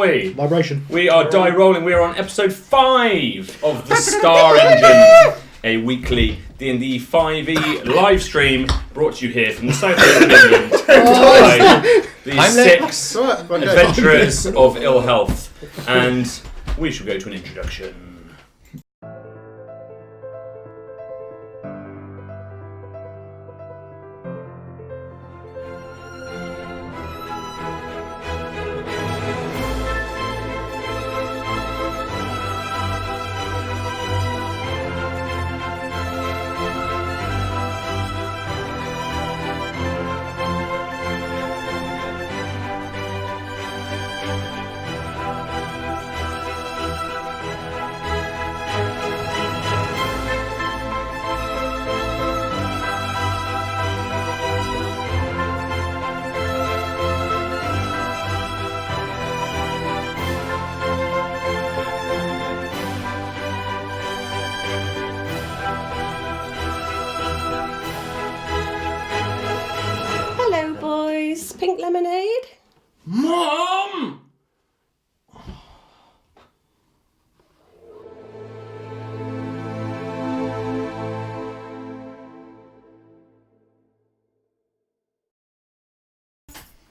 boy! Vibration. We are DieRolling. We are on episode 5 of the Star Engine, a weekly D&D 5e live stream brought to you here from the south of England by the 6 adventurers of ill health. And we shall go to an introduction. Pink lemonade? Mom!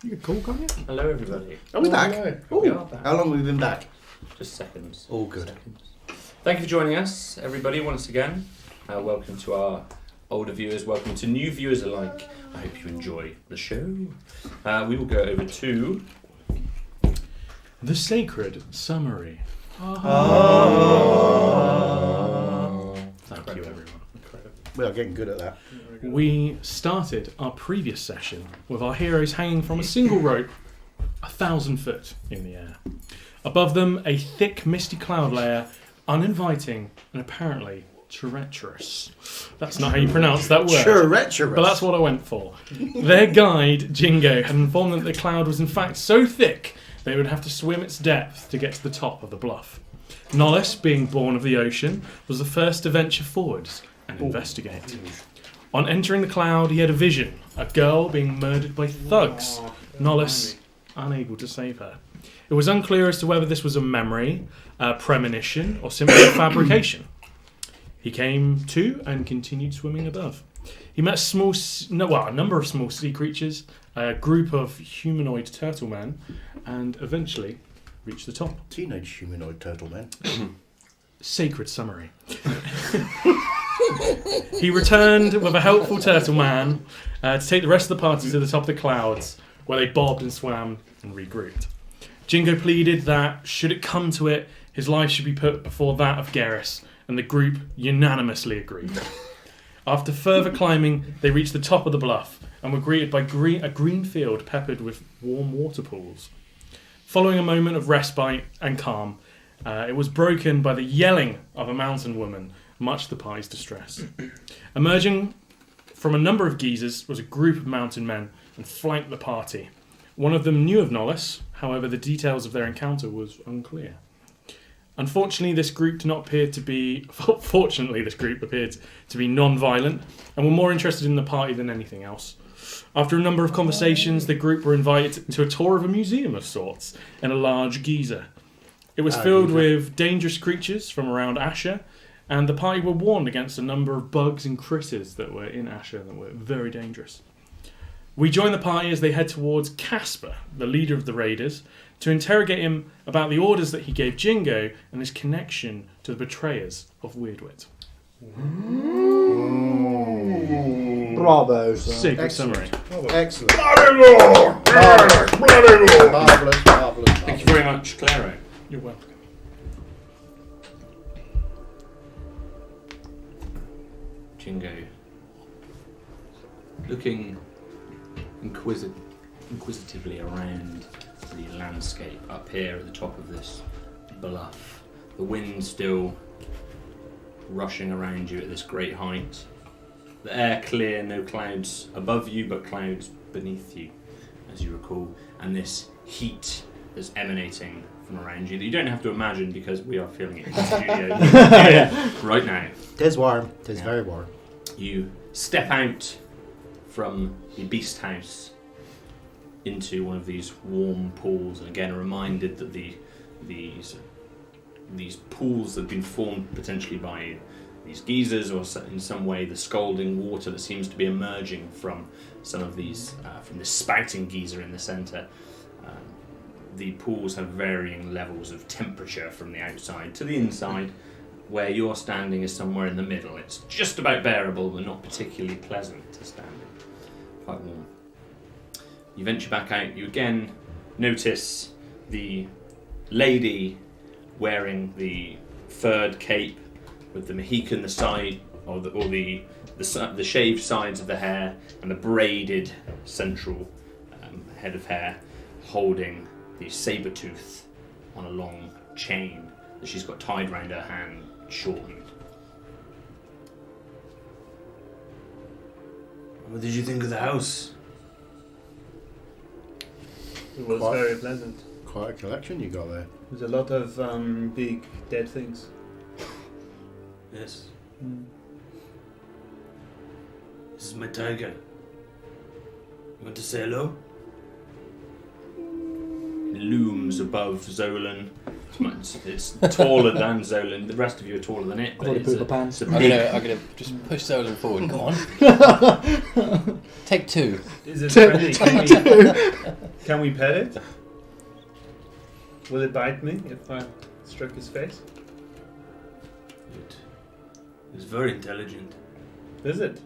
You could call, can't you? Hello, everybody. Are we back? We are back. How long have we been back? Just seconds. All good. Seconds. Thank you for joining us, everybody, once again. Welcome to our older viewers. Welcome to new viewers alike. I hope you enjoy the show. We will go over to the sacred summary. Thank you, everyone. We are getting good at that. We started our previous session with our heroes hanging from a single rope 1,000 foot in the air. Above them, a thick, misty cloud layer, uninviting and apparently treacherous. That's not how you pronounce that word. Treacherous. But that's what I went for. Their guide, Jingo, had informed them that the cloud was in fact so thick they would have to swim its depth to get to the top of the bluff. Nollis, being born of the ocean, was the first to venture forwards and investigate. On entering the cloud, he had a vision, a girl being murdered by thugs. Nollis, unable to save her. It was unclear as to whether this was a memory, a premonition, or simply a fabrication. He came to and continued swimming above. He met a number of small sea creatures, a group of humanoid turtle men, and eventually reached the top. Teenage humanoid turtle men. Sacred summary. He returned with a helpful turtle man to take the rest of the party to the top of the clouds, where they bobbed and swam and regrouped. Jingo pleaded that, should it come to it, his life should be put before that of Garrus, and the group unanimously agreed. After further climbing, they reached the top of the bluff and were greeted by a green field peppered with warm water pools. Following a moment of respite and calm, it was broken by the yelling of a mountain woman, much to the party's distress. Emerging from a number of geezers was a group of mountain men and flanked the party. One of them knew of Nollis, however the details of their encounter was unclear. Unfortunately, this group appeared to be non-violent and were more interested in the party than anything else. After a number of conversations, the group were invited to a tour of a museum of sorts in a large geyser. It was filled with dangerous creatures from around Asher, and the party were warned against a number of bugs and critters that were in Asher that were very dangerous. We join the party as they head towards Casper, the leader of the raiders, to interrogate him about the orders that he gave Jingo and his connection to the betrayers of Weirdwit. Bravo, sir. Sacred summary. Excellent. Marvellous. Thank you very much, Claro. You're welcome. Jingo, looking inquisitively around the landscape up here at the top of this bluff. The wind still rushing around you at this great height. The air clear, no clouds above you, but clouds beneath you, as you recall. And this heat that's emanating from around you that you don't have to imagine because we are feeling it in the studio right now. Tis warm. Tis very warm. You step out from the beast house into one of these warm pools, and again reminded that these pools that have been formed potentially by these geysers, or in some way the scalding water that seems to be emerging from some of these, from this spouting geyser in the centre. The pools have varying levels of temperature from the outside to the inside. Where you're standing is somewhere in the middle. It's just about bearable, but not particularly pleasant to stand in. Quite warm. You venture back out. You again notice the lady wearing the furred cape with the Mohican the side, or the shaved sides of the hair, and the braided central head of hair, holding the saber tooth on a long chain that she's got tied round her hand, shortened. What did you think of the house? It was very pleasant. Quite a collection you got there. There's a lot of big dead things. Yes. This is my tiger. You want to say hello? It looms above Zolan. It's taller than Zolan. The rest of you are taller than it. But it's a I'm big... gonna just push Zolan forward. Come on. Take two. Is it friendly? Can we pet it? Will it bite me if I struck his face? It is very intelligent. Is it?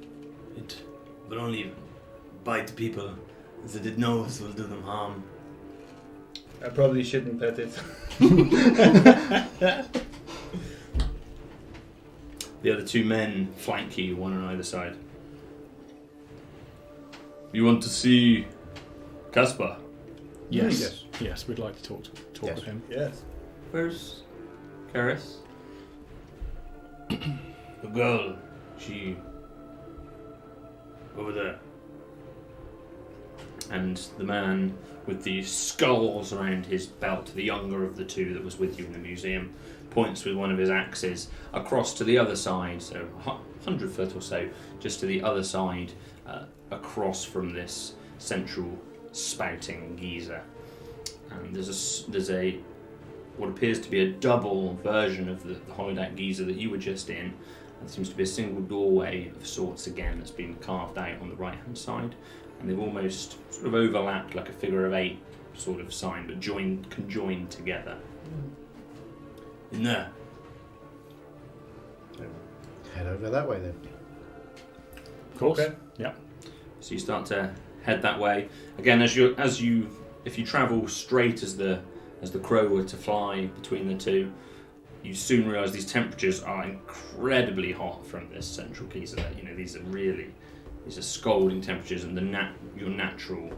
It will only bite people that it knows will do them harm. I probably shouldn't pet it. The other two men flank you, one on either side. You want to see Caspar? Yes. Yes, we'd like to talk Yes. with him. Yes. Where's Karis? The girl, she... over there. And the man with the skulls around his belt, the younger of the two that was with you in the museum, points with one of his axes across to the other side, so 100 foot or so, just to the other side, across from this central spouting geyser. And there's a what appears to be a double version of the hollowed out geyser that you were just in. There seems to be a single doorway of sorts again that's been carved out on the right hand side, and they've almost sort of overlapped like a figure of eight sort of sign, but conjoined together. In there. Head over that way then. Of course. Okay. Yeah. So you start to head that way. Again, if you travel straight as the crow were to fly between the two, you soon realise these temperatures are incredibly hot from this central geyser. You know, these are scalding temperatures, and your natural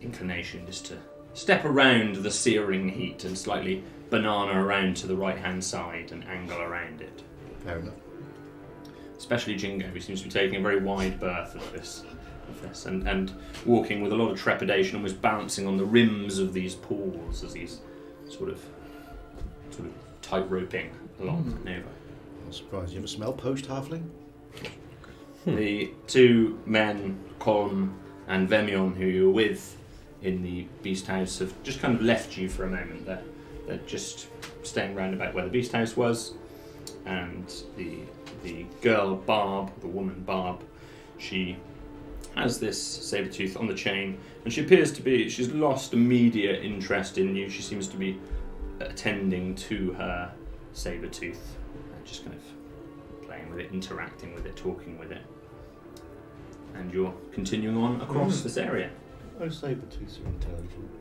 inclination is to step around the searing heat and slightly banana around to the right hand side and angle around it. Fair enough. Especially Jingo, who seems to be taking a very wide berth of this and walking with a lot of trepidation, almost balancing on the rims of these pools as he's sort of tight-roping along Nova. I'm surprised. You ever smell post-halfling? The two men, Colm and Vemion, who you were with in the Beast House, have just kind of left you for a moment. They're just staying round about where the Beast House was, and the girl Barb, the woman Barb, she has this saber tooth on the chain, and she appears to be, she's lost immediate interest in you. She seems to be attending to her saber tooth, just kind of playing with it, interacting with it, talking with it. And you're continuing on across this area. Oh, saber-tooths are intelligent.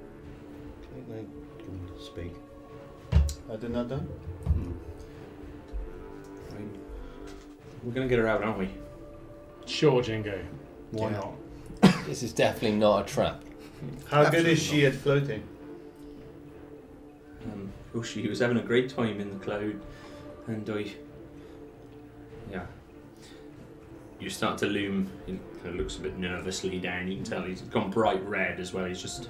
Can't they can speak? I did not know. I mean, we're going to get her out, aren't we? Sure, Jingo. Why Yeah. not? This is definitely not a trap. How good is Absolutely she at floating? She was having a great time in the cloud, and you start to loom. He kind of looks a bit nervously down. You can tell he's gone bright red as well. He's just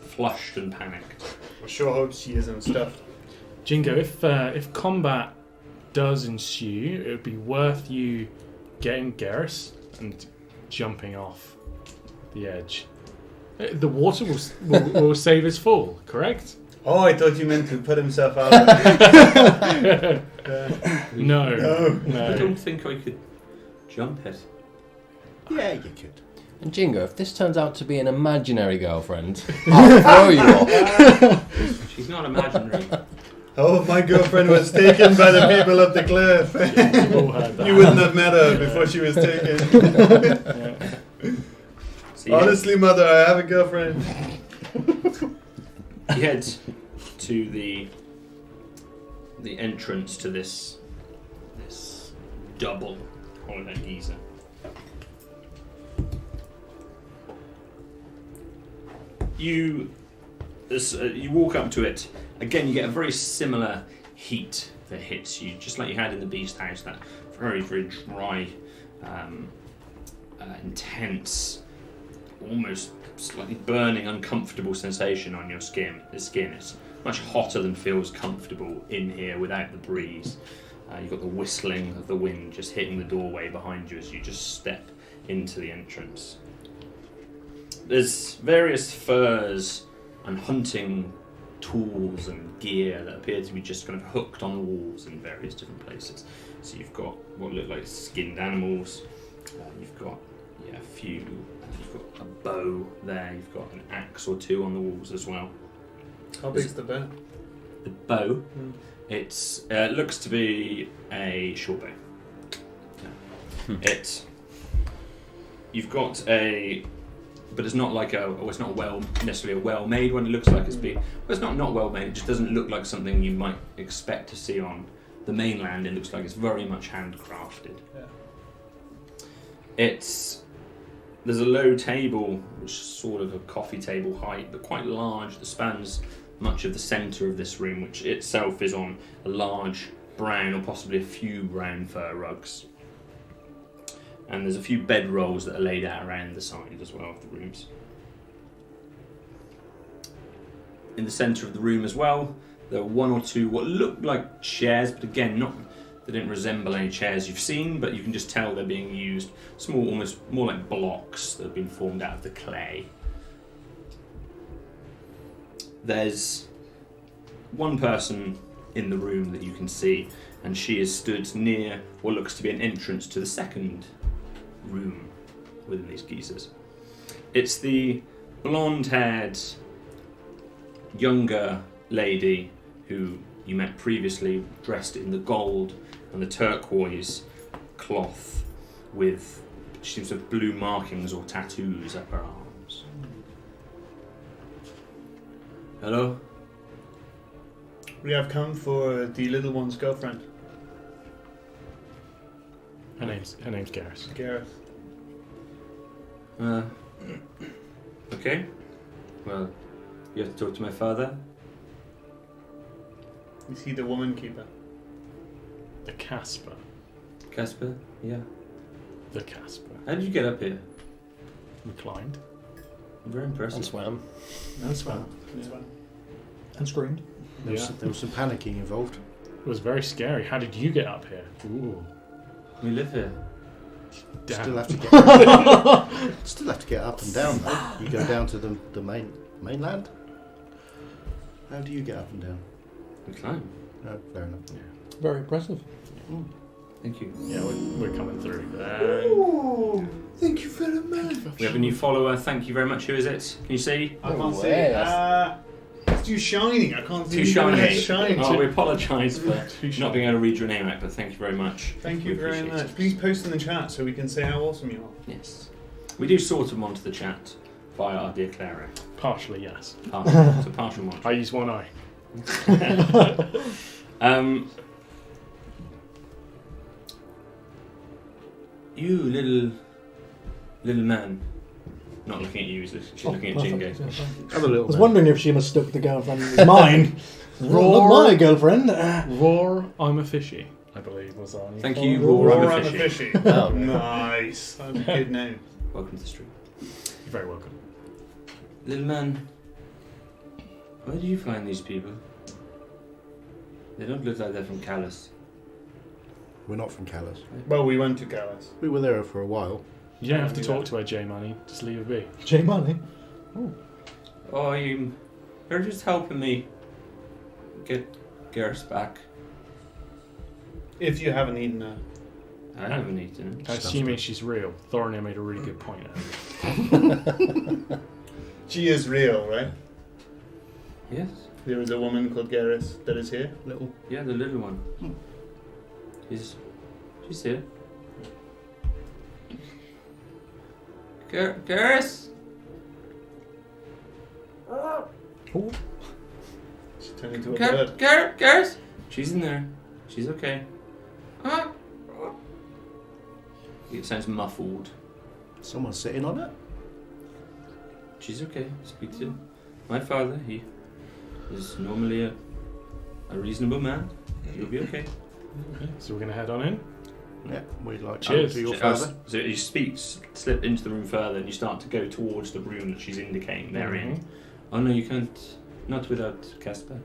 flushed and panicked. I sure hope she isn't stuffed. Jingo, if combat does ensue, it would be worth you getting Garrus and jumping off the edge. The water will save his fall, correct? Oh, I thought you meant to put himself out. No. I don't think I could jump it. Yeah, you could. And Jingo, if this turns out to be an imaginary girlfriend, I'll throw you off. She's not imaginary. Oh, my girlfriend was taken by the people up the cliff. You've all heard that. You wouldn't have met her before she was taken. So Honestly, mother, I have a girlfriend. you head to the entrance to this double holiday geyser. You walk up to it. Again, you get a very similar heat that hits you, just like you had in the Beast House. That very, very dry, intense, almost slightly burning, uncomfortable sensation on your skin. The skin is much hotter than feels comfortable in here without the breeze. You've got the whistling of the wind just hitting the doorway behind you as you just step into the entrance. There's various furs and hunting tools and gear that appear to be just kind of hooked on the walls in various different places. So you've got what look like skinned animals. You've got a few. You've got a bow there. You've got an axe or two on the walls as well. How big's the bow? The bow. It's looks to be a short bow. Yeah. You've got a. But it's not like it's not necessarily a well-made one. It looks like it's been. Well, it's not well-made. It just doesn't look like something you might expect to see on the mainland. It looks like it's very much handcrafted. Yeah. There's a low table, which is sort of a coffee table height, but quite large, that spans much of the centre of this room, which itself is on a large brown or possibly a few brown fur rugs. And there's a few bed rolls that are laid out around the side as well of the rooms. In the centre of the room as well, there are one or two what look like chairs, but again, they didn't resemble any chairs you've seen, but you can just tell they're being used. Small, almost more like blocks that have been formed out of the clay. There's one person in the room that you can see, and she is stood near what looks to be an entrance to the second room within these geysers. It's the blonde-haired, younger lady who you met previously, dressed in the gold and the turquoise cloth with, she seems to have blue markings or tattoos up her arms. Hello? We have come for the little one's girlfriend, Her name's Gareth. Gareth. Okay. Well, you have to talk to my father. Is he the woman keeper? The Casper. Casper? Yeah. The Casper. How did you get up here? Reclined. Very And impressive. swam. That's fun. And screamed. There was some panicking involved. It was very scary. How did you get up here? Ooh. We live here. Damn. Still have to get up and down though. You go down to the mainland. How do you get up and down? We climb. No, fair enough. Very impressive. Thank you. Yeah, we're coming through. Thank you very much. We have a new follower. Thank you very much. Who is it? Can you see? I can't see. way, It's too shining. I can't see. Too shiny. It's shiny. Oh, we apologise for Too not being able to read your name out, but thank you very much. Thank you We very appreciate much. it. Please post in the chat so we can say how awesome you are. Yes. We do sort them onto the chat via our dear Clara. Partially, yes. It's a partial mod. I use one eye. You little man. Not looking at you, she's looking at Jingo. Have a I little. was wondering if she mistook the girlfriend as mine. Not my girlfriend. Roar, I'm a fishy, I believe, was on. Thank you, Roar, Roar, I'm I'm a a fishy. fishy. Oh. Nice. That's a good name. Welcome to the stream. You're very welcome. Little man, where do you find these people? They don't look like they're from Callus. We're not from Callus. Well, we went to Gallus. We were there for a while. You don't have to talk to her, J Money. Just leave her be. J Money. Oh, you're just helping me get Garrus back. If you haven't eaten her. I haven't eaten it. Assuming she's real. Thornia made a really good point earlier. She is real, right? Yes. There is a woman called Garrus that is here. Yeah, the little one. She's here. Garrus! She turned into a bird. Garrus! She's in there. She's okay. It sounds muffled. Someone's sitting on it? She's okay. Speak to my father. He is normally a reasonable man. He'll be okay. Okay, so we're going to head on in. Yeah, we'd like to Cheers. to your father. So you slip into the room further, and you start to go towards the room that she's indicating they're in. Oh no, you can't. Not without Casper.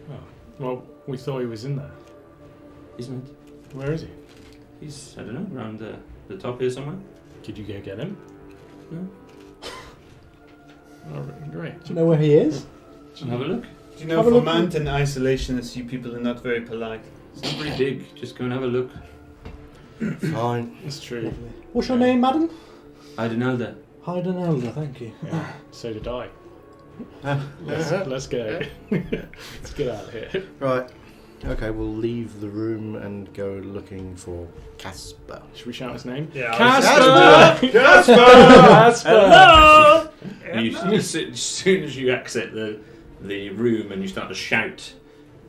Oh, well, we thought he was in there. Isn't it? Where is he? He's, I don't know, around the top here somewhere. Could you go get him? No. Oh, great. Do you know where he is? Have a look. Do you know Have a for look. mountain isolationists, you people are not very polite. It's not very big. Just go and have a look. Fine. It's true. What's your name, madam? Idenalda. Hayden Elder, thank you. Yeah, so did I. Let's go. Let's get out of here. Right. Okay, we'll leave the room and go looking for Casper. Should we shout his name? Yeah. Casper! Casper! Casper! Hello! As soon as you exit the room and you start to shout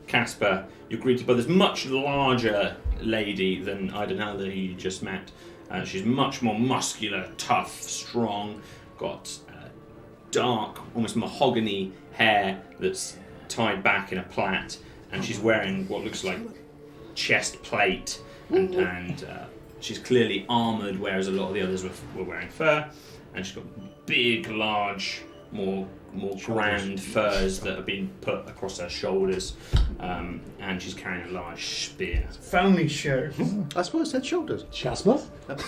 Casper, you're greeted by this much larger lady than Idenalda who you just met. She's much more muscular, tough, strong, got dark, almost mahogany hair that's tied back in a plait, and she's wearing what looks like chest plate, and she's clearly armoured, whereas a lot of the others were wearing fur, and she's got big, large, more grand furs that have been put across her shoulders, and she's carrying a large spear. Family shirt. I suppose said shoulders. Casper?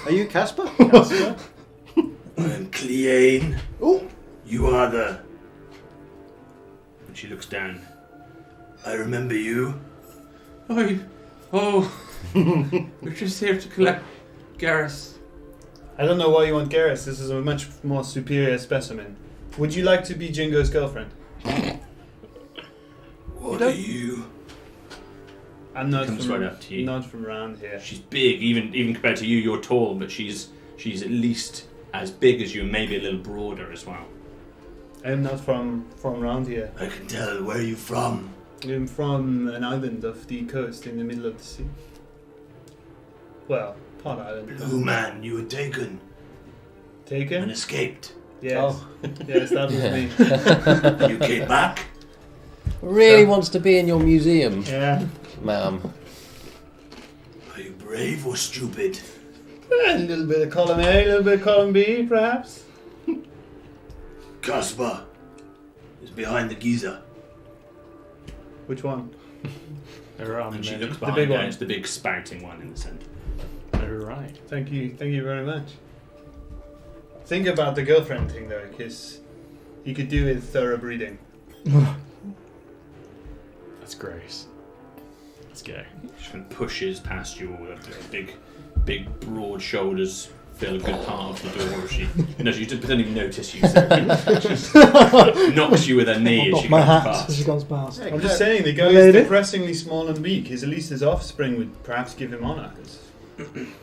Are you Casper? Casper? I'm Cleane. Oh, You are the... And she looks down. I remember you. Oh, we're just here to collect Garrus. I don't know why you want Garrus. This is a much more superior specimen. Would you like to be Jingo's girlfriend? What are you? I'm not Comes from, right up to you. not from around here. She's big, even compared to you. You're tall, but she's at least as big as you, and maybe a little broader as well. I'm not from around here. I can tell. Where are you from? I'm from an island off the coast in the middle of the sea. Well, Pod Island. Blue man, you were taken and Taken? escaped. Yes. Oh. Yes, that was me. You came back. Really wants to be in your museum, Yeah. ma'am. Are you brave or stupid? A little bit of column A, a little bit of column B, perhaps. Casper is behind the geyser. Which one? Around And she then. looks The behind big her. one. It's the big spouting one in the centre. Alright. Thank you very much. Think about the girlfriend thing though, because you could do with thorough breeding. That's gross. Let's go. She kind of pushes past you all with her big, broad shoulders. Fill a good part of the door. She doesn't even notice you. So she knocks you with her knee as Off she my goes hat past. as she goes past. I'm just saying, the guy Lady? is depressingly small and weak. His at least his offspring would perhaps give him honor.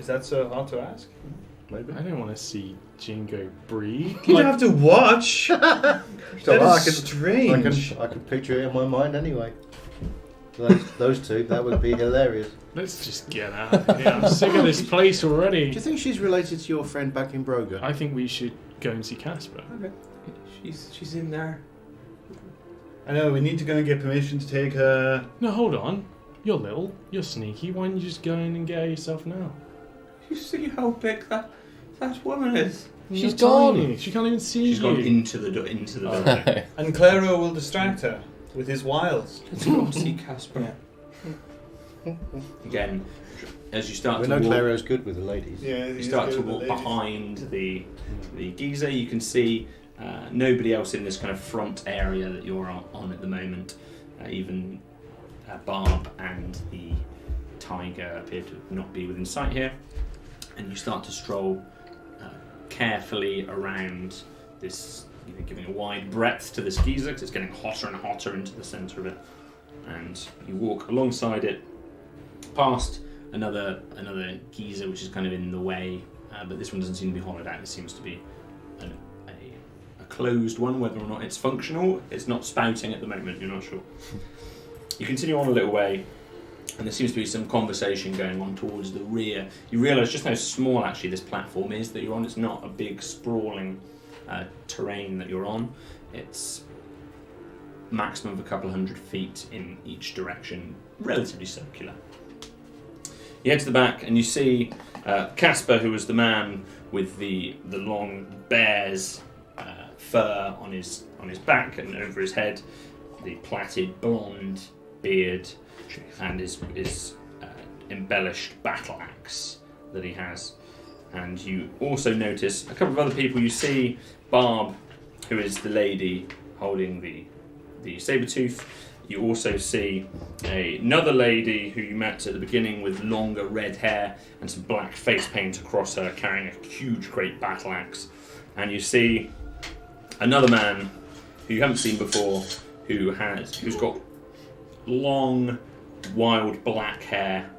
Is that so hard to ask? maybe. I don't want to see Jingo breed. You don't have to watch. So That I is can- strange. I can picture it in my mind anyway. Those two, that would be hilarious. Let's just get out of here. I'm sick of this place Do you already. think she's related to your friend back in Broga? I think we should go and see Casper. She's in there. I know, we need to go and get permission to take her. No, hold on. You're little. You're sneaky. Why don't you just go in and get her yourself now? You see how big that woman is? She's You're gone. tiny. She can't even see She's you. gone into the building. And Claro will distract her with his wiles. Let's go see Casper. Yeah. Again, as you start We to know walk, Claro's good with the ladies. Yeah, you he's start good to with walk the ladies. behind the geezer. You can see nobody else in this kind of front area that you're on at the moment. Even Barb and the tiger appear to not be within sight here. And you start to stroll carefully around this, giving a wide breadth to this geezer because it's getting hotter and hotter into the centre of it. And you walk alongside it, past another geezer which is kind of in the way, but this one doesn't seem to be hollowed out. It seems to be a closed one. Whether or not it's functional, it's not spouting at the moment. You're not sure. You continue on a little way, and there seems to be some conversation going on towards the rear. You realise just how small actually this platform is that you're on. It's not a big sprawling terrain that you're on. It's maximum of a couple of 100 feet in each direction, relatively circular. You head to the back and you see Casper, who was the man with the long bear's fur on his back and over his head, the plaited blonde beard, and his embellished battle axe that he has. And you also notice a couple of other people. You see Barb, who is the lady holding the saber-tooth. You also see another lady who you met at the beginning with longer red hair and some black face paint across her, carrying a huge, great battle axe. And you see another man who you haven't seen before, who's got long, wild black hair,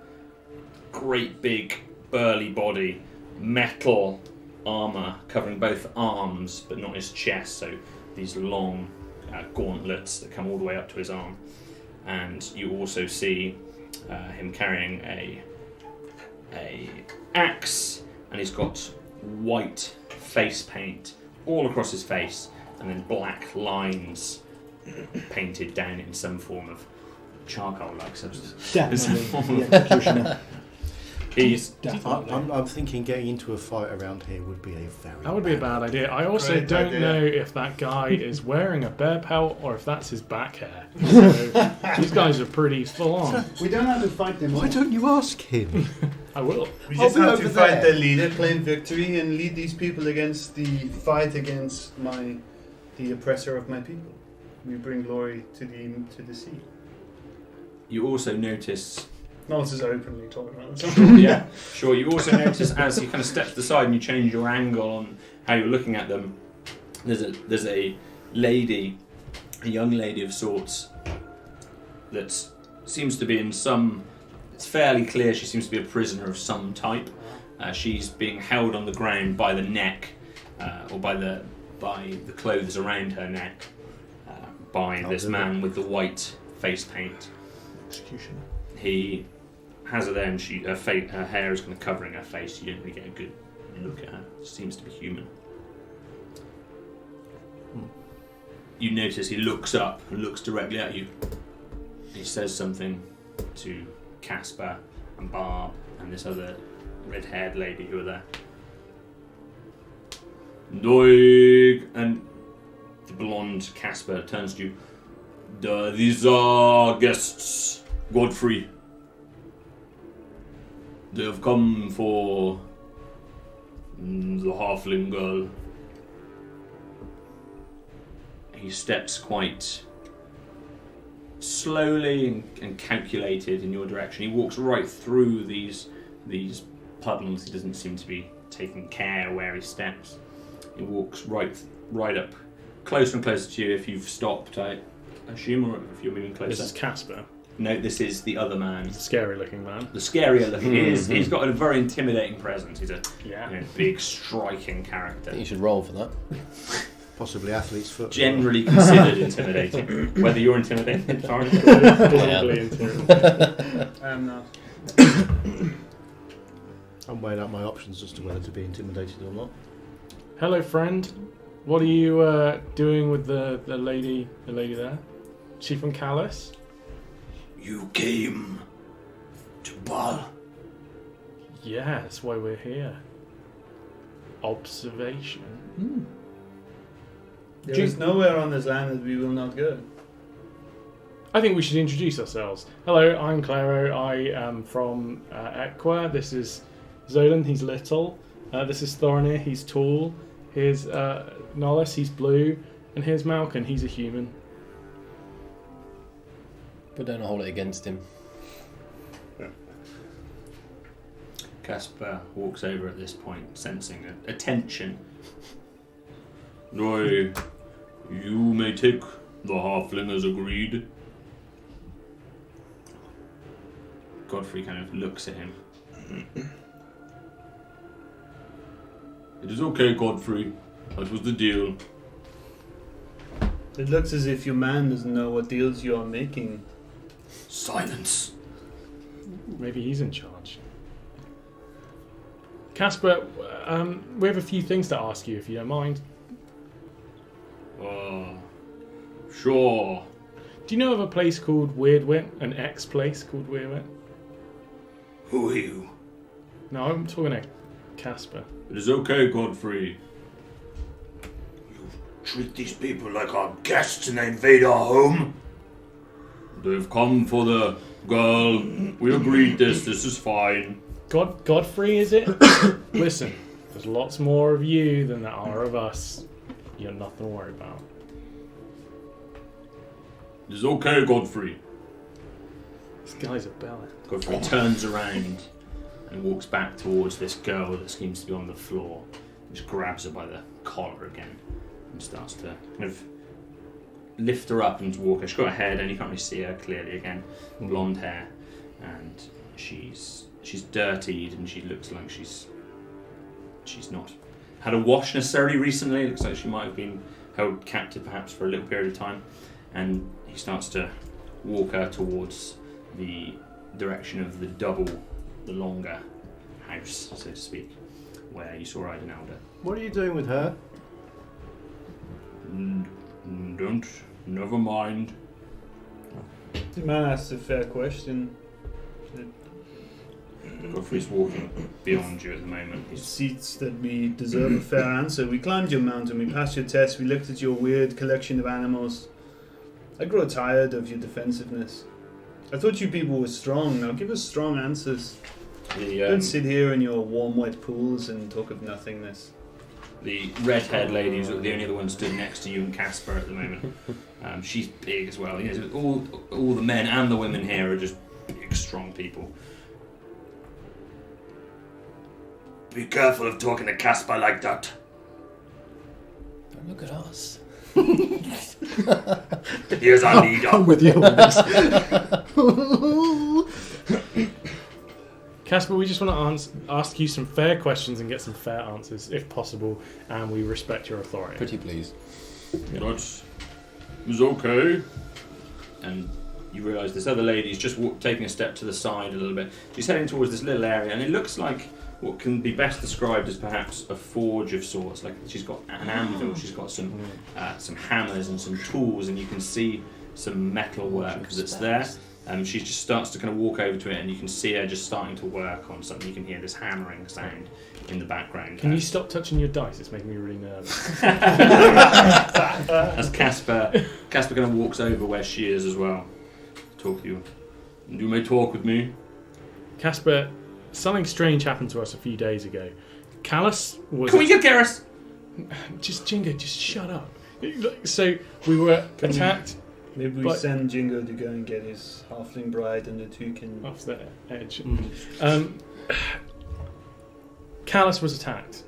great big burly body, metal armour covering both arms but not his chest, so these long gauntlets that come all the way up to his arm. And you also see him carrying a axe, and he's got white face paint all across his face, and then black lines painted down in some form of charcoal-like substance. Definitely the executioner. I'm thinking getting into a fight around here would be a very That would be a bad idea. I also Great don't idea. know if that guy is wearing a bear pelt or if that's his back hair. So, these guys are pretty full on. We don't have to fight them. Why don't you ask him? I will. We I'll just be have to over fight there. the leader, claim victory, and lead these people against the fight against the oppressor of my people. We bring glory to the sea. You also notice... No one's just openly talking about this. Yeah, sure. You also notice as you kind of step to the side and you change your angle on how you're looking at them, there's a lady, a young lady of sorts, that seems to be in some... It's fairly clear she seems to be a prisoner of some type. She's being held on the ground by the neck, or by the clothes around her neck, by this man with the white face paint. Executioner. He has her there, and her hair is kind of covering her face. You don't really get a good look at her. She seems to be human. You notice he looks up and looks directly at you. He says something to Casper and Barb and this other red-haired lady who are there. Doig! And the blonde Casper turns to you. These are guests, Godfrey. They have come for the halfling girl. He steps quite slowly and calculated in your direction. He walks right through these puddles. He doesn't seem to be taking care where he steps. He walks right up, closer and closer to you. If you've stopped, I assume, or if you're moving closer. This is Casper, No, this is the other man. the scary-looking man. The scarier looking. He's got a very intimidating presence. He's a Yeah. big, striking I think character. you should roll for that. Possibly athlete's foot. Generally considered intimidating. Whether you're intimidated, sorry. Visibly intimidating. I'm not. I'm weighing up my options as to whether to be intimidated or not. Hello, friend. What are you doing with the lady there? She from Callus? You came to Bal. Yeah, that's why we're here. Observation. There is nowhere on this land that we will not go. I think we should introduce ourselves. Hello, I'm Claro. I am from Equa. This is Zolan. He's little. This is Thorinir. He's tall. Here's Nollis. He's blue. And here's Malkin. He's a human. But don't hold it against him. Casper walks over at this point, sensing a tension. Roy, you may take the halfling as agreed. Godfrey kind of looks at him. It is okay, Godfrey. That was the deal. It looks as if your man doesn't know what deals you are making. Silence. Maybe he's in charge. Casper, we have a few things to ask you, if you don't mind. Sure. Do you know of a place called Weirdwit? An ex-place called Weirdwit? Who are you? No, I'm talking to Casper. It is okay, Godfrey. You treat these people like our guests and they invade our home? They've come for the girl. We agreed this. This is fine. Godfrey, is it? Listen, there's lots more of you than there are of us. You have nothing to worry about. It is okay, Godfrey. This guy's a bella. Godfrey turns around and walks back towards this girl that seems to be on the floor. Just grabs her by the collar again and starts to kind of lift her up and walk her. She's got a head and you can't really see her clearly again. Blonde hair, and she's dirtied and she looks like she's not had a wash necessarily recently. It looks like she might have been held captive perhaps for a little period of time. And he starts to walk her towards the direction of the longer house, so to speak, where you saw Idenalda. What are you doing with her? Never mind. The man asks a fair question. Godfrey's walking beyond you at the moment. It seems that we deserve a fair answer. We climbed your mountain, we passed your test, we looked at your weird collection of animals. I grow tired of your defensiveness. I thought you people were strong. Now give us strong answers. Don't sit here in your warm wet pools and talk of nothingness. The red-haired lady is the only other one stood next to you and Casper at the moment. She's big as well. You know, all the men and the women here are just big, strong people. Be careful of talking to Casper like that. Don't look at us. Here's our leader. I'm with you on this. Casper, we just want to ask you some fair questions and get some fair answers, if possible, and we respect your authority. Pretty please. That was okay. And you realise this other lady's just taking a step to the side a little bit. She's heading towards this little area, and it looks like what can be best described as perhaps a forge of sorts. Like she's got an anvil, she's got some hammers and some tools, and you can see some metal work that's there. She just starts to kind of walk over to it, and you can see her just starting to work on something. You can hear this hammering sound in the background. Can you stop touching your dice? It's making me really nervous. As Casper kind of walks over where she is as well. Talk to you. You may talk with me. Casper, something strange happened to us a few days ago. Callus was... Can we get Garrus? Just, Jingo, just shut up. So, we were attacked... Maybe we send Jingo to go and get his halfling bride and the two can... Off the edge. Callus was attacked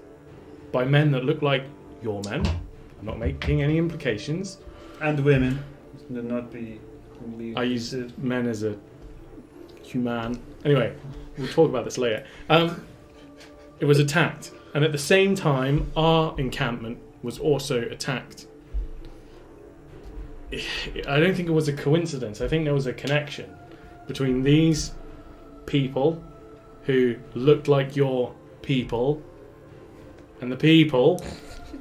by men that look like your men. I'm not making any implications. And women. Do not be... I use men as a human. Anyway, we'll talk about this later. It was attacked, and at the same time, our encampment was also attacked. I don't think it was a coincidence. I think there was a connection between these people who looked like your people and the people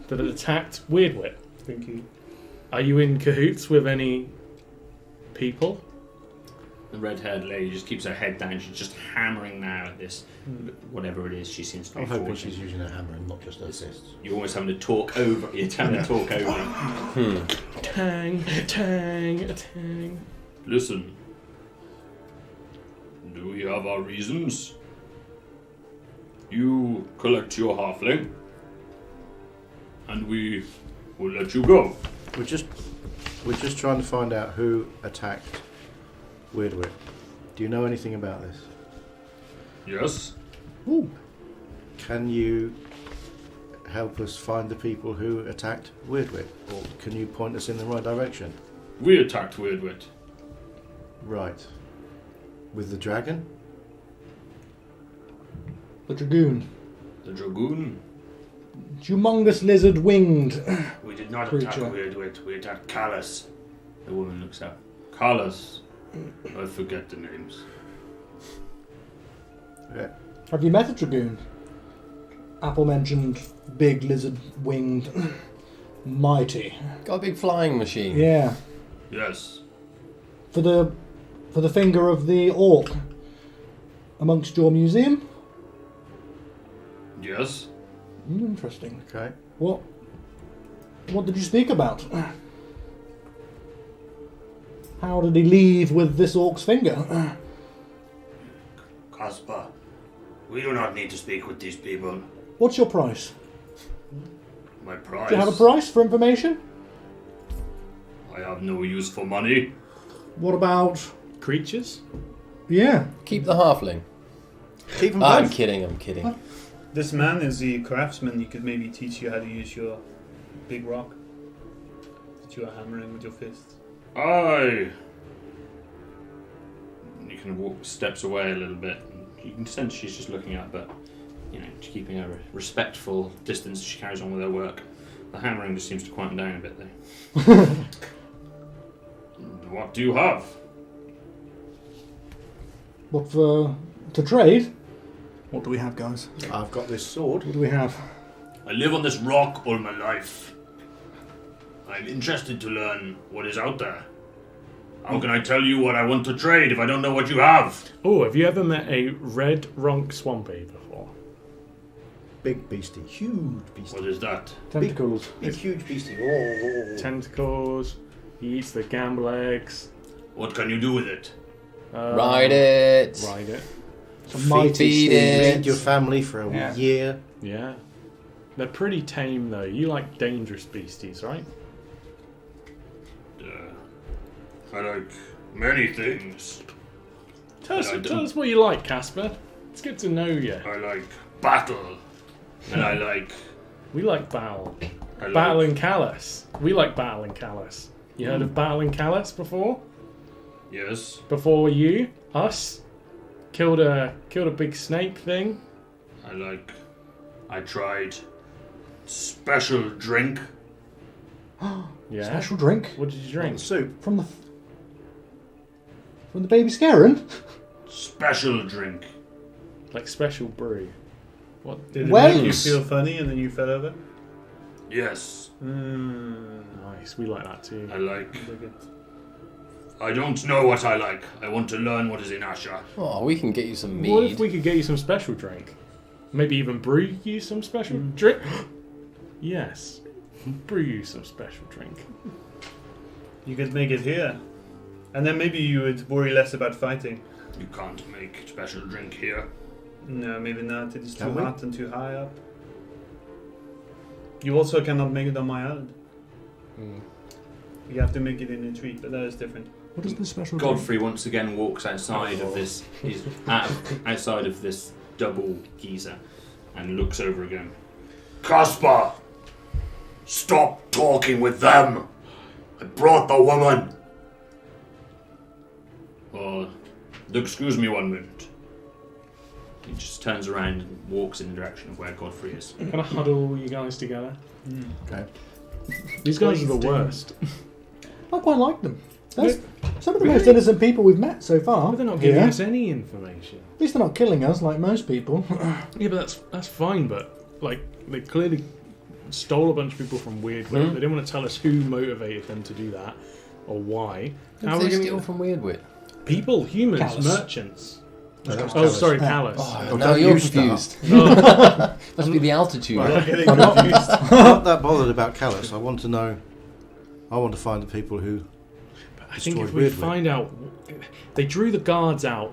that had attacked Weirdwit. Thank you. Are you in cahoots with any people? The red-haired lady just keeps her head down. She's just hammering now at this, whatever it is she seems to be I'm hoping forging. she's using a hammer and not just her fists. You're always having to talk over. You're having to talk over. Tang, tang, tang. Listen. Do we have our reasons? You collect your halfling, and we will let you go. We're just trying to find out who attacked Weirdwit. Do you know anything about this? Yes? Ooh. Can you help us find the people who attacked Weirdwit? Or can you point us in the right direction? We attacked Weirdwit. Right. With the dragon? The Dragoon. The Dragoon? Humongous lizard winged. We did not Creature. attack Weirdwit, we attacked Callus. The woman looks up. Callus. I forget the names. Yeah. Have you met a Dragoon? Apple mentioned big lizard winged. Mighty. Got a big flying machine. Yeah. Yes. For the finger of the orc amongst your museum? Yes? Interesting. Okay. What did you speak about? How did he leave with this orc's finger? Caspar, we do not need to speak with these people. What's your price? My price. Do you have a price for information? I have no use for money. What about... Creatures? Yeah. Keep the halfling. Keep them I'm both. kidding, I'm kidding. This man is the craftsman. He could maybe teach you how to use your big rock that you are hammering with your fists. Aye. You kind of walk steps away a little bit. You can sense she's just looking up, but she's keeping a respectful distance as she carries on with her work. The hammering just seems to quieten down a bit, though. What do you have? What for... to trade? What do we have, guys? I've got this sword. What do we have? I live on this rock all my life. I'm interested to learn what is out there. How can I tell you what I want to trade if I don't know what you have? Oh, have you ever met a red ronk swampy before? Big beastie. Huge beastie. What is that? Tentacles. Big huge beastie. Oh. Tentacles. He eats the gamble eggs. What can you do with it? Ride it. Ride it. It's a mighty Feed steed. it. Feed your family for a Yeah. year. Yeah. They're pretty tame, though. You like dangerous beasties, right? I like many things. Tell us, I don't- tell us what you like, Casper. It's good to know you. I like battle. And I like... We like Battle. I like Battle and Callus. We like Battle and Callus. You heard of Battle and Callus before? Yes. Before you? Us? Killed a big snake thing? I tried special drink. Yeah. Special drink? What did you drink? Soup. From the baby scaring? Special drink. Like special brew. What? Did it Well- make you feel funny and then you fell over? Yes. Nice. We like that too. I like... I don't know what I like. I want to learn what is in Asha. Oh, we can get you some mead. What if we could get you some special drink? Maybe even brew you some special drink? Yes. Brew you some special drink. You could make it here. And then maybe you would worry less about fighting. You can't make special drink here. No, maybe not. It is too Can we? hot and too high up. You also cannot make it on my island. You have to make it in a tree, but that is different. What is the special drink? Godfrey once again walks outside of this. He's outside of this double geyser and looks over again. Caspar! Stop talking with them! I brought the woman! Excuse me one minute. He just turns around and walks in the direction of where Godfrey is. Kind of huddle you guys together. Okay. These guys are the worst. I quite like them. That's some of the most innocent people we've met so far. But they're not giving Yeah. us any information. At least they're not killing us like most people. Yeah, but that's fine. But like, they clearly stole a bunch of people from Weird Wit. They didn't want to tell us who motivated them to do that or why. How How are they we steal going from Weirdwit? People, humans, Callus. merchants. No, that was Oh, Callus. sorry, Yeah. Callus. Oh, now don't you're you start. confused. Oh, Must be the altitude. I'm not that bothered about Callus. I want to know. I want to find the people who I think destroyed if we Weirdwit. find out, they drew the guards out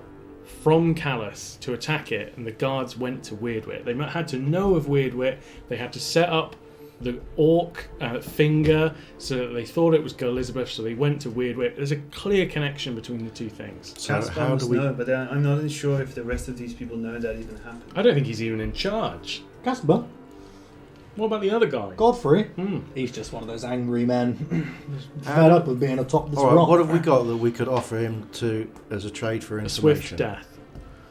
from Callus to attack it, and the guards went to Weirdwit. They had to know of Weirdwit. They had to set up the orc finger so that they thought it was Girl Elizabeth, so they went to Weirdwit. There's a clear connection between the two things. So Casper how must do we? know, but I'm not sure if the rest of these people know that even happened. I don't think he's even in charge. Casper, What about the other guy? Godfrey, Hmm. he's just one of those angry men. Fed up with being atop this All right, rock. what have we got that we could offer him to as a trade for A information? swift death.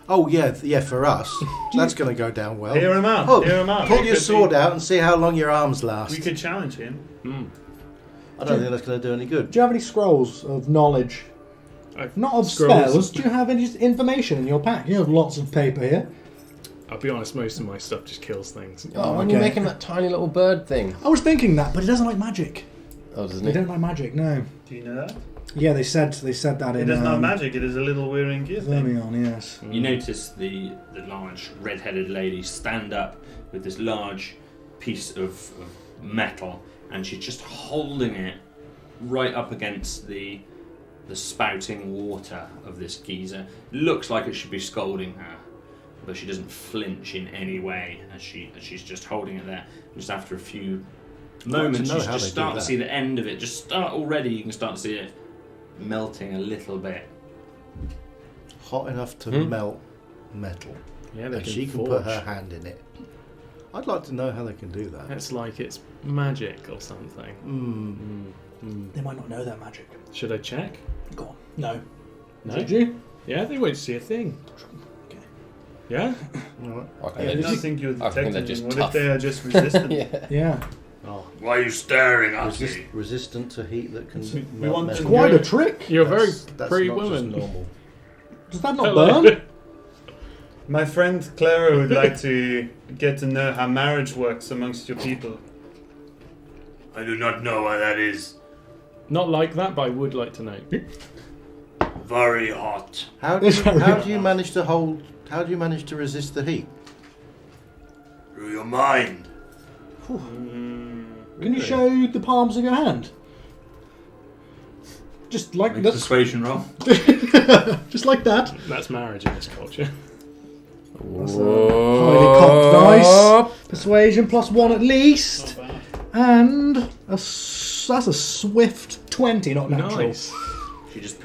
Oh yeah, for us, that's going to go down well. Hear him out. Oh, Hear him out. pull We your could sword be- out and see how long your arms last. We could challenge him. Hmm. I don't think that's going to do any good. Do you have any scrolls of knowledge? Not of Scrolls. spells. Do you have any information in your pack? You have lots of paper here. I'll be honest, most of my stuff just kills things. Oh, when okay. you're making that tiny little bird thing. I was thinking that, but he doesn't like magic. Oh, doesn't They it? don't like magic, no. Do you know that? Yeah, they said that It in. is not magic. It is a little wearing gear thing. Vermion, yes. You notice the large red-headed lady stand up with this large piece of metal, and she's just holding it right up against the spouting water of this geyser. Looks like it should be scalding her, but she doesn't flinch in any way as she's just holding it there. Just after a few moments, know you how just they do start to that. see the end of it. Just start already. You can start to see it melting a little bit. Hot enough to melt metal, Yeah, they and can she can forge. put her hand in it. I'd like to know how they can do that. It's like it's magic or something. They might not know that magic. Should I check? Go on. No. No. Did you? Yeah, they won't see a thing. Okay. Yeah? All right. I I think do they're not think you're I think they're detecting just them. What tough. if they are just resistant? yeah. Yeah. Oh. Why are you staring at me? Resistant to heat that can We melt want metal. to- Quite a trick. You're a very That's pretty not just woman. normal. Does that not Hello. burn? My friend Clara would like to get to know how marriage works amongst your people. I do not know why that is. Not like that, but I would like to know. Very hot. How do It's you, very how hot. do you manage to hold? How do you manage to resist the heat? Through your mind. Can you show the palms of your hand? Just like Make a that. persuasion roll. Just like that. That's marriage in this culture. That's a highly cocked dice. Persuasion +1 at least. And that's a swift 20, not natural. Nice. She just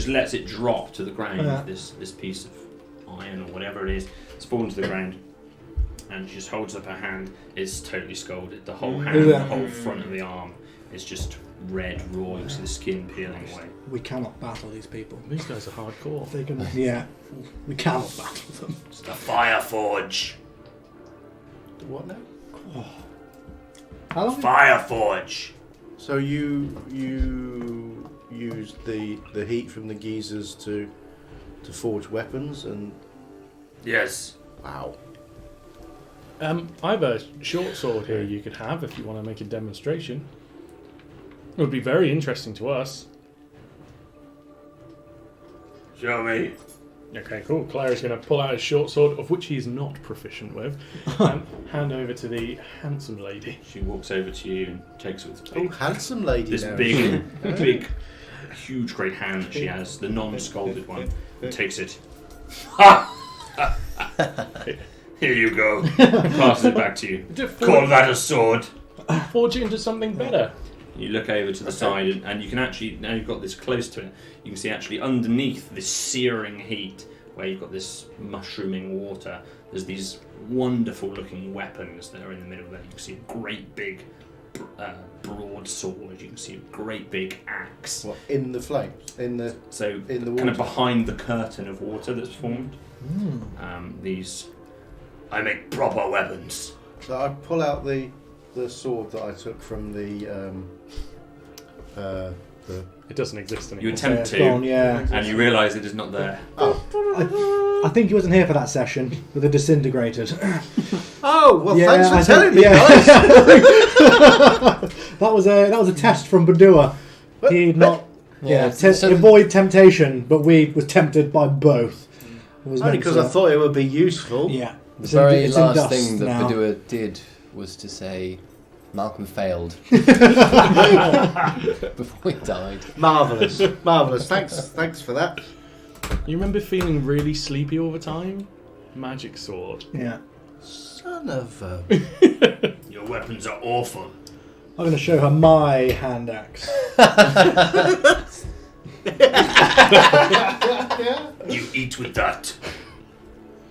lets it drop to the ground. Yeah. This piece of iron or whatever it is, it's fallen to the ground, and she just holds up her hand. It's totally scalded. The whole hand, Is it? the whole front of the arm is just red, raw. You can see the skin peeling away. We cannot battle these people. These guys are hardcore. They can, yeah, we cannot battle them. It's the Fire Forge. What now? How long? Fire Forge. So you use the heat from the geysers to forge weapons and Yes. wow. I have a short sword here you could have if you want to make a demonstration. It would be very interesting to us. Show me. Okay, cool. Claire's going to pull out a short sword, of which he is not proficient with, and hand over to the handsome lady. She walks over to you and takes it with this Oh, big, handsome lady. this now. big, huge, great hand that she has, the non-scalded one, and takes it. Here you go. Passes it back to you. Call that a sword. Forge it into something better. You look over to the side, and you can actually, now you've got this close to it, you can see actually underneath this searing heat, where you've got this mushrooming water, there's these wonderful looking weapons that are in the middle there. You can see a great big broadsword, you can see a great big axe. What, in the flames? In the So in the kind of water? behind the curtain of water that's formed. These, I make proper weapons. So I pull out the sword that I took from the It doesn't exist You anymore. attempt Gone, to, yeah. and you realise it is not there. I think he wasn't here for that session, but they disintegrated. Oh well, Yeah, thanks for I telling think- me, yeah. guys. that was a test from Badua. He'd not Yeah, avoid temptation, but we were tempted by both. It was Only meant because to- I thought it would be useful. Yeah. The It's in- very it's in last dust thing that now. Badua did was to say, Malcolm failed before he died. Marvellous. Marvellous. Thanks for that. You remember feeling really sleepy all the time? Magic sword. Yeah. Son of a... Your weapons are awful. I'm going to show her my hand axe. You eat with that.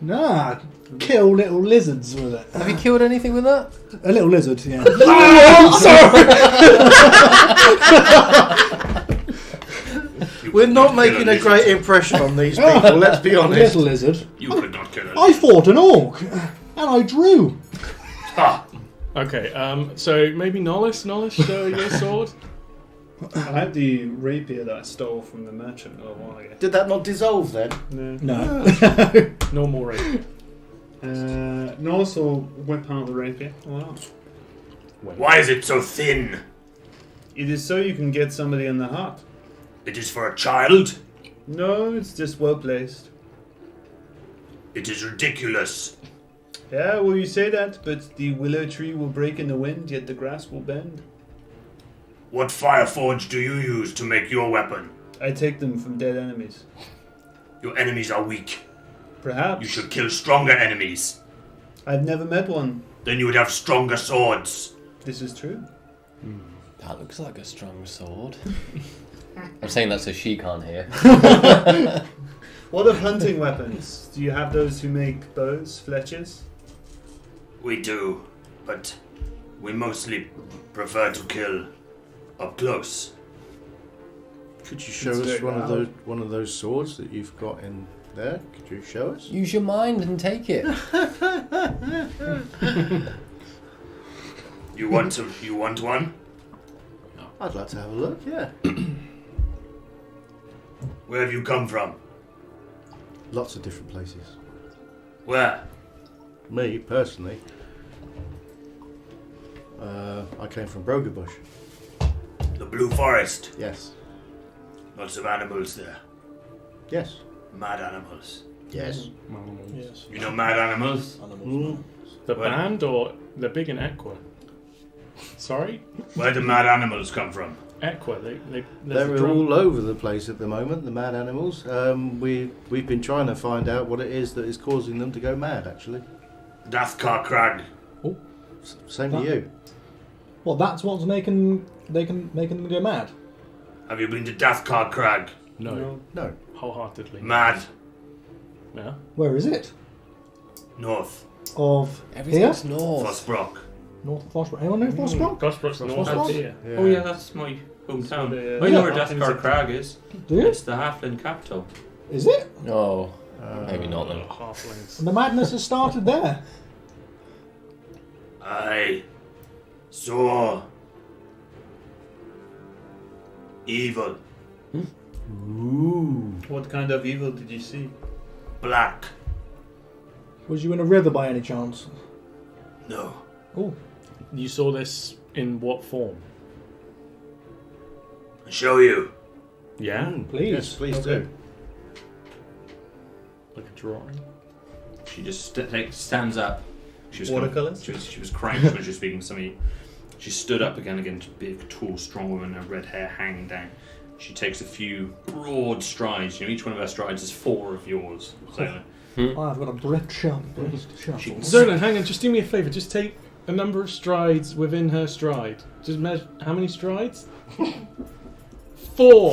Nah, kill little lizards with it. Have you killed anything with that? A little lizard, yeah. We're not making a great impression on these people, let's be A honest. little lizard. You could not kill a I fought an orc, and I drew. Ah, Okay, so maybe Nollis, show your sword. I had the rapier that I stole from the merchant a little while ago. Did that not dissolve then? No. No. Normal rate. Norris will whip out the rapier. Wow. why is it so thin? It is so you can get somebody in the heart. It is for a child? No, it's just well placed. It is ridiculous. Yeah, well, you say that, but the willow tree will break in the wind, yet the grass will bend. What fire forge do you use to make your weapon? I take them from dead enemies. Your enemies are weak. Perhaps. You should kill stronger enemies. I've never met one. Then you would have stronger swords. This is true. That looks like a strong sword. I'm saying that so she can't hear. What of hunting weapons? Do you have those who make bows, fletchers? We do, but we mostly prefer to kill up close. Could you show It's us very loud. one of those swords that you've got in there? Could you show us? Use your mind and take it. You want one? I'd like to have a look, yeah. Where have you come from? Lots of different places. Where? Me, personally, I came from Brogerbush. The Blue Forest. Yes. Lots of animals there. Yes. Mad animals. Yes. Yes. You know mad animals? Mm. The Well- band or the big in Equa? Sorry? Where do mad animals come from? Equa, there's They're a drum. all over the place at the moment, the mad animals. We've been trying to find out what it is that is causing them to go mad, actually. Dathkar Crag. Same to you. Well, that's what's making them go mad. Have you been to Dathkar Crag? No, No. wholeheartedly. Mad. Yeah. Where is it? North. Of Everything's here? north. Fosbrook. North Fosbrook. Anyone know Fosbrook? Gospel's north Fosbrook? of here. Yeah. Oh yeah, that's my hometown. So I know where Yeah. Dathkar Crag is. Do you? It's the Halfling capital. Is it? Oh, maybe not then. Halflings. And the madness has started there. I saw evil. Ooh. What kind of evil did you see? Black. Was you in a river by any chance? No. Oh, You saw this in what form? I'll show you. Yeah? please. Yes, please do. Like a drawing? She just stands up. She was Watercolours? She was crying when she was speaking to somebody. She stood up again, big, tall, strong woman, her red hair hanging down. She takes a few broad strides. You know, each one of her strides is 4 of yours. So I've got a brick sharp. she can Zolan, hang on, just do me a favour. Just take a number of strides within her stride. Just measure how many strides? 4.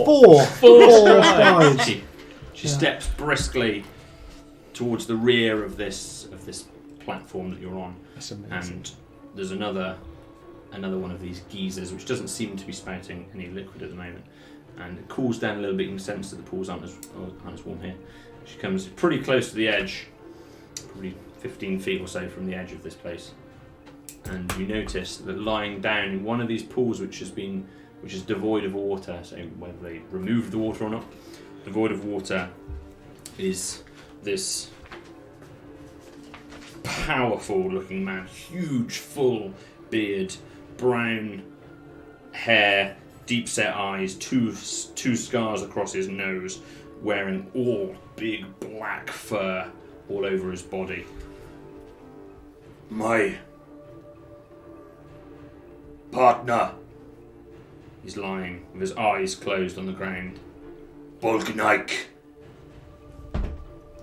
Four strides. She steps briskly towards the rear of this platform that you're on, That's amazing. and there's another one of these geysers which doesn't seem to be spouting any liquid at the moment, and it cools down a little bit. You can sense that the pools aren't as warm here. She comes pretty close to the edge, probably 15 feet or so from the edge of this place, and you notice that lying down in one of these pools which is devoid of water, so whether they removed the water or not, devoid of water, is this powerful looking man, huge full beard, brown hair, deep set eyes, two scars across his nose, wearing all big black fur all over his body. My Partner. He's lying with his eyes closed on the ground. Bolkanike.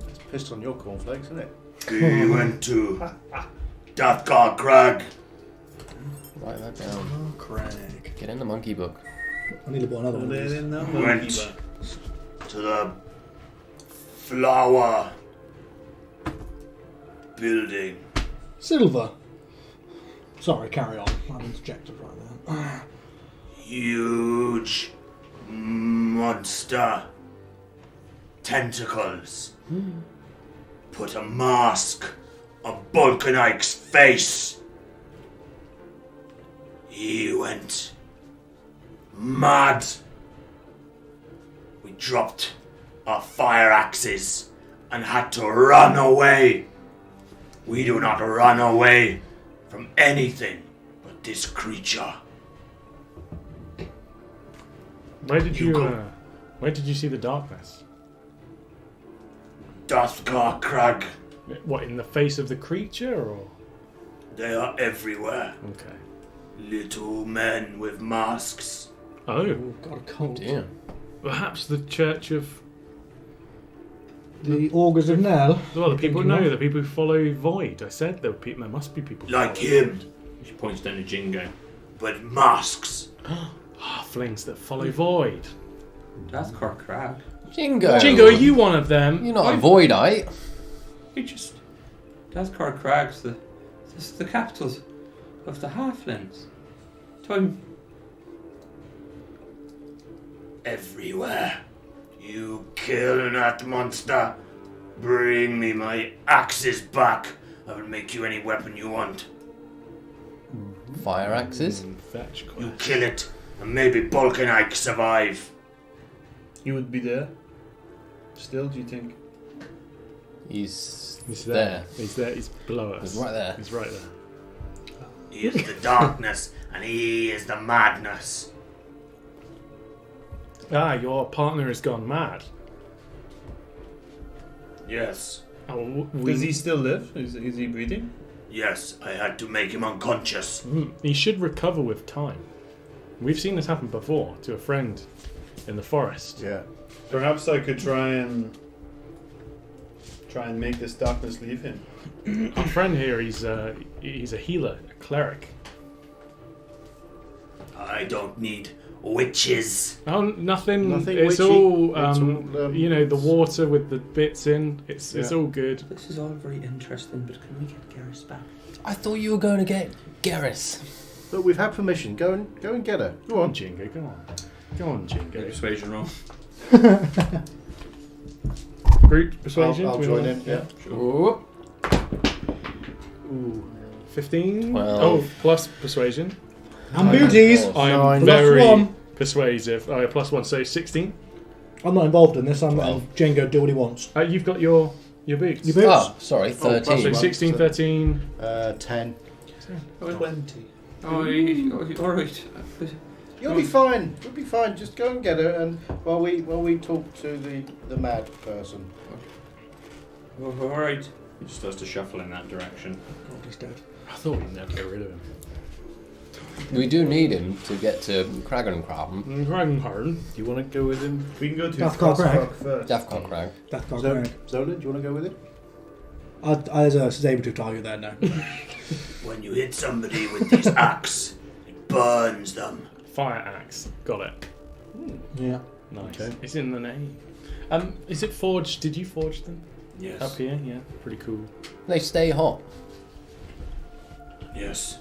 It's pissed on your cornflakes, isn't it? He went to Dathgar Crag. Write that down. Oh, Craig. Get in the monkey book. I need to buy another one. They're Of in the Went monkey bar. to the flower building. Silver. Sorry, carry on. I'm interjected right there. Huge monster tentacles put a mask on Bolkanike's face. He went mad. We dropped our fire axes and had to run away. We do not run away from anything but this creature. Where did You you? go. Where did you see the darkness? Dathgar Crag. What, in the face of the creature, or? They are everywhere. Okay. Little men with masks. Oh, Oh, got a cold. Dear. perhaps the Church of. The Augurs of Nell. Well, the people Thinking know of? the people who follow Void. I said there were people. There must be people who Like follow him. Void. She points down to Jingo. But masks. Halflings that follow Void. Dathgar Crag. Jingo. Jingo, are you one of them? You're not a voidite. You just. Dathgar Crag's the capital of the Halflings. Time. Everywhere. You kill that monster. Bring me my axes back. I will make you any weapon you want. Fire axes. Fetch You quest. kill it, and maybe Bolkanike survive. He would be there. Still, do you think? He's He's there. there. He's there. He's below us. He's right there. He's right there. He is the darkness, and he is the madness. Ah, your partner has gone mad. Yes, Oh, Does he still live? Is he breathing? yes, I had to make him unconscious. He should recover with time. We've seen this happen before to a friend in the forest. Yeah. Perhaps I could try and make this darkness leave him. Our friend here, he's a healer, a cleric. I don't need witches. Oh, nothing. Nothing It's witchy. all, It's all, the water with the bits in. It's Yeah. all good. This is all very interesting, but can we get Garrus back? I thought you were going to get Garrus. But we've had permission. Go and get her. Go on. Jingo, go on, Jingo. Persuasion roll. Group persuasion. I'll do we join wanna- in. Yeah. Ooh. Ooh, 15. 12. Oh, plus persuasion. And booties. I am Nine. very Plus 1. persuasive. Oh, yeah, plus 1, so 16. I'm not involved in this. I'm letting Django do what he wants. You've got your boots. Your boots? Ah, sorry, Oh, 13. so 16, 13. 10. 20. Oh, all right. You'll be fine. You'll be fine. Just go and get her, and while we talk to the mad person. All right. He just starts to shuffle in that direction. God, he's dead. I thought we'd never get rid of him. We do need him to get to Kragenkraben. Dragonheart, do you want to go with him? We can go to Dathgar Crag. Frostcock first. Deathcock Crag. That's not Zola, correct. Zola, do you want to go with it? There's a saber-tooth tiger there now. When you hit somebody with this axe, it burns them. Fire axe. Got it. Yeah. Nice. Okay. It's in the name. Is it forged? Did you forge them? Yes. Up here? Yeah. Pretty cool. They stay hot. Yes.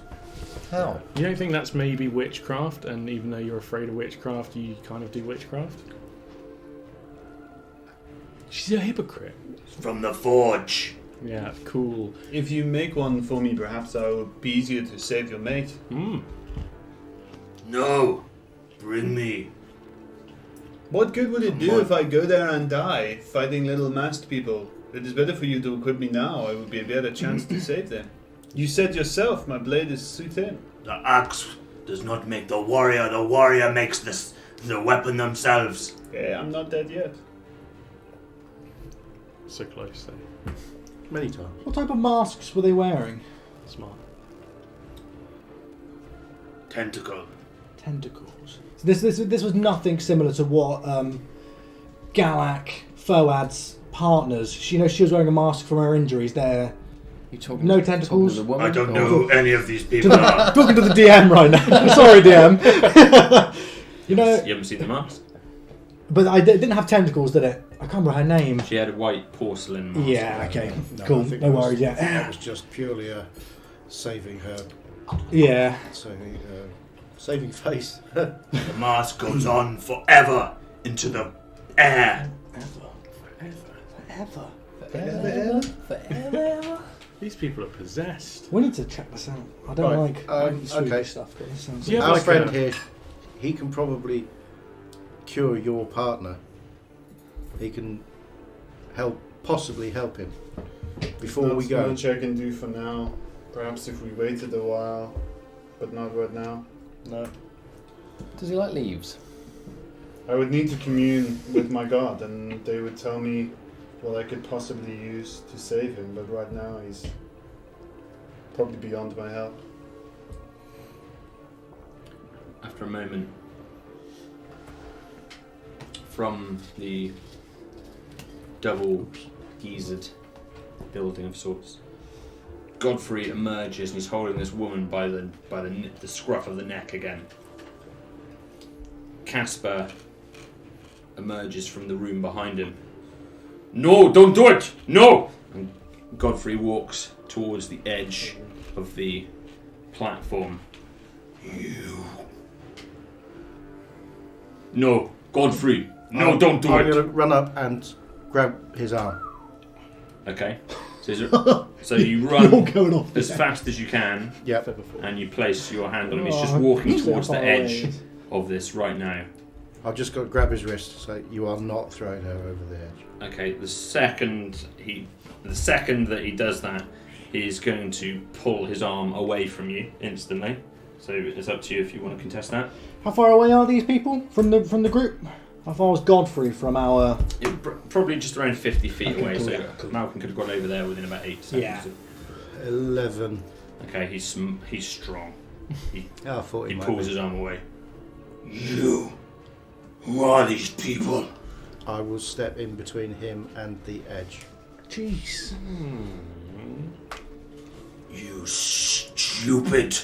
How? You don't think that's maybe witchcraft, and even though you're afraid of witchcraft, you kind of do witchcraft? She's a hypocrite. From the forge. Yeah, cool. If you make one for me, perhaps I will be easier to save your mate. No. Bring me. What good would it do Come on. if I go there and die, fighting little masked people? It is better for you to equip me now. I would be a better chance to save them. You said yourself, my blade is too thin. The axe does not make the warrior. The warrior makes the weapon themselves. Yeah, I'm not dead yet. So close, though. Many times. What type of masks were they wearing? Smart. Tentacle. Tentacles. So this was nothing similar to what Galak, Foad's partners. She was wearing a mask from her injuries. There, You talking? No tentacles? talking to the woman, I don't or- know who any of these people are. talking to the DM right now. Sorry, DM. You know, You haven't seen the mask? but it didn't have tentacles, did it? I can't remember her name. She had a white porcelain mask. Yeah. Okay. No, Cool. I think No that was- worries. Yeah. That was just purely saving her, Yeah. saving face. The mask goes on forever into the air. Forever. These people are possessed. We need to check this out. I don't Right. like Okay. okay. stuff, but this sounds. Yeah, Our like friend a- here, he can probably cure your partner. He can possibly help him before we That's go. much I can do for now. Perhaps if we waited a while, but not right now. No. Does he like leaves? I would need to commune with my god, and they would tell me what I could possibly use to save him. But right now, he's probably beyond my help. After a moment, from the double geysered building of sorts, Godfrey emerges and he's holding this woman by the scruff of the neck again. Casper emerges from the room behind him. No, don't do it! No! And Godfrey walks towards the edge of the platform. You. No, Godfrey. No, don't do I'm it. going to run up and grab his arm. Okay. So you You're run going off. as fast as you can, Yep. and you place your hand on him. He's Oh, just walking he's towards the far edge away. of this right now. I've just got to grab his wrist. So you are not throwing her over the edge. Okay. The second that he does that, he's going to pull his arm away from you instantly. So it's up to you if you want to contest that. How far away are these people from the group? How far was Godfrey from our? Probably just around 50 feet Okay, away. cool, So yeah, cool. Malcolm could have gone over there within about 8 seconds. Yeah. 11. Okay. He's strong. I thought He might pulls be. his arm away. You? Who are these people? I will step in between him and the edge. Jeez. You stupid.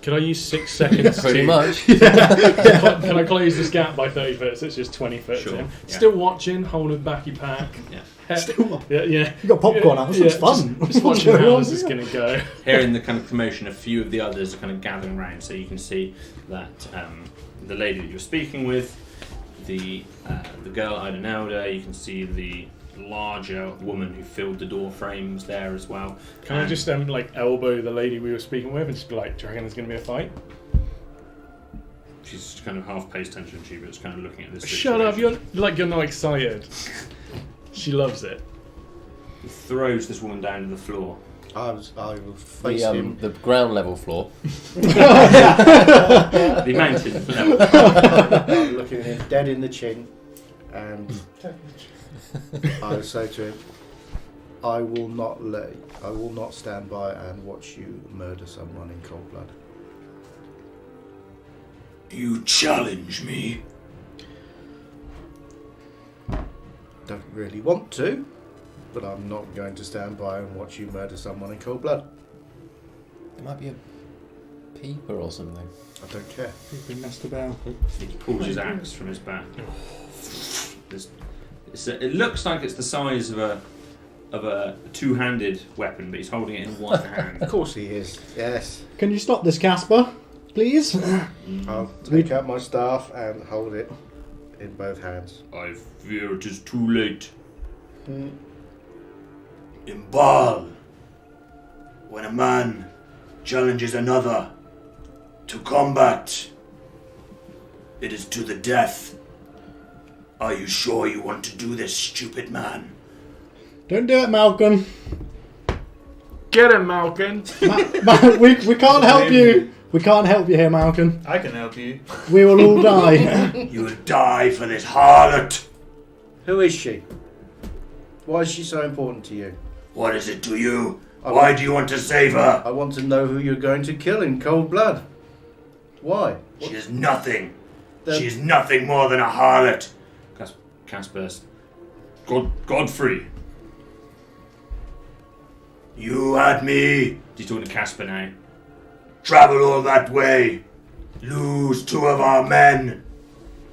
Can I use 6 seconds Pretty to... much. Can I close this gap by 30 foot? So it's just 20 foot. Sure, to him. yeah. Still watching, holding back your pack. Yeah. Still. Yeah. You got popcorn out. This looks fun. Just watching how this is going to go. Hearing the kind of commotion, a few of the others are kind of gathering around, so you can see that the lady that you're speaking with, the girl Idenelda, you can see the larger woman who filled the door frames there as well. Can I just elbow the lady we were speaking with and just be like, do you reckon there's going to be a fight? She's kind of half pays attention to you, but it's kind of looking at this. Shut up! situation. You're not excited. She loves it. He throws this woman down to the floor. I will face him. The ground level floor. The mountain level. I'm looking him dead in the chin, and I will say to him, I will not stand by and watch you murder someone in cold blood. You challenge me? Don't really want to, but I'm not going to stand by and watch you murder someone in cold blood. It might be a peeper or something. I don't care. Been messed about. He pulls his axe from his back. It looks like it's the size of a two-handed weapon, but he's holding it in one hand. Of course he is. Yes. Can you stop this, Casper? Please. I'll take out my staff and hold it in both hands. I fear it is too late. Imbal. When a man challenges another to combat, it is to the death. Are you sure you want to do this, stupid man? Don't do it, Malcolm. Get him, Malcolm. We can't help you. We can't help you here, Malcolm. I can help you. We will all die. You will die for this harlot. Who is she? Why is she so important to you? What is it to you? Why do you want to save her? I want to know who you're going to kill in cold blood. Why? She is nothing. The- She is nothing more than a harlot. Casper. Godfrey. You had me. He's talking to Casper now. Travel all that way. Lose 2 of our men.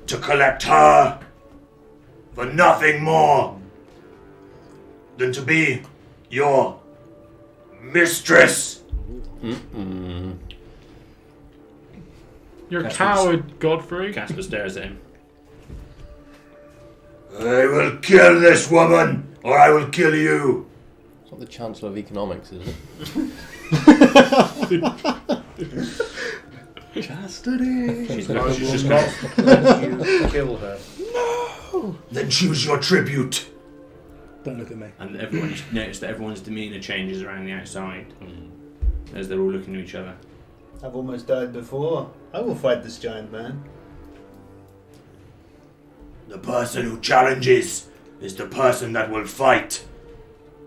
To collect her. For nothing more. Than to be your mistress. You're a Casper's- coward, Godfrey. Casper stares at him. I will kill this woman, or I will kill you. It's not the Chancellor of Economics, is it? Chastity. She's I not. She's will just not gonna. let you kill her. Then choose your tribute. Don't look at me. And everyone noticed that everyone's demeanour changes around the outside as they're all looking at each other. I've almost died before. I will fight this giant man. The person who challenges is the person that will fight.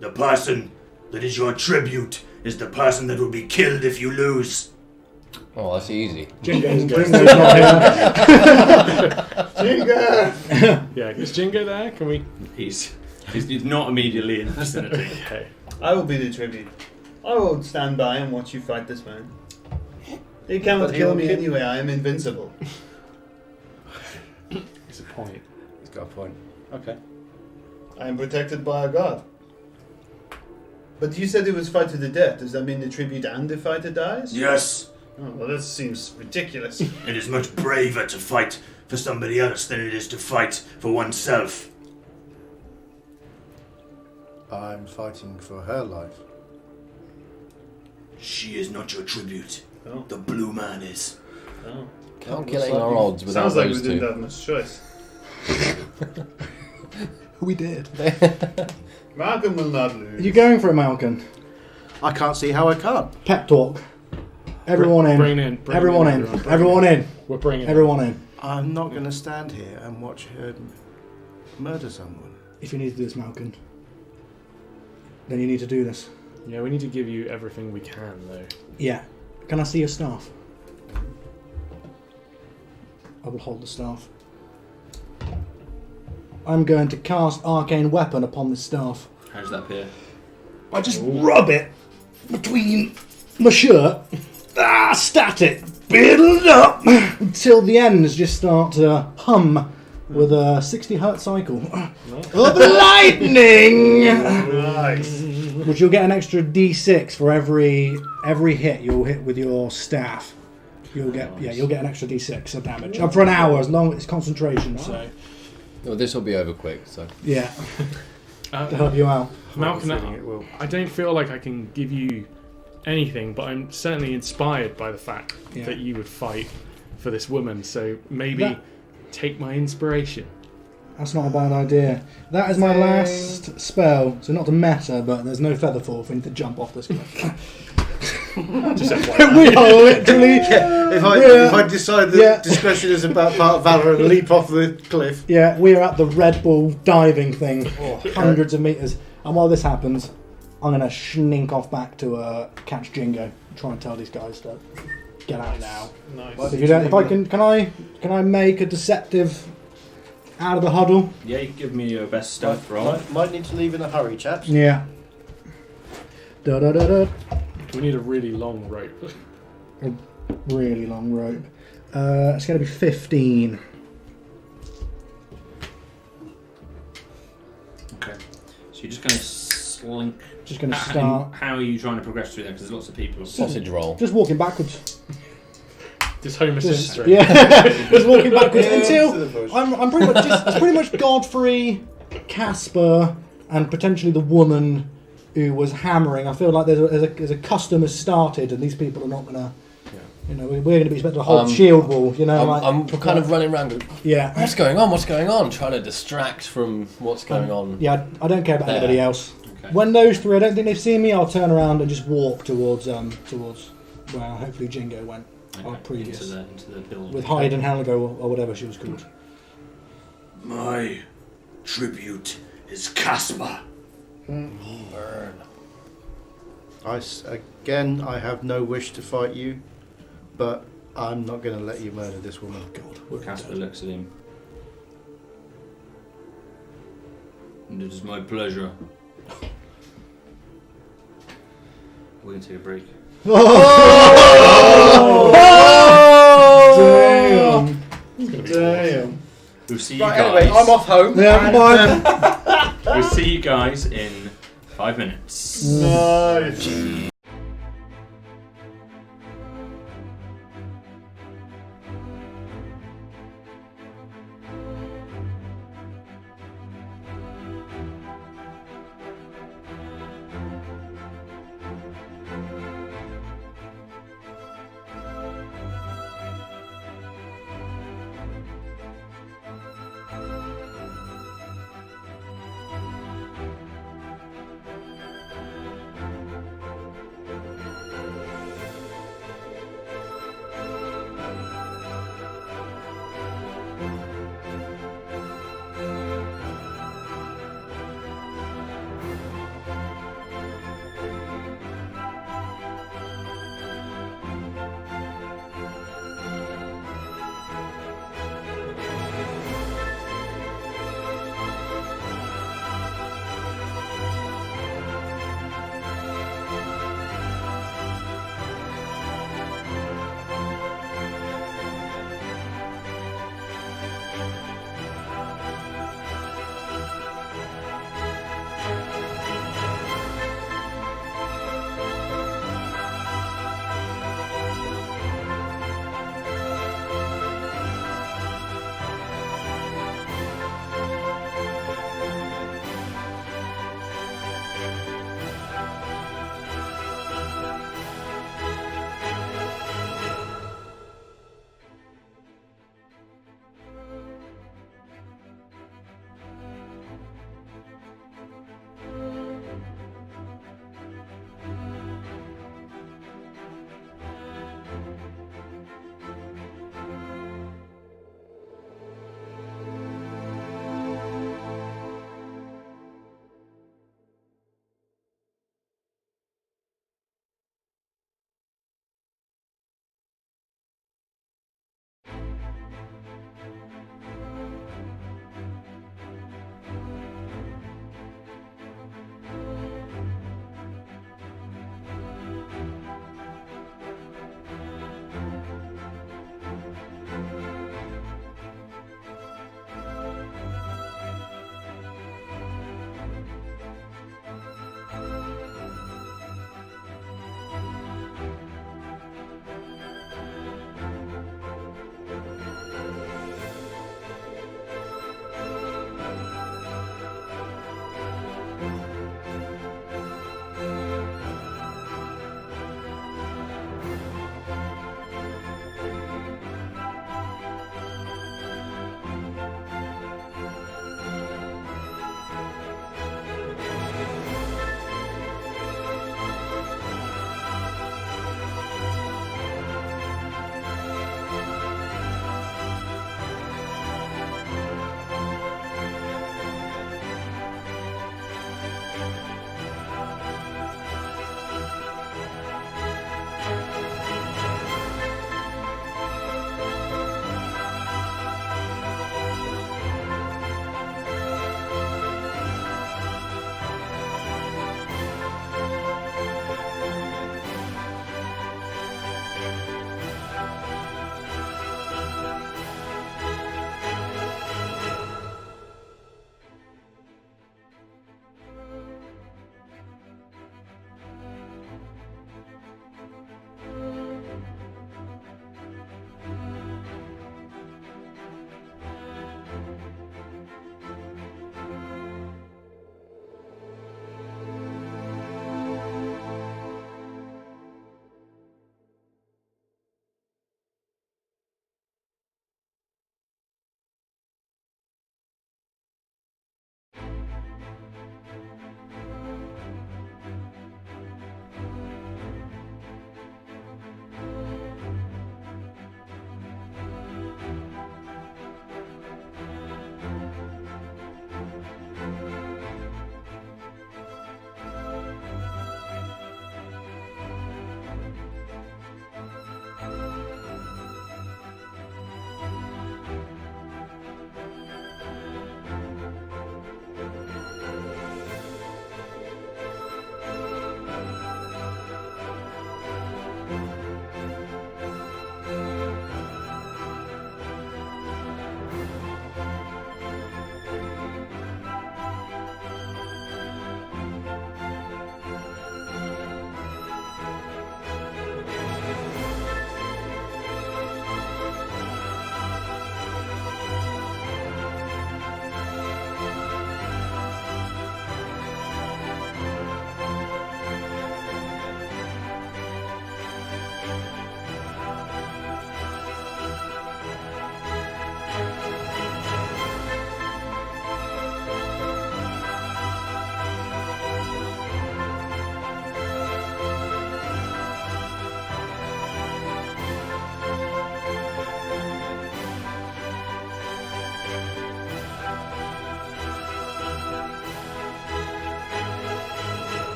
The person that is your tribute is the person that will be killed if you lose. Oh, that's easy. Jingo's not here. Jingo! Yeah, is Jingo there? Can we? He's not immediately in the vicinity. Okay. I will be the tribute. I will stand by and watch you fight this man. They cannot But kill he'll me kill- anyway, I am invincible. It's a point. He's got a point. Okay. I am protected by a god. But you said it was fight to the death. Does that mean the tribute and the fighter dies? Yes, Oh, well, that seems ridiculous. it is much braver to fight for somebody else than it is to fight for oneself. I'm fighting for her life. She is not your tribute. Oh, The blue man is. oh. Calculating our odds without Sounds like we those didn't two. have much choice. We did. Malcolm will not lose. Are you going for it, Malcolm? I can't see how I can't. Pep talk. Everyone in. Bring in. Bring Everyone in. everyone. Everyone in. We're bringing. Everyone in. I'm not going to stand here and watch her murder someone. If you need to do this, Malcolm, then you need to do this. Yeah, we need to give you everything we can, though. Yeah. Can I see your staff? I will hold the staff. I'm going to cast Arcane Weapon upon the staff. How does that appear? I just rub it between my shirt. Static. Build up until the ends just start to hum with a 60 hertz cycle of lightning. Nice. Which you'll get an extra D6 for every hit you'll hit with your staff. You'll get an extra D6 of damage for an hour as long as it's concentration. So Well, this will be over quick, so. yeah, to help you out. Malcolm, I think it will. I don't feel like I can give you anything, but I'm certainly inspired by the fact Yeah. that you would fight for this woman. So maybe That- take my inspiration. That's not a bad idea. That is my last spell. So not to meta, but there's no feather fall for me to jump off this cliff. Just FYI. We are literally. If I decide that Yeah. discretion is about part valor and leap off the cliff. Yeah, we are at the Red Bull diving thing, hundreds of meters. And while this happens, I'm gonna snink off back to catch Jingo. Try and tell these guys to get out now. Nice. So if you don't, if I can I make a deceptive out of the huddle? Yeah, you can give me your best stuff roll. Might need to leave in a hurry, chaps. Yeah. Da da da da. We need a really long rope. Really long rope. It's gonna be 15. Okay. So you're just going to slink. Just gonna How- start. How are you trying to progress through there? Because there's lots of people. Sausage roll. Just walking backwards. Just Homer Just, Simpson. yeah. Just walking backwards Yeah, until to the bush. I'm pretty much it's pretty much Godfrey, Casper, and potentially the woman who was hammering. I feel like there's a custom has started, and these people are not gonna. You know, we're going to be expected to hold shield wall. You know, I'm kind of running around going, yeah. what's going on? What's going on? Trying to distract from what's going on. Yeah, I don't care about There. anybody else. Okay. When those three, I don't think they've seen me. I'll turn around and just walk towards where hopefully Jingo went. Our previous. Into the building. With Hyde and Haligo or whatever she was called. My tribute is Casper. Burn. Again, I have no wish to fight you, but I'm not going to let you murder this woman. Casper looks at him. And it is my pleasure. We're going to take a break. Damn. Damn. We'll see you Right, guys. anyway, I'm off home. Yeah, and, bye. We'll see you guys in 5 minutes. Nice.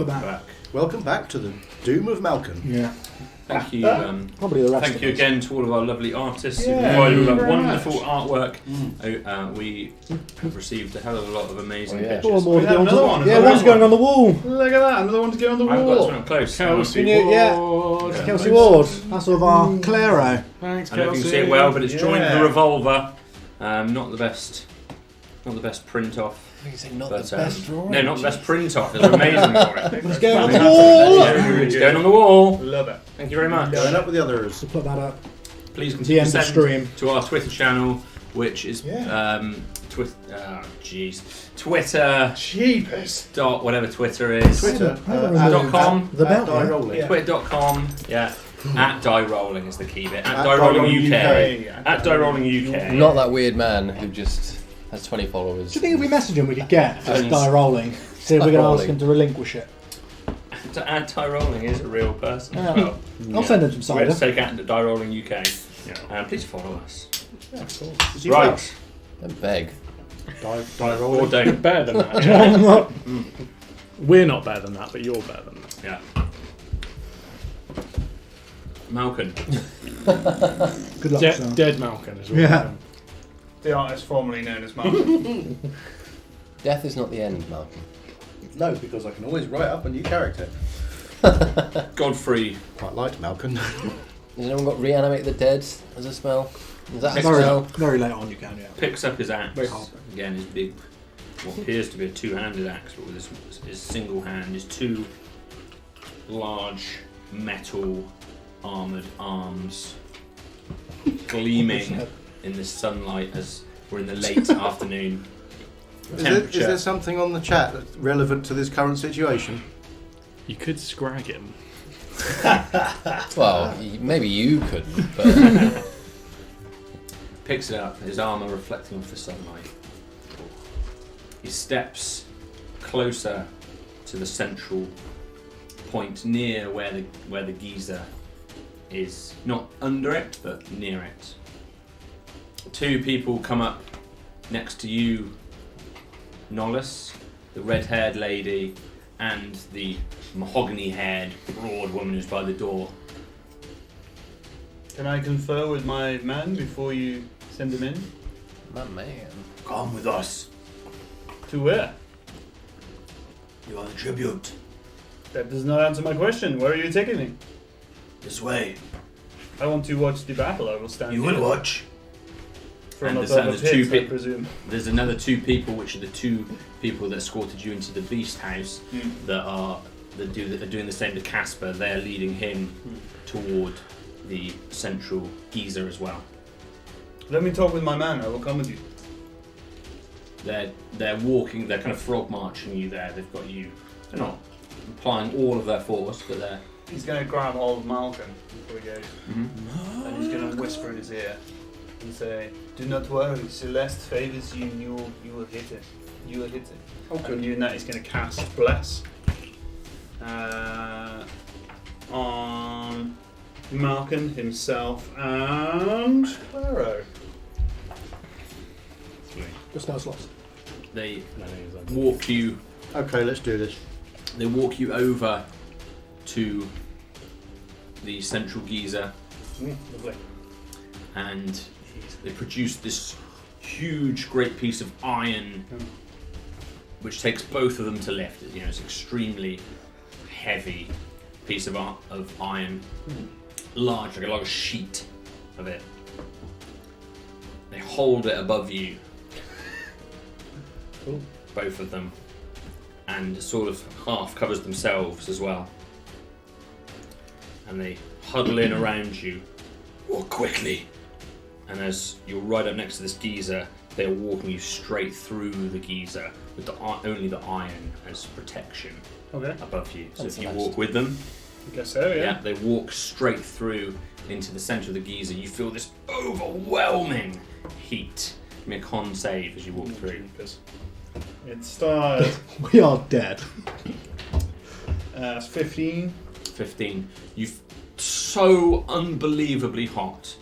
We're back. Welcome back to the Doom of Malkin. Yeah. Thank you. Probably the rest Thank of you us. again to all of our lovely artists who Yeah, provided thank that you very wonderful much. artwork. We have received a hell of a lot of amazing Oh, yeah. pictures. Oh, more We to have go on another to- one. Yeah, Another one's one. going on the wall. Look at that, another one to go on the I haven't got this wall. one up close. Kelsey Can you- yeah. Ward. Kelsey Ward. That's of our Claro. Thanks, I don't know if you Kelsey. can see it well, but it's joined Yeah. the revolver. Not the best print off. I think you say not But, the best drawing. No, not the best print off. It's amazing drawing. Let's go on the Fantastic. wall. It's going on the wall. Love it. Thank you very much. Going up with the others. So put that up. Please The continue to end of send stream. to our Twitter channel, which is Twitter Cheapest. dot whatever Twitter is. Twitter. .com. The belt, yeah. DieRolling. Yeah. Twitter.com. Yeah. At DieRolling is the key bit. At At DieRolling DieRolling UK. At DieRolling UK. Not that weird man who just has 20 followers. Do you think if we message him we could get just Thanks. DieRolling? See if we can ask DieRolling. him to relinquish it. At DieRolling is a real person Yeah. as well. I'll send him some We're going to cider. take at DieRolling UK. Yeah. Please follow us. Is he Right. Welsh? And beg. Or DieRolling. don't. You're better than that. Jack. We're not better than that, but you're better than that. Yeah. Malkin. Good luck, son. Dead Malkin as well. Yeah. The artist formerly known as Malcolm. Death is not the end, Malcolm. No, because I can always write up a new character. Godfrey. Quite liked Malkin. Has anyone got reanimate the dead as a spell? Is that a Very, spell? very late on you can, yeah. Picks up his axe. Very hard. Again, his big, what appears to be a two-handed axe, but with his single hand, his two large metal armoured arms gleaming in the sunlight as we're in the late afternoon. Is there something on the chat that's relevant to this current situation? You could scrag him. Well, maybe you couldn't, but Picks it up, his armour reflecting off the sunlight. He steps closer to the central point near where the geyser is. Not under it, but near it. Two people come up next to you, Nollis, the red-haired lady, and the mahogany-haired, broad woman who's by the door. Can I confer with my man before you send him in? my man. Come with us. To where? You are the tribute. That does not answer my question. Where are you taking me? This way. I want to watch the battle. I will stand You here. will watch. From And above a there's two pit, I pit- presume. There's another two people, which are the two people that escorted you into the beast house, that are doing the same to Casper. They're leading him toward the central geyser as well. Let me talk with my man. I will come with you. They're walking. They're kind of frog marching you there. They've got you. They're not applying all of their force, but they're. He's going to grab hold of Malcolm before he goes. And he's going to whisper in his ear and say, "Do not worry. Celeste favors you. You will hit it. You will hit it." Okay. And doing that, he's going to cast Bless on Malcolm himself and Claro. Good spell slots. They No, he's like- walk you. Okay, let's do this. They walk you over to the central geyser, Lovely. and they produce this huge, great piece of iron, which takes both of them to lift. You know, it's extremely heavy piece of iron, large, like a sheet of it. They hold it above you, both of them, and sort of half covers themselves as well. And they huddle in around you. Walk quickly. And as you're right up next to this geyser, they're walking you straight through the geyser with only the iron as protection Okay. above you. So That's if you nice. walk with them, I guess so, yeah. they walk straight through into the centre of the geyser. You feel this overwhelming heat. Give me a con save as you walk through. It starts We are dead. as 15. 15. You're so unbelievably hot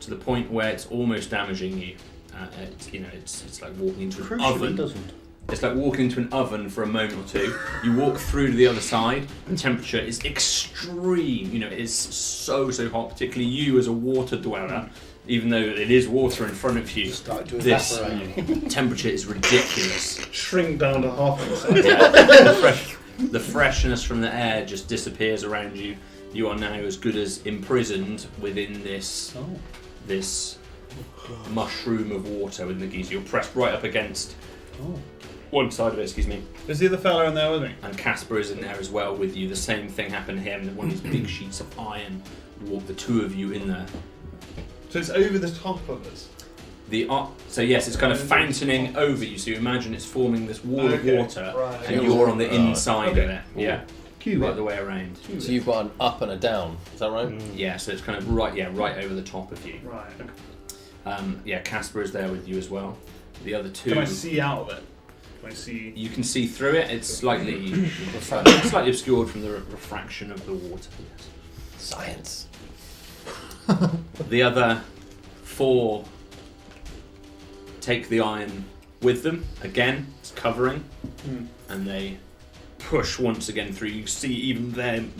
to the point where it's almost damaging you. It's like walking into an Crucially, oven. doesn't. It's like walking into an oven for a moment or two. You walk through to the other side. The temperature is extreme. You know, it is so hot. Particularly you as a water dweller. Even though it is water in front of you, this temperature is ridiculous. Shrink down to half a second. The freshness from the air just disappears around you. You are now as good as imprisoned within this mushroom of water within the geyser. You're pressed right up against one side of it, excuse me. Is the other fella in there with me? And Casper is in there as well with you. The same thing happened to him. One of these big sheets of iron walked the two of you in there. So it's over the top of us. So yes, it's kind of fountaining over you. So you imagine it's forming this wall of water, right. and you're on the inside of it. Yeah, Cube right it. the way around. So you've got an up and a down. Is that right? Yeah, so it's kind of right over the top of you. Right. Yeah, Casper is there with you as well. The other two. Can I see out of it? Can I see? You can see through it. It's slightly obscured from the refraction of the water. Yes. Science. The other four take the iron with them. Again, it's covering, and they push once again through. You see even them,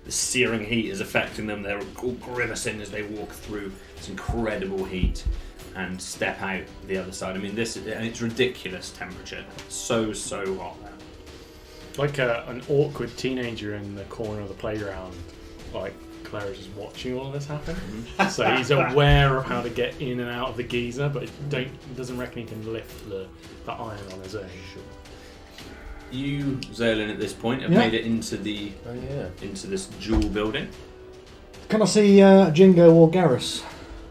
the searing heat is affecting them. They're all grimacing as they walk through this incredible heat and step out the other side. I mean, and it's ridiculous temperature. So hot now. Like an awkward teenager in the corner of the playground, like Claire is just watching all of this happen. So he's aware of how to get in and out of the geyser, but doesn't reckon he can lift the iron on his own. You, Zerlin, at this point have made it into into this jewel building. Can I see Jingo or Garrus?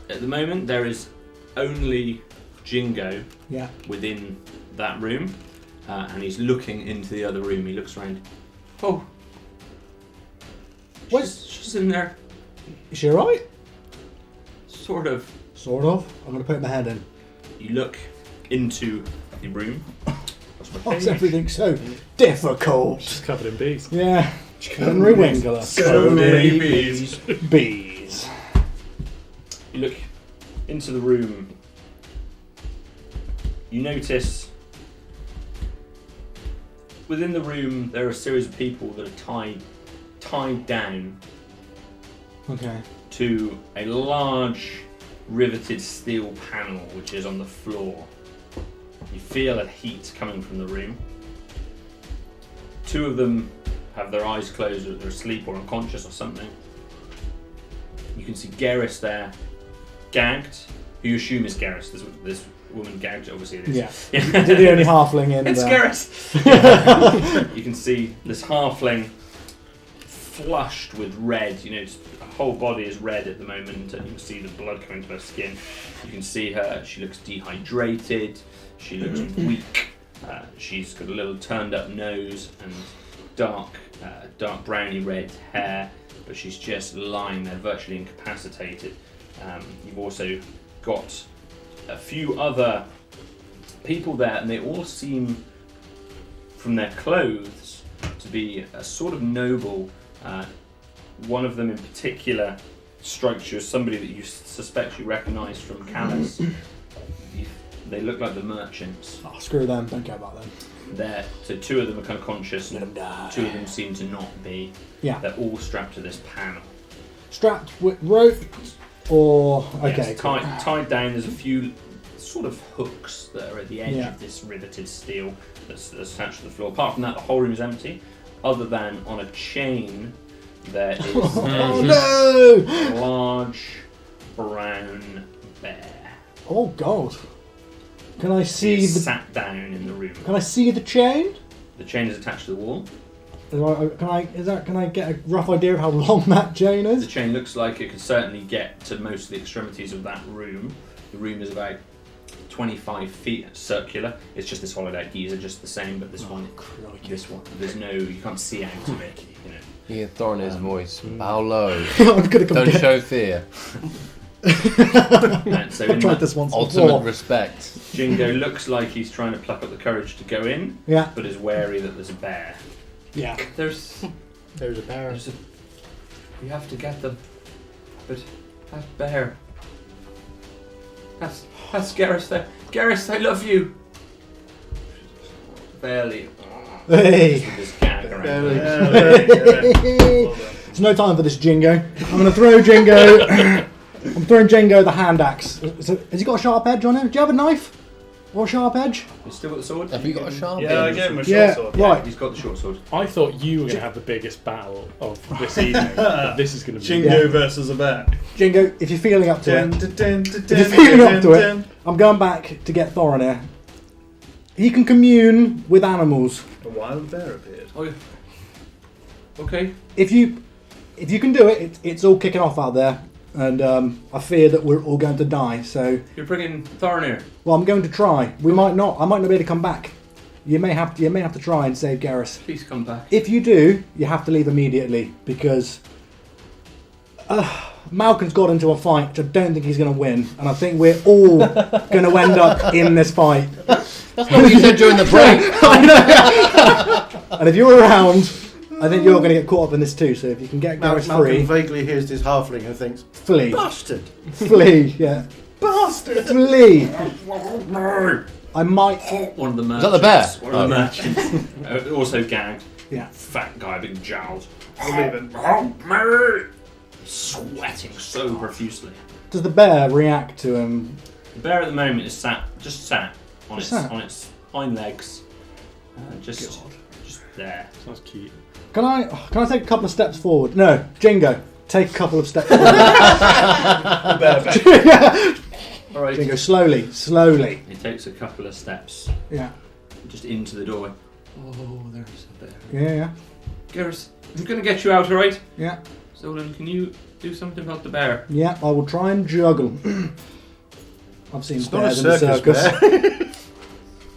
At the moment, there is only Jingo Yeah. within that room, and he's looking into the other room. He looks around. Oh, she's in there, Is she alright? sort of. Sort of. I'm going to put my head in. You look into the room. Why is everything so difficult? Just covered in bees. Yeah. Henry Winkler. So many bees. Bees. You look into the room. You notice within the room there are a series of people that are tied down Okay. to a large riveted steel panel which is on the floor. You feel a heat coming from the room. Two of them have their eyes closed, or they're asleep or unconscious or something. You can see Garrus there, gagged, who you assume is Garrus. This woman gagged, obviously it is. Yeah. The only halfling in It's there. Garrus! You can see this halfling flushed with red. You know, her whole body is red at the moment, and you can see the blood coming to her skin. You can see her, she looks dehydrated, she looks weak. She's got a little turned up nose and dark browny red hair, but she's just lying there virtually incapacitated. You've also got a few other people there, and they all seem, from their clothes, to be a sort of noble. One of them in particular strikes you as somebody that you suspect you recognise from Callus. They look like the merchants. Oh, screw them. Don't care about them. So two of them are kind of conscious, Let and them die. two of them seem to not be. Yeah. They're all strapped to this panel. Strapped with rope or... Okay. Yes, tied down. There's a few sort of hooks that are at the edge Yeah. of this riveted steel that's attached to the floor. Apart from that, the whole room is empty, other than on a chain there is Oh a no! large brown bear. Oh god. Can I He see is the... sat down in the room. Can I see the chain? The chain is attached to the wall. Can I get a rough idea of how long that chain The is? chain looks like it could certainly get to most of the extremities of that room. The room is about 25 feet circular. It's just this hollowed out geyser, just the same, but this one, there's no, you can't see out of it. You know. You hear Thor in his voice. Bow low. I'm gonna come Don't get... show fear. And so I've in tried that, this once Ultimate before. respect. Jingo looks like he's trying to pluck up the courage to go in, Yeah. but is wary that there's a bear. Yeah. There's a bear. We have to get them, but that bear. That's Garrus there. Garrus, I love you. barely. Hey. With this gag around. Barely. Well done. It's no time for this Jingo. I'm going to throw Jingo. I'm throwing Jingo the hand axe. So, has he got a sharp edge on him? Do you have a knife? Or a sharp edge? You still got the sword? Have you got a sharp Yeah, I edge? gave him a Yeah, short sword. right. He's got the short sword. I thought you were going to have the biggest battle of this evening. But this is going to be. Jingo versus a bear. Jingo, if you're feeling up to Dun, it, dun, dun, dun, if you're dun, feeling dun, up to it, dun. I'm going back to get Thorin here. He can commune with animals. A wild bear appeared. Oh, yeah. Okay. If you can do it, it's all kicking off out there, and I fear that we're all going to die. So, You're bringing Thorin here. well, I'm going to try. We might not. I might not be able to come back. You may have to try and save Garrus. Please come back. If you do, you have to leave immediately because Malcolm's got into a fight which I don't think he's going to win, and I think we're all going to end up in this fight. That's not what you said during the break. And if you're around, I think you're going to get caught up in this too. So if you can get Garrus Malcolm free, vaguely hears this halfling and thinks, flee, bastard! flee, yeah, Bastard! flee. I might, One of the that the merchants. bear? One of the merchants. Also gagged. yeah. Fat guy, big jowls. We'll leave him. Sweating so profusely. Does the bear react to him? The bear at the moment is just sat on Just its sat? on its hind legs, just there. Sounds cute. Can I take a couple of steps forward? No, Jingo, take a couple of steps forward. Bear back. All right. Jingo, slowly. He takes a couple of steps Yeah, just into the doorway. Oh, there's a bear. yeah. Garrus, I'm gonna get you out, all right? Yeah. Zolan, can you do something about the bear? Yeah, I will try and juggle. I've seen It's not a bears in the circus, circus.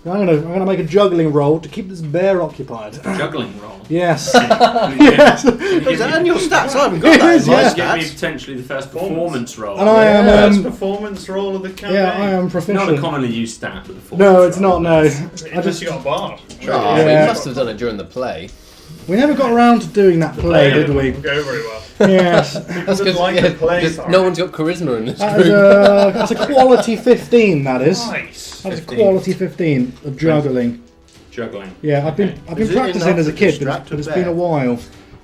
I'm gonna make a juggling roll to keep this bear occupied. Juggling roll. Yes. Yes. Is that in your stats? I haven't got that It is, in my yeah. Give me stats. potentially the first performance roll. And I am. Best performance roll of the campaign. Yeah, I am Not a proficient. commonly used stat, but the performance No, it's roll. not. No, Unless you got a bar. Oh, Yeah. we must have done it during the play. we never got around to doing that play, did we? Didn't go very well. Yes. That's Didn't like the play, sorry. no one's got charisma in this That's group. that's a quality 15. That is. Nice. That is a 15. quality 15 of juggling. Juggling. Yeah, I've been Is it practicing enough as a to kid, distract but a it's bear? been a while.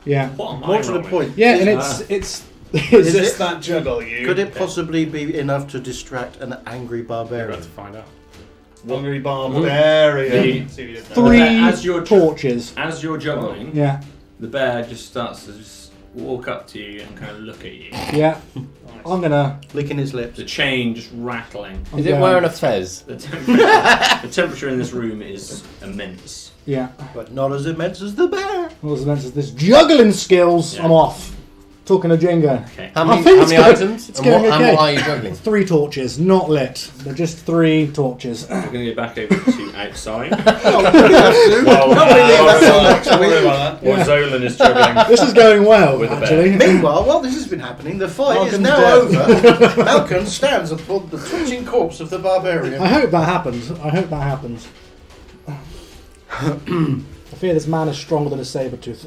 Yeah. What am I More to the rolling? point. Yeah, and Ah. it's Is this it- that juggle you? Could it possibly be enough to distract an angry We're about barbarian? to find out. Hungry barbarian. The- See what you did there. three As you're torches. As you're juggling, Yeah, the bear just starts to just walk up to you and kind of look at you. yeah. I'm gonna. Licking his lips. The chain just rattling. I'm Is it going- wearing a fez? The temperature in this room is immense. Yeah. But not as immense as the bear. Well, as mentioned, this juggling skills. Yeah. I'm off. Talking to Jingo. Okay. How I many, think how it's many going- items? it's And what, going and okay. what are you juggling? 3 torches, not lit. They're just 3 torches. We're going to go back over to outside. Well, Don't worry about that. While Zolan is juggling. This is going well, With the actually. Meanwhile, while this has been happening, the fight is Malcolm's now dead. over. Malcolm stands upon the twitching corpse of the barbarian. I hope that happens. I hope that happens. I fear this man is stronger than a saber-tooth.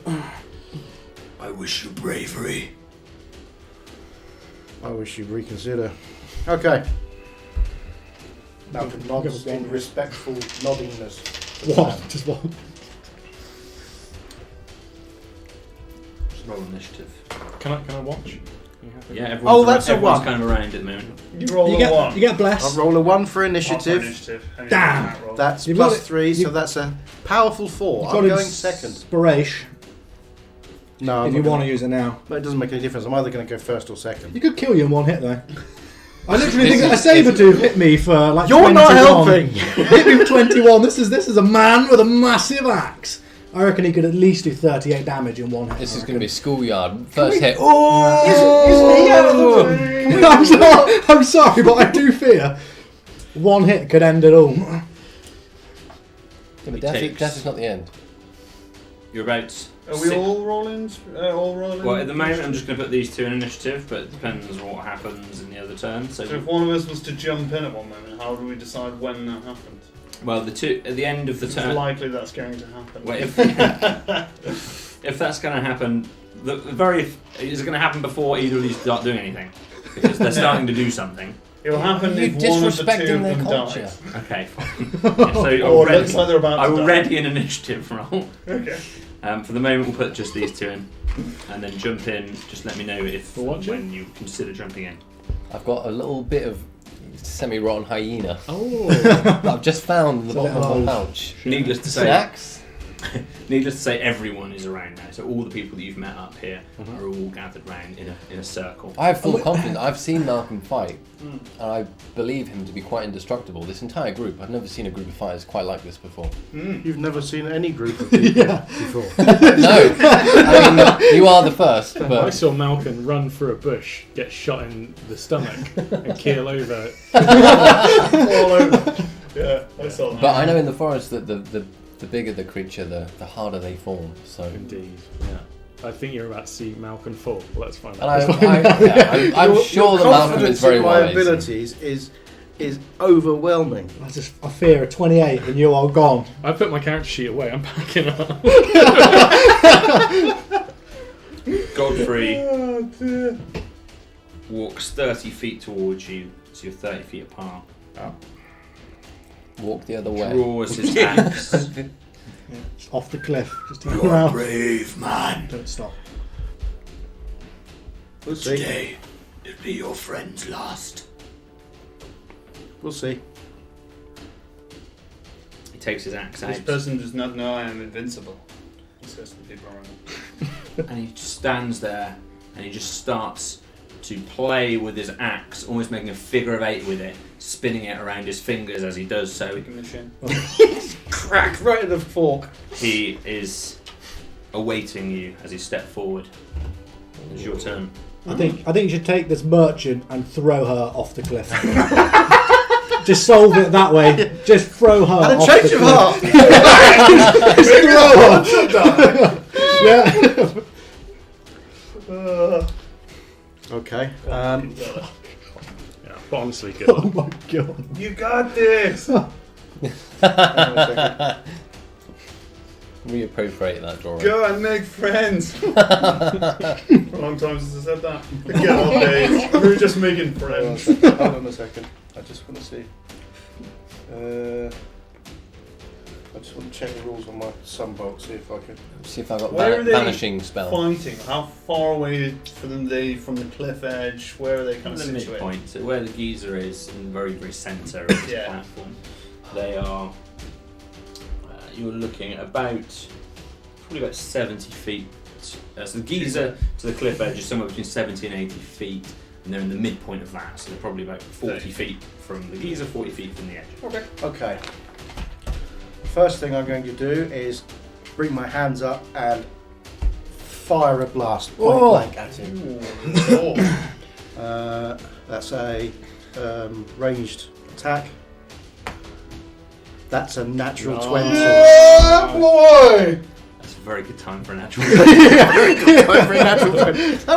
I wish you bravery. I wish you'd reconsider. Okay. Malcolm nods in respectful noddingness. What? Just what? Just roll initiative. Can I watch? Yeah, everyone's, Oh, that's a everyone's one. kind of around at the moment. You roll You a get, one. you get blessed. I'll roll a 1 for Half initiative. initiative. How do you Damn. do that roll? That's You've plus got it. 3, so You- that's a powerful 4. You've I'm got going second. Inspiration, No, if I'm you not want to gonna- use it now. But it doesn't make any difference. I'm either going to go first or second. You could kill you in 1 hit, though. I literally think that a saber-tooth hit me for like You're 21. not helping! Hit me for 21. This is a man with a massive axe. I reckon he could at least do 38 damage in 1 hit. This I is reckon. going to be schoolyard. First hit. I'm sorry, but I do fear 1 hit could end it all. Yeah, but death, takes- death is not the end. You're about. Are we all rolling? All rolling? Well, at the moment, I'm just going to put these 2 in initiative, but it depends on what happens in the other turn. So if one of us was to jump in at one moment, how do we decide when that happens? well, the 2 at the end of the It's turn. likely that's going to happen. Well, if that's going to happen, is it going to happen before either of these start doing anything? Because they're starting to do something. It'll happen You if one of the two disrespecting of their them culture. dies. Okay, fine. Yeah, so Or it looks like they're about I to will die. ready an initiative roll. Okay. For the moment, we'll put just these two in, and then jump in. Just let me know if when you consider jumping in. I've got a little bit of semi-rotten hyena Oh. that I've just found in the It's a bottom of little my pouch. Needless to say, Snacks? needless to say, everyone is around now. So all the people that you've met up here are all gathered round in a circle. I have full confidence. I've seen Malcolm fight, and I believe him to be quite indestructible. This entire group, I've never seen a group of fighters quite like this before. You've never seen any group of people before. No, I mean, you are the first, I but saw Malcolm run through a bush, get shot in the stomach, and keel over. All over. Yeah, I saw that. but I know in the forest that the bigger the creature, the harder they form. So, and Indeed, yeah. I think you're about to see Malcolm fall. Let's find out. I'm sure that Malcolm is very confidence in my wise. abilities is overwhelming. I fear a 28 and you are gone. I put my character sheet away. I'm packing up. Godfrey Oh, dear. walks 30 feet towards you, so you're 30 feet apart. Walk the other way. Draws his axe. It's off the cliff. Just turn around. Brave man. Don't stop. We'll see. Today, it'll be your friend's last. We'll see. He takes his axe This out person does not know I am invincible. He says to the people around him. and he just stands there and he just starts to play with his axe, almost making a figure of 8 with it, spinning it around his fingers as he does so. Give him a shin. Crack right in the fork. He is awaiting you as you step forward. It's your turn. I think you should take this merchant and throw her off the cliff. Just solve it that way. Just throw her And a off change the of cliff. heart. Yeah. Okay. Yeah, but honestly, good. Oh my god. You got this! Reappropriate that drawing. Go and make friends! For a long time since I said that. The good old days. We were just making friends. Hold on a second. I just want to see. I just want to check the rules on my sunbolt, see if I can. See if I got Where are they vanishing spell. Fighting. How far away from the cliff edge? Where are they kind of The situated? midpoint, so where the geezer is, in the very, very centre of this Yeah. platform, they are. You're looking at probably about 70 feet. So the geezer to the cliff edge is somewhere between 70 and 80 feet, and they're in the midpoint of that, so they're probably about 40 feet from the geezer, 40 feet from the edge. Okay. First thing I'm going to do is bring my hands up and fire a blast point blank at him. Oh. That's a ranged attack. That's a natural 20. Boy! That's a very good time for a natural. That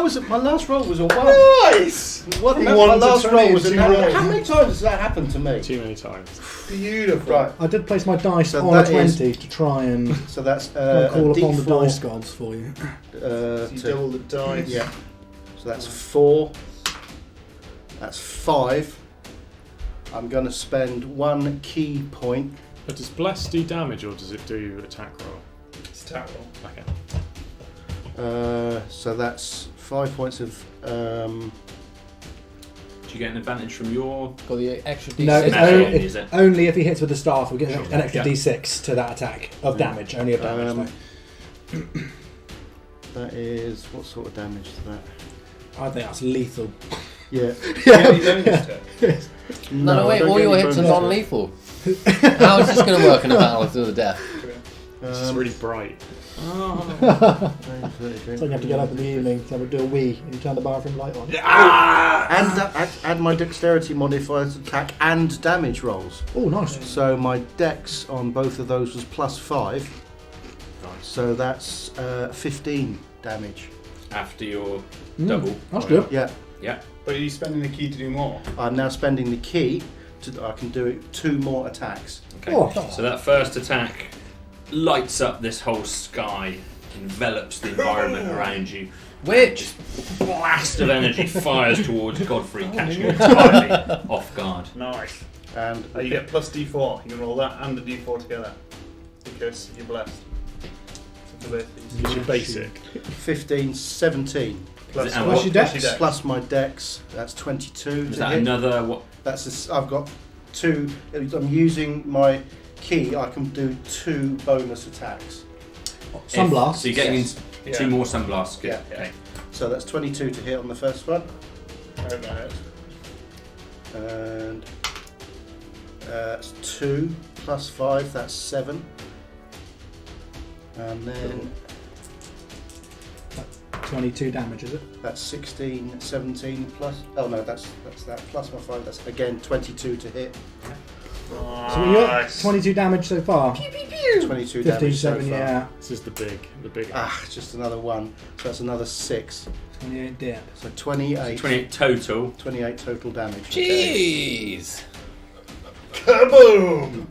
was my last roll was a 1. Nice! What? From My 1 to last 20 roll was a two 9. rolls. How many times has that happened to me? Too many times. Beautiful. Right. I did place my dice So on a that is- 20 to try and So that's call a upon the D4. dice gods for you. So you double the dice. Yeah. So that's 4. That's 5. I'm going to spend 1 key point. But does Bless do damage or does it do attack roll? It's attack roll. Okay. So that's 5 points of. Do you get an advantage from your? Got the extra D6. No, it's Natural, only, is it? only if he hits with the staff, we get an extra Yeah. D6 to that attack of damage. Only of damage. That is what sort of damage is that? I think that's lethal. Yeah. Yeah, you don't get attack. No, I wait, don't all get your any hits are bonus. non-lethal. How is this going to work in a battle to the death? It's just really bright. It's like you have to get up in the evening to do a wee and you turn the bathroom light on. And add my dexterity modifiers, attack and damage rolls. Oh, nice. So my dex on both of those was +5. So that's 15 damage. After your double. That's good. Yeah. Yeah. But are you spending the key to do more? I'm now spending the key. I can do it 2 more attacks. Okay. Oh. So that first attack lights up this whole sky envelops the environment around you. Which? Blast of energy fires towards Godfrey, catching you entirely off guard. Nice. And You get plus D4. You can roll that and the D4 together because you're blessed. So for both these. It's your basic. 15, 17. Plus And what's your dex? Plus my dex, that's 22 Is to that hit. another what? I've got 2. I'm using my key. I can do 2 bonus attacks. Sunblast. So you're getting Yes. in 2 more sunblasts. Good. Yeah. Okay. So that's 22 to hit on the first one. Alright. And it's 2 plus 5, that's 7. And then 22 damage, is it? that's 16, 17 plus. Oh no, that's that plus my 5. That's again 22 to hit. So you're at 22 damage so far. 22 15, damage so 7, far. yeah. This is the big. Just another 1. So that's another 6. 28 dip. So 28. 28 total. 28 total damage. Jeez. Kaboom!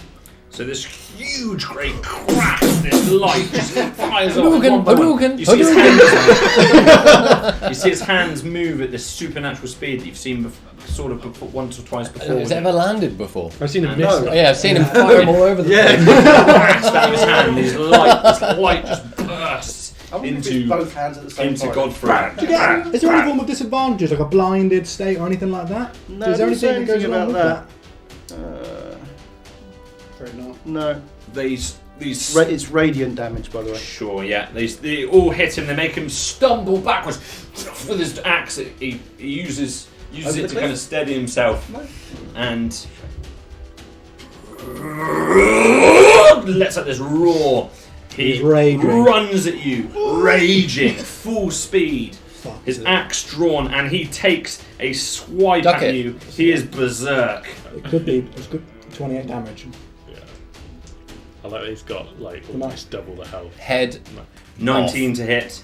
So this huge great crash, this light just fires off. Hadouken! one by one. Hadouken! You see his hands. You see his hands move at this supernatural speed that you've seen before, once or twice before. Has it ever landed before? I've seen him No. miss. Oh, yeah, I've seen him fire them all over the place. Flashed out of his hand. This light just bursts I wonder if it's into both hands at the same time. Godfrey. Is there any form of disadvantage, like a blinded state or anything like that? No, Is there didn't say anything that goes anything along about with that. Afraid not. No. These It's radiant damage, by the way. Sure, yeah. They all hit him. They make him stumble backwards with his axe. He uses Over it the to cliff? kind of steady himself, and lets out this roar. He He's raging. runs at you, raging, full speed. Fuck His it. axe drawn, and he takes a swipe Duck at it. you. He is berserk. It could be. It's good. 28 damage. Yeah. I like that he's got like almost double the health. Head. 19 to hit.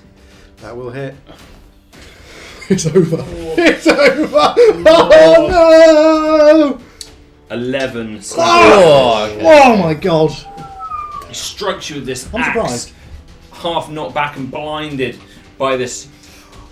That will hit. It's over. It's over. Oh no! 11. Oh, okay. Oh my god! He strikes you with this I'm axe, surprised. half knocked back and blinded by this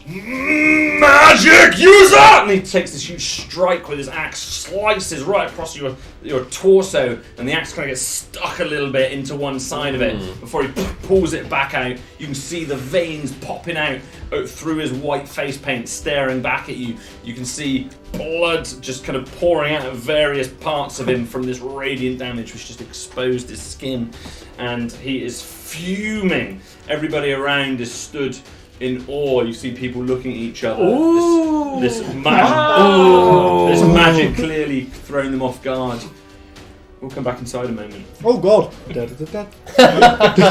magic user! And he takes this huge strike with his axe, slices right across your torso, and the axe kind of gets stuck a little bit into one side of it before he pulls it back out. You can see the veins popping out through his white face paint, staring back at you. You can see blood just kind of pouring out of various parts of him from this radiant damage which just exposed his skin, and he is fuming. Everybody around is stood in awe. You see people looking at each other. This magic clearly throwing them off guard. We'll come back inside a moment. Oh god! Da, da, da, da.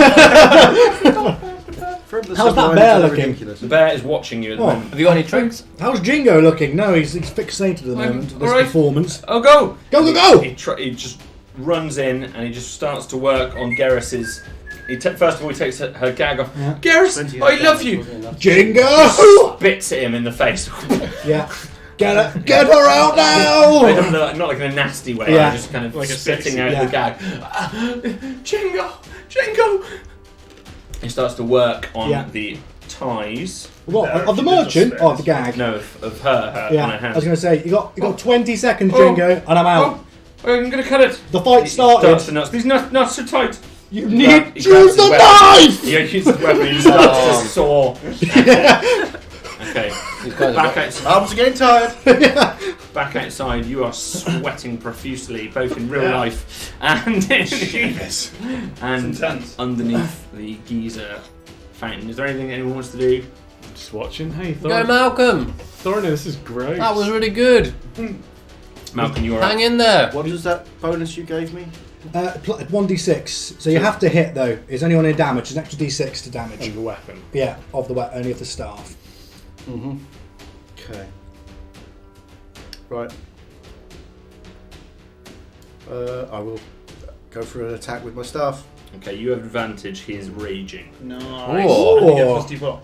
From the How's that sublime bear to the looking? ridiculous. The bear is watching you at the Oh. moment. Have you got any tricks? How's Jingo looking? No, he's fixated at the moment. This alright. performance. Oh, go! Go, go, go! He just runs in and he just starts to work on Garrus's. First of all, he takes her gag off. Yeah. Garrus, 20 I love you! wasn't enough. Jingo! Spits at him in the face. Yeah. Get her out now! Not like in a nasty way, Yeah. just kind of Like a spitting sexy- out yeah. the gag. Jingo! He starts to work on Yeah. the ties. What? Of the merchant? Oh, of the gag. No, of her Yeah. on her I hand. was going to say, you got 20 seconds, Oh. Jingo, and I'm out. Oh, I'm gonna cut it. The fight He started. starts to nuts. These nuts are tight. You He need grabs to use his the weapon. knife! Yeah, he uses the weapon. He starts to saw. Okay. These guys Back have outside. Arms are getting tired. Back outside, you are sweating profusely, both in real life and and intense. underneath the geyser fountain. Is there anything anyone wants to do? Just watching. Hey, Go Thorin. Malcolm! Thorin, this is great. That was really good. Malcolm, you are Hang in there. What was that bonus you gave me? 1d6. So you have to hit, though. It's only on a damage. It's an extra d6 to damage. of the weapon. Yeah, of the weapon, only of the staff. Mm-hmm. Okay. Right. I will go for an attack with my staff. Okay, you have advantage. He is raging. Nice. Oh. And you get plus D4.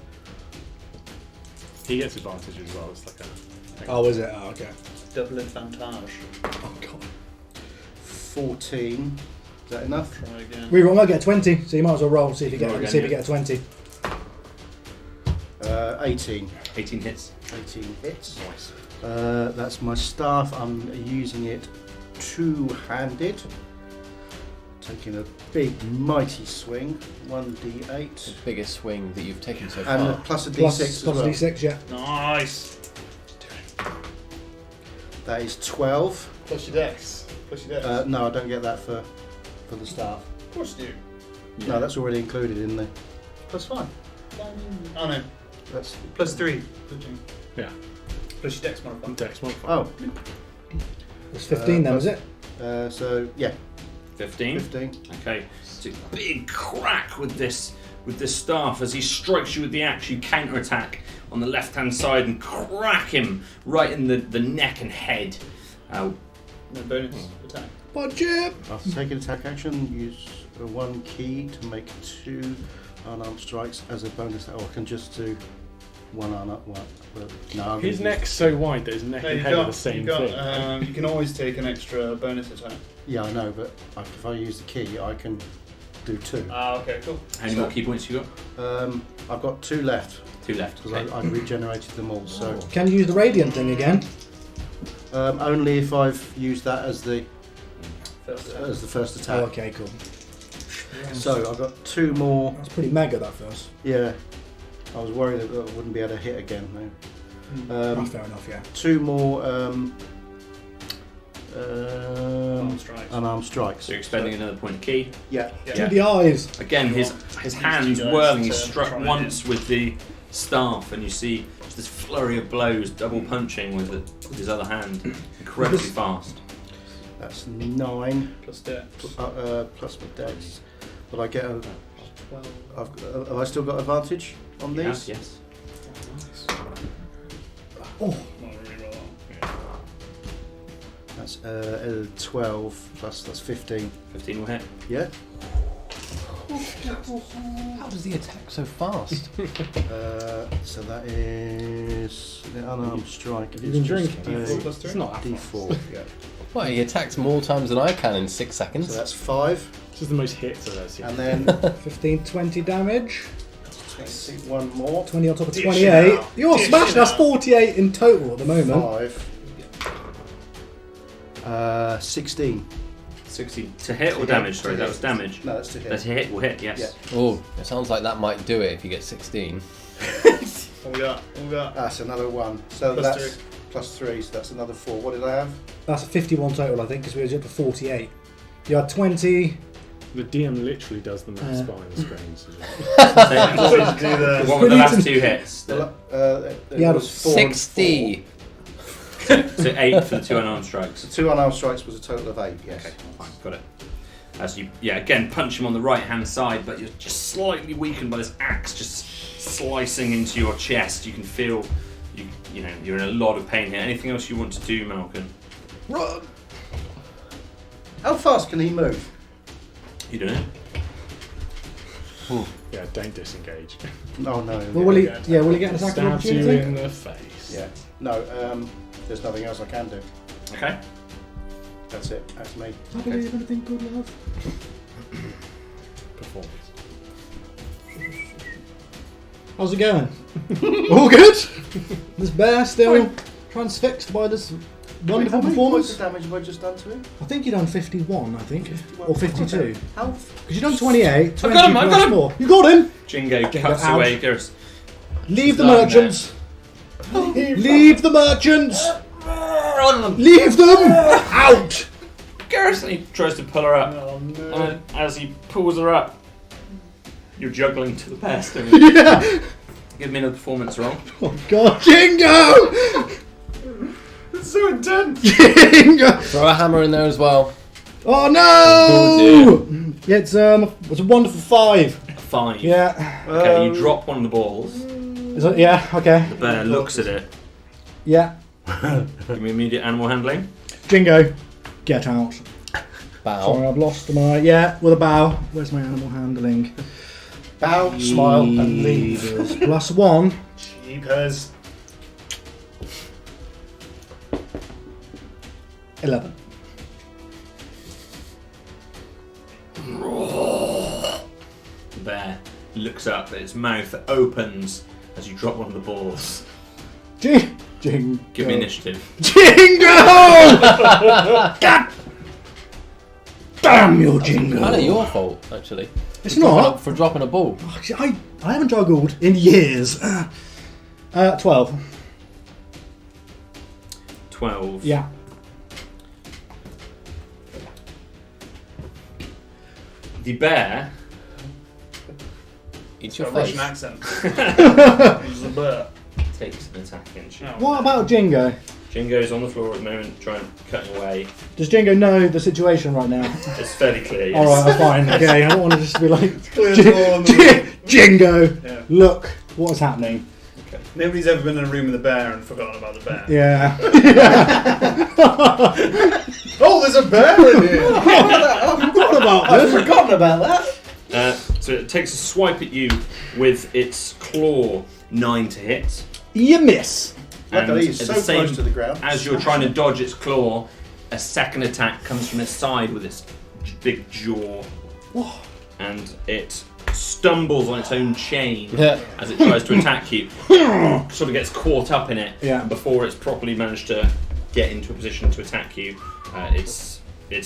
He gets advantage as well. It's like a. Oh, is it? Oh, okay. Double advantage. Oh, God. 14. Is that enough? Try again. We might get a 20, so you might as well roll, see if you Roll get, again, see if you yeah. get a 20. 18. 18 hits. 18 hits. Nice. That's my staff. I'm using it two-handed. Taking a big, mighty swing. 1d8. The biggest swing that you've taken so And far. plus a d6 Plus as well. D6, yeah. Nice. That is 12. Plus your dex. No, I don't get that for the staff. Of course you do. No, that's already included in the. +5. Oh no. That's +3. Yeah. Plus your dex modifier. Dex modifier. oh. It's 15 then, plus- is it? So yeah, 15. 15. Okay. It's a big crack with this staff as he strikes you with the axe. You counterattack on the left-hand side and crack him right in the neck and head. No bonus attack. Budget! After taking attack action, use one key to make 2 unarmed strikes as a bonus. Or I can just do one unarmed. No, I'm His gonna neck's so wide that his neck No, and you head are got, the same you got, thing. you can always take an extra bonus attack. Yeah, I know, but if I use the key, I can do 2. Ah, okay, cool. How many more key points you got? I've got 2 left 2 left. because Okay. I regenerated them all. So Can you use the radiant thing again? only if I've used that as the first attack. Oh, okay, cool. So I've got 2 more. That's pretty mega, that first. Yeah, I was worried that I wouldn't be able to hit again. No. That's fair enough, yeah. 2 more Strikes. unarmed strikes. So you're expending another point of key. Yeah. To the eyes. Again, his hands you guys whirling. He's to struck try once with the staff, and you see just this flurry of blows, double punching with his other hand, incredibly fast. That's 9 Plus dex. plus my dex. But I get a. 12. Have I still got advantage on You have, these? yes. Oh, Not really roll. That's 12 plus that's 15. 15 will hit. Yeah. How does he attack so fast? So that is the unarmed strike. Have you been drinking? D4 plus 3? It's not that D4. Yeah. Well, he attacks more times than I can in 6 So seconds. that's 5, This is the most hits I've ever seen. and then 15, 20 damage. let's see, 1 more. 20 on top of Dish 28. it out. You're Dish smashed. it That's out. 48 in total at the moment. 5. 16. 60 to hit or damage? Sorry, that was damage. No, that's to hit. That's a hit. Will hit. Yes. Oh, it sounds like that might do it if you get 16. What we got? That's another 1. So Plus that's plus 3. So that's another 4. What did I have? That's a 51 total, I think, because we were up to 48. You had 20. The DM literally does the maths behind the screens. Always do that. What were the last 2 hits? Well, it Yeah, was 4 and 60! So 8 for the 2 unarmed strikes. 2 unarmed strikes was a total of 8. Yes. Okay, fine, got it. As you, again, punch him on the right hand side, but you're just slightly weakened by this axe just slicing into your chest. You can feel, you know, you're in a lot of pain here. Anything else you want to do, Malcolm? Run. How fast can he move? You don't know. Yeah, don't disengage. Oh no. Well, will he? Yeah, will he get an attack of Stabs you opportunity? in the face. Yeah. No. There's nothing else I can do. Okay. That's it. That's me. I believe anything good, love. Performance. How's it going? All good. This bear still transfixed by this wonderful How many performance. points of damage have I just done to him? I think you done 51. I think, 51. or 52. How? Because you done 28. 20 got him, I've plus got him. 4. You got him. Jingo cuts out. away. Goes, Leave the lying merchants. Leave the merchants. run them. Leave them out. Garrus, and he tries to pull her up. Oh no. And as he pulls her up, you're juggling to the best. Yeah. Give me another performance roll. Oh God, Jingo! It's so intense. Jingo! Throw a hammer in there as well. Oh no! Oh, Yeah, it's a wonderful 5. 5. Yeah. Okay, you drop one of the balls. Is it? Yeah. Okay. The bear looks at it. Yeah. Give me immediate animal handling. Jingo, get out. Bow. Sorry, I've lost my. Yeah, with a bow. Where's my animal handling? Bow, smile, and leave. +1. Jeepers. 11. The bear looks up, its mouth opens as you drop one of the balls. Jingo. Give me initiative. Jingo! God damn you, Jingo. Kind of your fault, actually. It's not. For dropping a ball. I haven't juggled in years. 12. 12. Yeah. The bear Eat It's your got a Russian face. accent. He's a bear. takes an attack against you. Oh. What about Jingo? Jingo's on the floor at the moment, trying cutting away. Does Jingo know the situation right now? It's fairly clear. Yes. Alright, I'm fine. Okay, I don't want to just be like, Clear the door on the Jingo, Yeah. look, what's happening? Nobody's ever been in a room with a bear and forgotten about the bear. Yeah. Oh, there's a bear in here! I forgot about I've this. forgotten about that. So it takes a swipe at you with its claw 9 to hit. You miss. Luckily, it's at so the same- close to the ground. As you're trying to dodge its claw, a second attack comes from its side with its big jaw. And it stumbles on its own chain Yeah. as it tries to attack you. Sort of gets caught up in it. Yeah. And before it's properly managed to get into a position to attack you, it's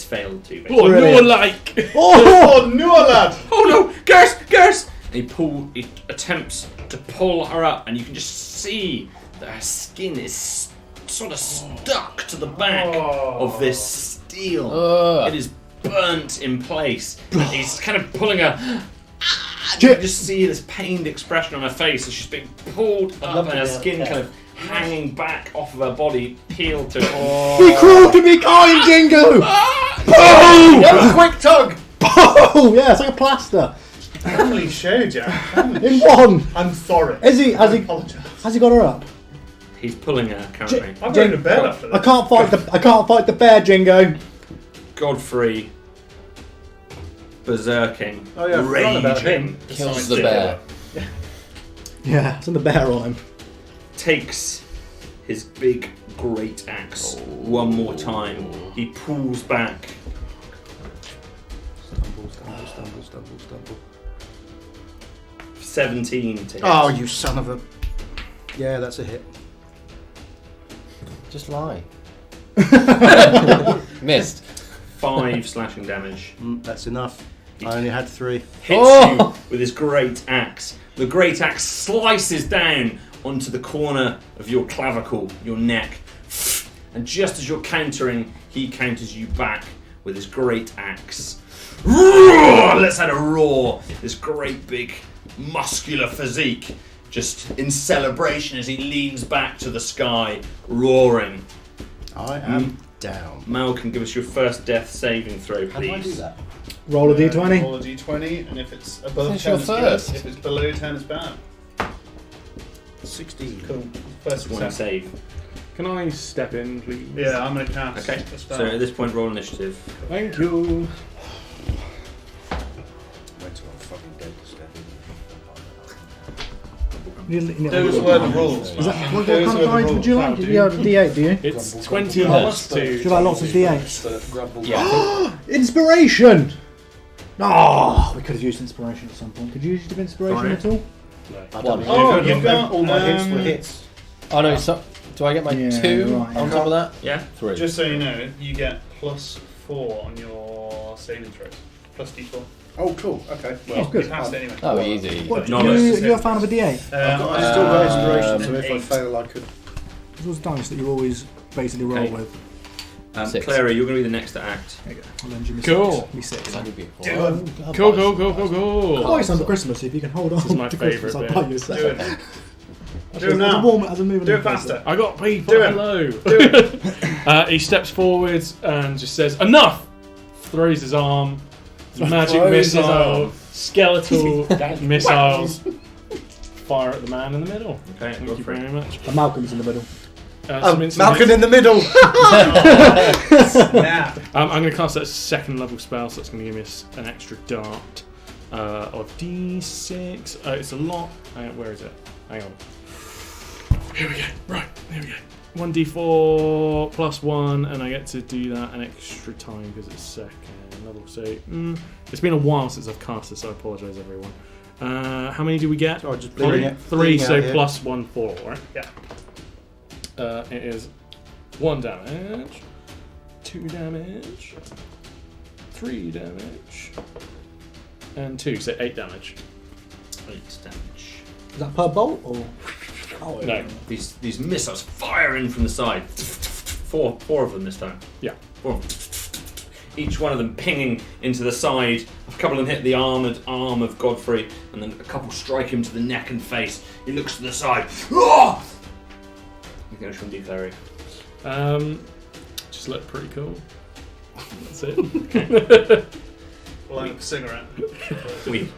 failed to. Basically. Oh, no, Brilliant. like. Oh, no, lad! Oh no, Gerst! And he attempts to pull her up, and you can just see that her skin is sort of stuck to the back of this steel. Ugh. It is burnt in place. And he's kind of pulling her. And J- you just see this pained expression on her face as she's being pulled up, love and to her be able skin to- kind of hanging back off of her body, peeled to. Be cruel to be kind, Jingo! Boom! Have a quick tug. Boom! Yeah, it's like a plaster. Family share, Jack. Family In one. I'm sorry. Has he apologise. has he got her up? He's pulling her currently. I'm going to bed after I this. can't fight the bear, Jingo. Godfrey, berserking, Oh, yeah, I forgot about raging, him. Kills the bear. Yeah, it's in the bear on him. takes his big great axe one more time. He pulls back. Stumble. 17 to hit. Oh, you son of a... Yeah, that's a hit. Just lie. Missed. 5 slashing damage. That's enough. I only had 3. Hits Oh! you with his great axe. The great axe slices down onto the corner of your clavicle, your neck. And just as you're countering, he counters you back with his great axe. Roar! Let's have a roar. This great big muscular physique just in celebration as he leans back to the sky, roaring. I am down. Mal can give us your first death saving throw, please. How do I do that? Roll a d20. Roll a d20, and if it's above Finish 10, your it's good. first. If it's below 10, it's bad. 16. Cool. First One success. save. Can I step in, please? Yeah, I'm going to cast Okay, a spell. so at this point, roll initiative. Thank you. Wait till I'm fucking dead to step Those were the rules. Is that, what Those kind were of the dice rules. would you like? You have a d8, do you? It's 20 plus 2. Do you like lots of d8s? Yeah. Inspiration! Oh, we could have used inspiration at some point. Could you use inspiration Fine. at all? I One. don't Oh, know. you've got all my hits were hits. Oh no, so do I get my Yeah, 2 right. on top of that? Yeah? 3. Just so you know, you get plus 4 on your saving throws. Plus d4. Oh, cool. Okay. Oh, Well, good. You passed anyway. Oh, easy. What, No, you're a fan of a d8? I've still got inspiration, so if I 8. fail, I could. This was dice that you always basically roll Okay. with. 6. Clara, you're going to be the next to act. There you go. I'll lend you me Cool. six. Me six. That'd be Cool, cool, cool, cool, cool. Twice under Christmas, if you can hold on This is my to Christmas, favourite I'll bit. buy you a set. Do it. Do it As a now. warm, as a moving Do it in person. faster. I got people. Do it. Hello. Do it. He steps forwards and just says, "Enough!" Throws his arm. Magic Throws his missile. arm. Skeletal missiles. Fire at the man in the middle. Okay, Thank go you for it. very much. And Malcolm's in the middle. Some instant Malcolm hits. in the middle. Nah. I'm going to cast that second level spell, so it's going to give me an extra dart of d6. It's a lot. Where is it? Hang on. Here we go. Right, here we go. 1d4 plus 1, and I get to do that an extra time because it's second level. So it's been a while since I've cast this, so I apologise, everyone. How many do we get? So I just bleeding it. Three, bleeding so out here. plus 1, 4, right? Yeah. It is 1 damage, 2 damage, 3 damage, and 2, so 8 damage. 8 damage. Is that per bolt or? Oh, No. These missiles fire in from the side. Four of them this time. Yeah. 4 of them. Each one of them pinging into the side. A couple of them hit the armoured arm of Godfrey, and then a couple strike him to the neck and face. He looks to the side. Ah! He goes from declaring. Just look pretty cool. That's it. Like cigarette. We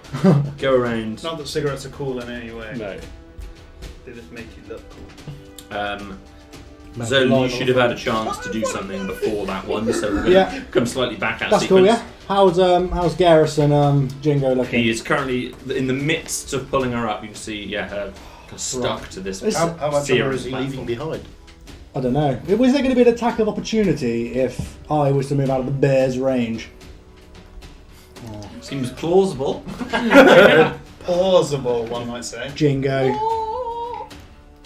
go around. Not that cigarettes are cool in any way. No. They just make you look cool. Zolan, You should have had a chance to do something before that one, so we're going to come slightly back out That's sequence. cool, yeah. How's Garrus and Jingo looking? He is currently in the midst of pulling her up. You can see, her kind of stuck to this. It's- How much of her is he platform. leaving behind? I don't know. Was there going to be an attack of opportunity if I was to move out of the bear's range? Seems plausible. Plausible, one might say. Jingo.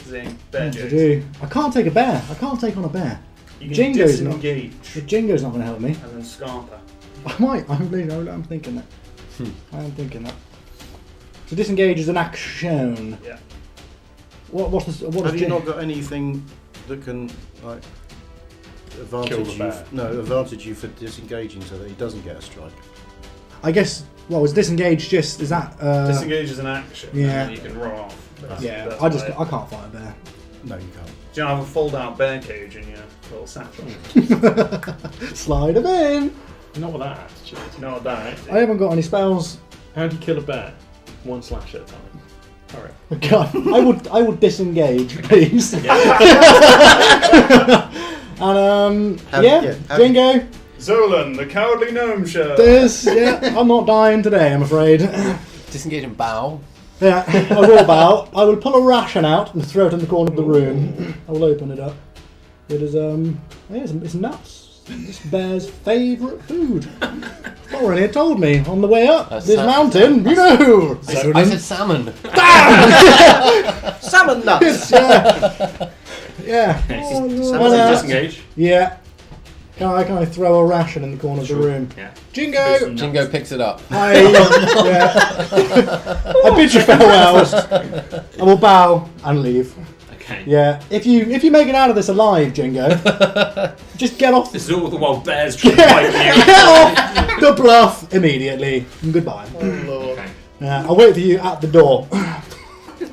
Zing. Bear What to jokes. do? I can't take a bear. I can't take on a bear. You can Jingo's not- disengage Jingo's not going to help me. and then scarper. I might. I'm thinking that. I am thinking that. So disengage is an action. Yeah. What does Have you not got anything that can like advantage Kill the you? bear. Advantage you for disengaging so that he doesn't get a strike. I guess. Well, is disengage just? Is that? Disengage is an action. yeah. And then you can roll off. Yeah. That's I just. why- I can't fight a bear. No, you can't. Do you have a fold-out bear cage in your little satchel? Slide him in. Not with that attitude. Do you know what that is? I haven't got any spells. How do you kill a bear? 1 slash at a time. Alright. God, I would disengage, please. and Jingo. Zolan, the cowardly gnome show. I'm not dying today, I'm afraid. Disengage and bow. Yeah, I will bow. I will pull a ration out and throw it in the corner of the room. I will open it up. It is it's nuts. This bear's favourite food. Lauren here told me on the way up That's this sad. mountain. You know. I said salmon. Salmon nuts. Yeah. Salmon disengage. Yeah. Can I throw a ration in the corner of the room? Yeah. Jingo! Jingo picks it up. I bid you farewell. I will bow and leave. Okay. Yeah. If you make it out of this alive, Jingo, just get off. This is all the while bears trying to fight you. Get off the bluff immediately. And goodbye. Okay. I'll wait for you at the door.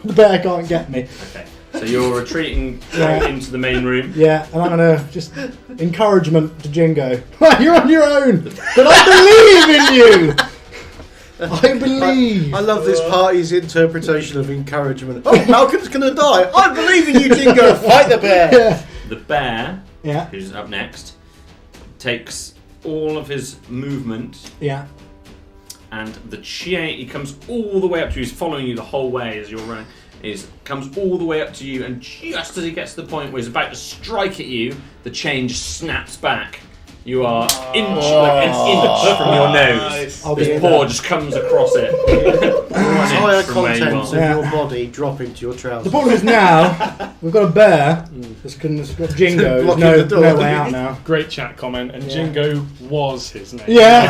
The bear can't get me. Okay. So you're retreating Yeah. into the main room. Yeah, and I'm gonna just encouragement to Jingo. You're on your own, but I believe in you. I believe. I love this party's interpretation of encouragement. Oh, Malcolm's gonna die. I believe in you, Jingo. Fight the bear. Yeah. The bear, Yeah. who's up next, takes all of his movement, Yeah. and he comes all the way up to you. He's following you the whole way as you're running. Comes all the way up to you, and just as he gets to the point where he's about to strike at you, the change snaps back. You are an inch from your nose. I'll be This in paw there. just comes across it. Entire from where you contents are. of Yeah. your body drop into your trousers. The problem is now we've got a bear. It's got Jingo. There's Blocking no the door. way out now. Great chat comment, and Yeah. Jingo was his name. Yeah.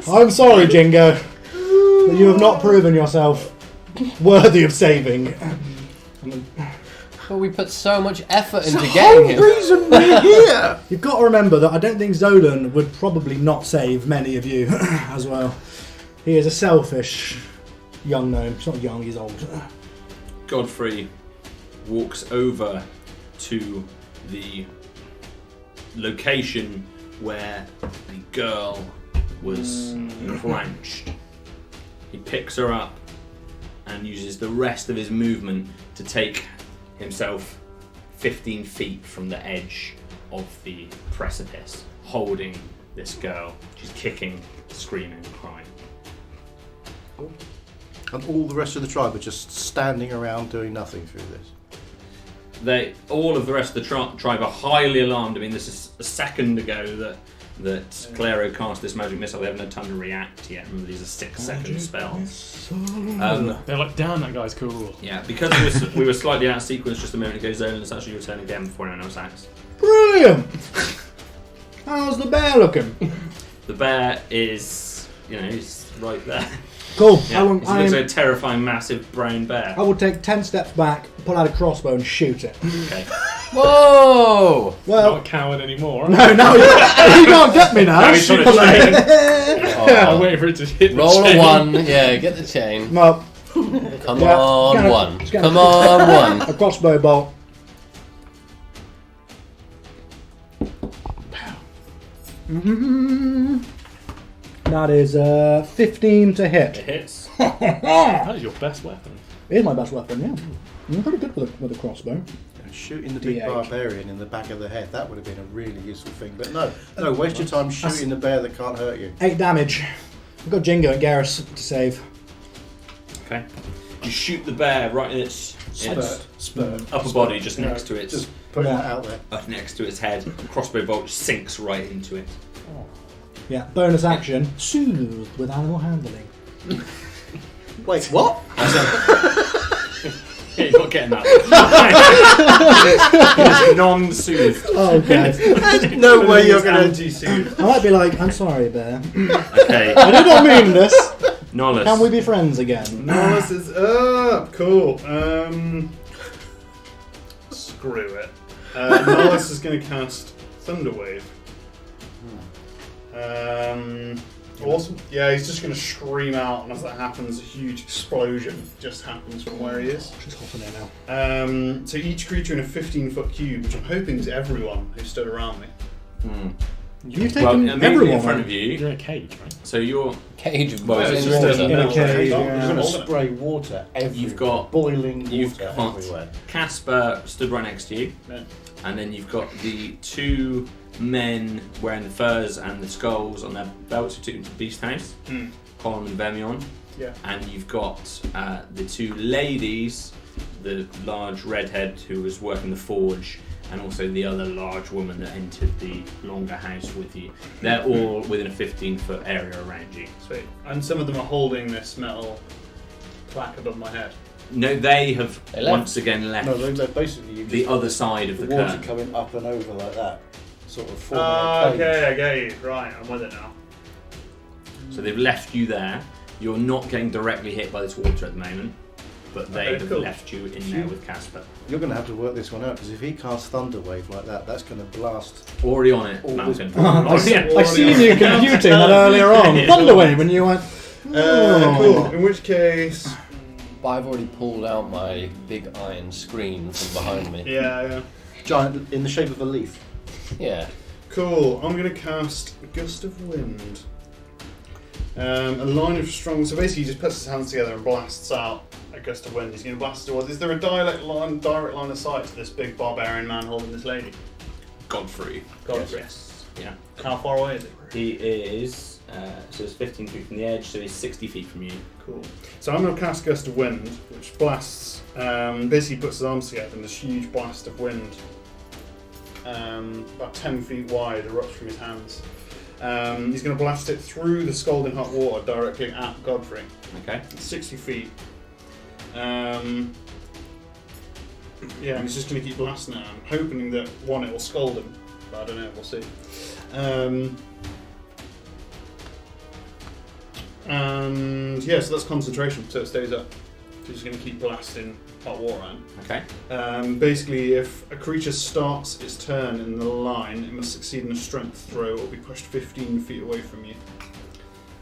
I'm sorry, Jingo, but you have not proven yourself worthy of saving. But we put so much effort into Whole getting him. reason we're here. You've got to remember that I don't think Zolan would probably not save many of you as well. He is a selfish young gnome. He's not young, he's old. Godfrey walks over to the location where the girl was crouched. He picks her up and uses the rest of his movement to take himself 15 feet from the edge of the precipice, holding this girl. She's kicking, screaming, crying. And all the rest of the tribe are just standing around doing nothing through this. All of the rest of the tribe are highly alarmed. I mean, this is a second ago that that Claro cast this magic missile. They haven't had time to react yet. Remember, these are 6-second spells. They're like, damn, that guy's cool. Yeah, because we were slightly out of sequence just a moment ago, Zolan, it's actually your turn again before anyone else acts. Brilliant! How's the bear looking? The bear is, he's right there. Cool. Yeah, he looks like a terrifying, massive brown bear. I will take 10 steps back, pull out a crossbow and shoot it. Okay. Whoa! Well, Not a coward anymore. no, you can't get me now. Now he's trying to chain. I'm waiting for it to hit Roll the a chain. 1. Yeah, get the chain. No, Come Yeah, on, it's 1. gonna- Come on, 1. a crossbow bolt. That is 15 to It hit. hits. That is your best weapon. It is my best weapon, yeah. I'm pretty good with a crossbow. Shooting the big D8. barbarian in the back of the head, that would have been a really useful thing. But no, waste your time shooting the bear that can't hurt you. 8 damage. We've got Jingo and Garrus to save. Okay. You shoot the bear right in its Spurt. upper body, just next to its Just putting Yeah. that out there. next to its head. The crossbow bolt sinks right into it. Yeah, bonus action. Soothe with animal handling. Wait, what? Yeah, you're not getting that. It's non-soothed. Oh, okay. There's no way you're going to... anti-suit. I might be like, I'm sorry, bear. Okay. I did not mean this. Nolus. Can we be friends again? Nolus is up. Cool. Screw it. Nolus is going to cast Thunderwave. Awesome. Yeah, he's just going to scream out, and as that happens, a huge explosion just happens from where he is. Just hopping there now. So each creature in a 15-foot cube, which I'm hoping is everyone who stood around me. You've Well, taken immediately everyone in front of you. You're in a cage, right? So you're. Cage of Well, boys it's in just water. in a cage. You're Yeah. going to spray water everywhere. You've got- boiling water You've got everywhere. Casper stood right next to you, Yeah. and then you've got the 2 men wearing the furs and the skulls on their belts who took them to the Beast House, Colin and Vermion. Yeah. And you've got the 2 ladies, the large redhead who was working the forge, and also the other large woman that entered the longer house with you. They're all within a 15-foot area around you. Sweet. And some of them are holding this metal plaque above my head. No, they have They left. once again left No, they're basically you the just other side of the the water curtain. coming up and over like that, sort of forming a cage. Okay, I get you. Right, I'm with it now. So they've left you there. You're not getting directly hit by this water at the moment, but they Okay, have cool. left you in there with Casper. You're going to have to work this one out because if he casts Thunderwave like that, that's going to blast. Already on it, All Malcolm. I Already- seen you computing that earlier on. Thunderwave, and you went. Cool. In which case, I've already pulled out my big iron screen from behind me. yeah. Giant in the shape of a leaf. Yeah. Cool. I'm going to cast Gust of Wind. A line of strong. So basically, he just puts his hands together and blasts out a gust of wind. He's going to blast towards. Is there a direct line of sight to this big barbarian man holding this lady? Godfrey. Godfrey. Yes. Yeah. How far away is it? He is, so it's 15 feet from the edge, so he's 60 feet from you. Cool. So I'm going to cast Gust of Wind, which blasts. Basically, puts his arms together and this huge blast of wind, about 10 feet wide, erupts from his hands. He's going to blast it through the scalding hot water directly at Godfrey. Okay. It's 60 feet. Yeah, and he's just going to keep blasting it. I'm hoping that one, it will scald him, but I don't know. We'll see. And yeah, so that's concentration, so it stays up. So he's going to keep blasting hot water at him. Okay. Basically, if a creature starts its turn in the line, it must succeed in a strength throw or be pushed 15 feet away from you.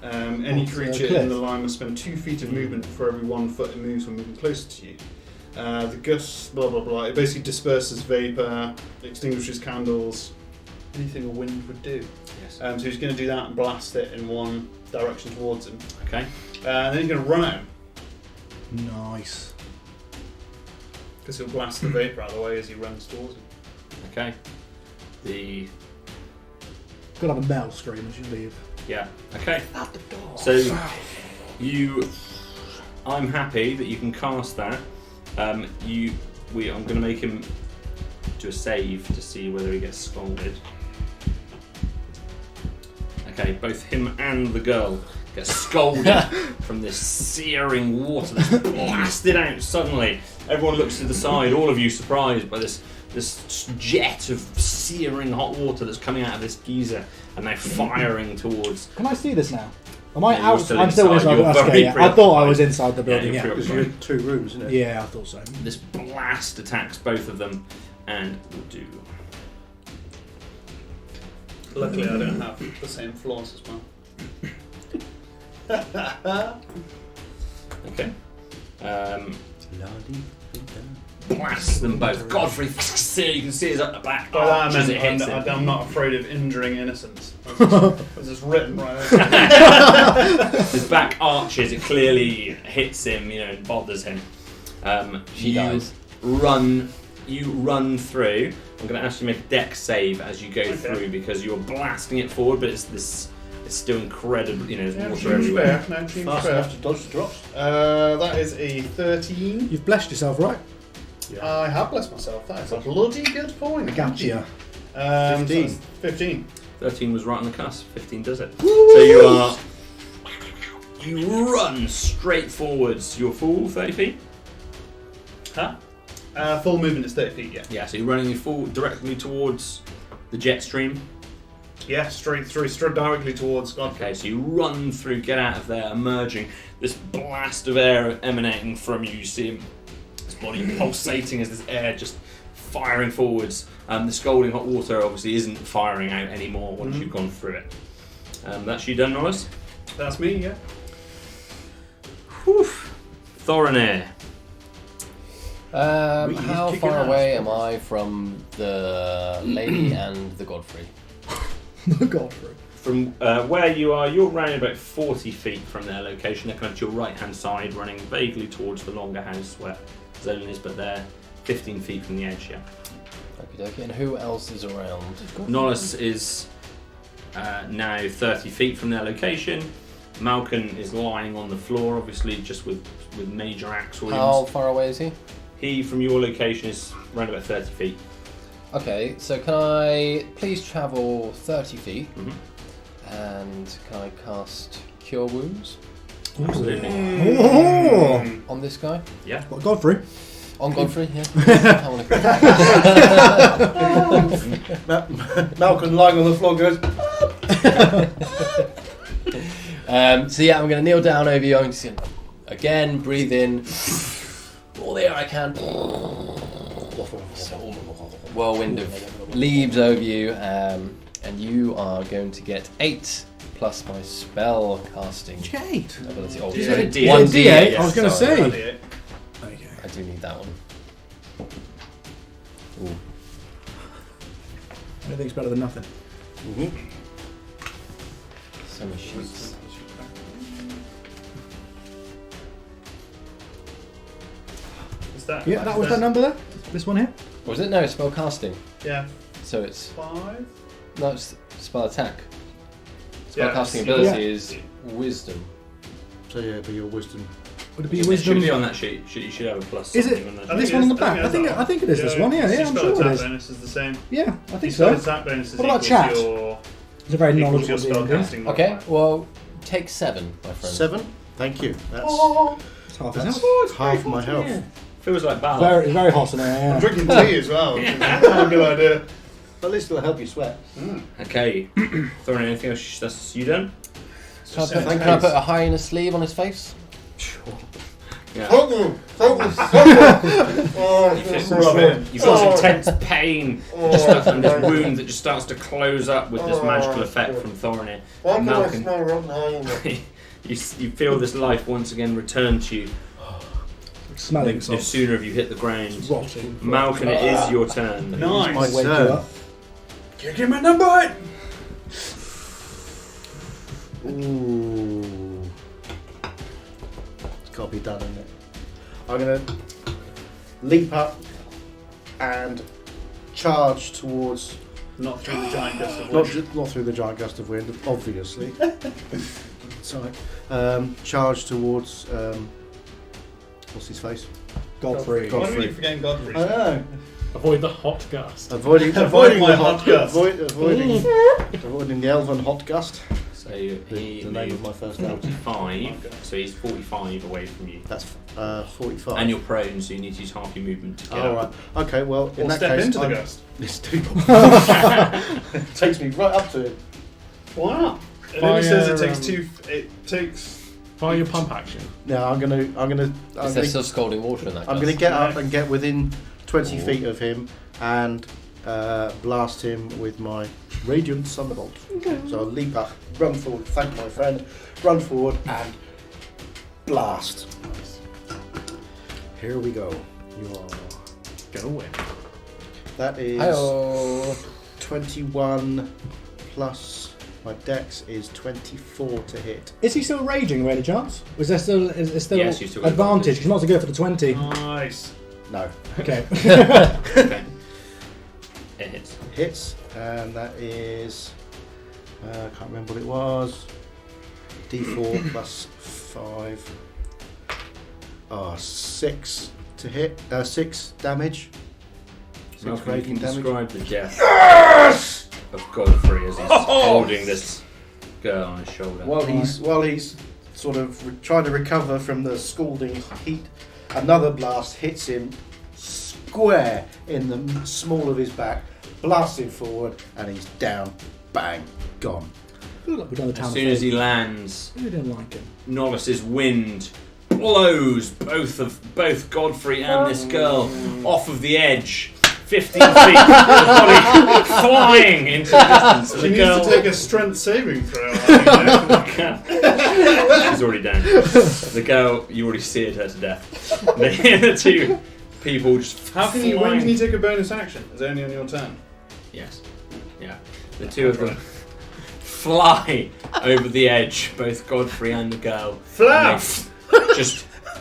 Any creature in the line must spend 2 feet of movement for every 1 foot it moves when moving closer to you. The gust, blah blah blah, it basically disperses vapor, extinguishes candles, anything a wind would do. Yes. So he's going to do that and blast it in one direction towards him. Okay. And then he's going to run at him, Nice. because he'll blast the vapor out of the way as he runs towards him. Okay. The Gotta have a metal scream as you leave. yeah. Okay. So I'm happy that you can cast that. I'm going to make him do a save to see whether he gets scalded. Okay, both him and the girl get scalded from this searing water that's blasted out suddenly. Everyone looks to the side, all of you surprised by this jet of searing hot water that's coming out of this geyser and they're firing towards. Can I see this now? Am I Yeah, you're out? still I'm still inside. inside. You're Okay, very yeah. I thought I preoccupied. was inside the building. Yeah, Yeah, you're Because you're in 2 rooms, isn't it? yeah, I thought so. This blast attacks both of them and will do. Luckily, I don't have the same flaws as well. Okay. Blast them both. Godfrey, you can see his back By that I arch as it meant hits him. I'm not afraid of injuring innocence. It's just written right over. His back arches, it clearly hits him, and bothers him. She dies. You run through. I'm going to ask you to make a dex save as you go through because you're blasting it forward, but it's still incredible. There's water everywhere. No, seems Fast fair. enough to dodge the drops. That is a 13. You've blessed yourself, right? I have blessed myself. That is a bloody good point. I got you. 15. So 15. 13 was right on the cusp. 15 does it. So you run straight forwards. Your full 30 feet. Huh? Full movement is 30 feet, yeah. Yeah. So you're running full directly towards the jet stream. Yeah, straight through, straight directly towards Godfrey. Okay, so you run through, get out of there, emerging. This blast of air emanating from you. You see him, his body pulsating as this air just firing forwards. The scalding hot water obviously isn't firing out anymore once you've gone through it. That's you done, Norris? That's me, yeah. Whew. Thorinir. How kick far your ass. away am I from the lady and the Godfrey? Godfrey. From where you are, you're around about 40 feet from their location. They're kind of to your right-hand side, running vaguely towards the longer house where Zolan is, but they're 15 feet from the edge, yeah. Okie dokie. And who else is around? Nollis is now 30 feet from their location. Malcolm is lying on the floor, obviously, just with major axe wounds. How far away is he? He, from your location, is around about 30 feet. Okay, so can I please travel 30 feet Mhm. and can I cast Cure Wounds Absolutely. Oh, on this guy? Yeah. what, Godfrey? On Godfrey, yeah. I wanna- Malcolm lying on the floor goes, So yeah, I'm going to kneel down over you. I'm just going to, again, breathe in all the air I can. Whirlwind of leaves over you, and you are going to get 8 plus my spell casting Jade. ability. Oh, Yeah, sorry, D8. 1d8. D8, I was going to sorry. say. Bloody Okay. I do need that one. Ooh. Anything's better than nothing. So many sheets. Is that? Yeah, that was that number there? This one here? Was it? No, spell casting. Yeah. So it's 5? no, it's spell attack. Spell Yeah, casting it's- ability yeah. is wisdom. so yeah, but your wisdom. Would it be It wisdom? should be on that sheet. You should have a plus. Is it something on that I sheet. this think one on the it is- back? I think it is this one. Yeah, your I'm spell sure it attack is. bonus is the same. Yeah, I think Your so. spell attack bonus is What about equal chat? to your He's a very equal to knowledgeable your spell D&D. casting Okay, modifier. well, take 7, my friend. 7? Thank you. That's It's half his That's- health. half my health. Feels like Bala. Very, very hot in there. I'm Yeah. drinking tea as well. Which is a good idea. At least it'll help you sweat. Okay. Thorin, anything else that's you done? Can I Seven put, can I days. put a hyena sleeve on his face? Yeah. Oh, You feel rub it in. You've got intense pain just from this wound that just starts to close up with this magical effect from Thorin. Malcolm, you feel this life once again return to you. Smelling No salt. sooner have you hit the ground. Rotting. Malcolm, it is your turn. Nice. My Wake you turn. up. Kick him in the butt. Ooh. It's got to be done, isn't it? I'm going to leap up and charge towards. Not through the giant gust of Not, wind. not through the giant gust of wind, obviously. Sorry. Charge towards. What's his face? Godfrey. Why Godfrey. are you forgetting Godfrey? I know. Avoid the hot gust. Avoiding Avoid my the hot gust. avoiding the elven hot gust. So he The name of my first round. 45, so he's 45 away from you. That's 45. And you're prone, so you need to use half your movement to get Oh, up. right. Okay, well, in Or that step case, into the I'm- ghost. This dude takes me right up to him. Why not? It Fire, only says it takes two. It takes. Fire your pump action. No, I'm gonna Is there still scalding water in that? I'm gust? gonna get up and get within 20 feet of him and blast him with my Radiant Thunderbolt. So I'll leap up, run forward, thank my friend, run forward and blast. Here we go. You're... Go away. That is Hi-oh. 21 plus my dex is 24 to hit. Is he still raging by any chance? Was there still Yes, he's still got advantage? He's not to go for the 20. Nice. No. Okay. Okay. It hits. Hits, and that is I can't remember what it was. D4 plus 5. 6 to hit. 6 damage. 6 Malcolm, you radiant can damage. describe the death of Godfrey as he's holding this girl on his shoulder. While he's sort of trying to recover from the scalding heat, another blast hits him square in the small of his back, blasts him forward, and he's down. Bang, gone. I feel like we've done the town As soon as he lands, We didn't like him. Nollis's wind blows both Godfrey and this girl off of the edge, 15 feet, the body flying into the distance. She The needs girl, to take a strength saving throw. she's already down. The girl, you already seared her to death. The two people just How can you? When flying. can you take a bonus action? Is it only on your turn? Yes. Yeah. The two of them fly over the edge, both Godfrey and the girl. Flap! And they just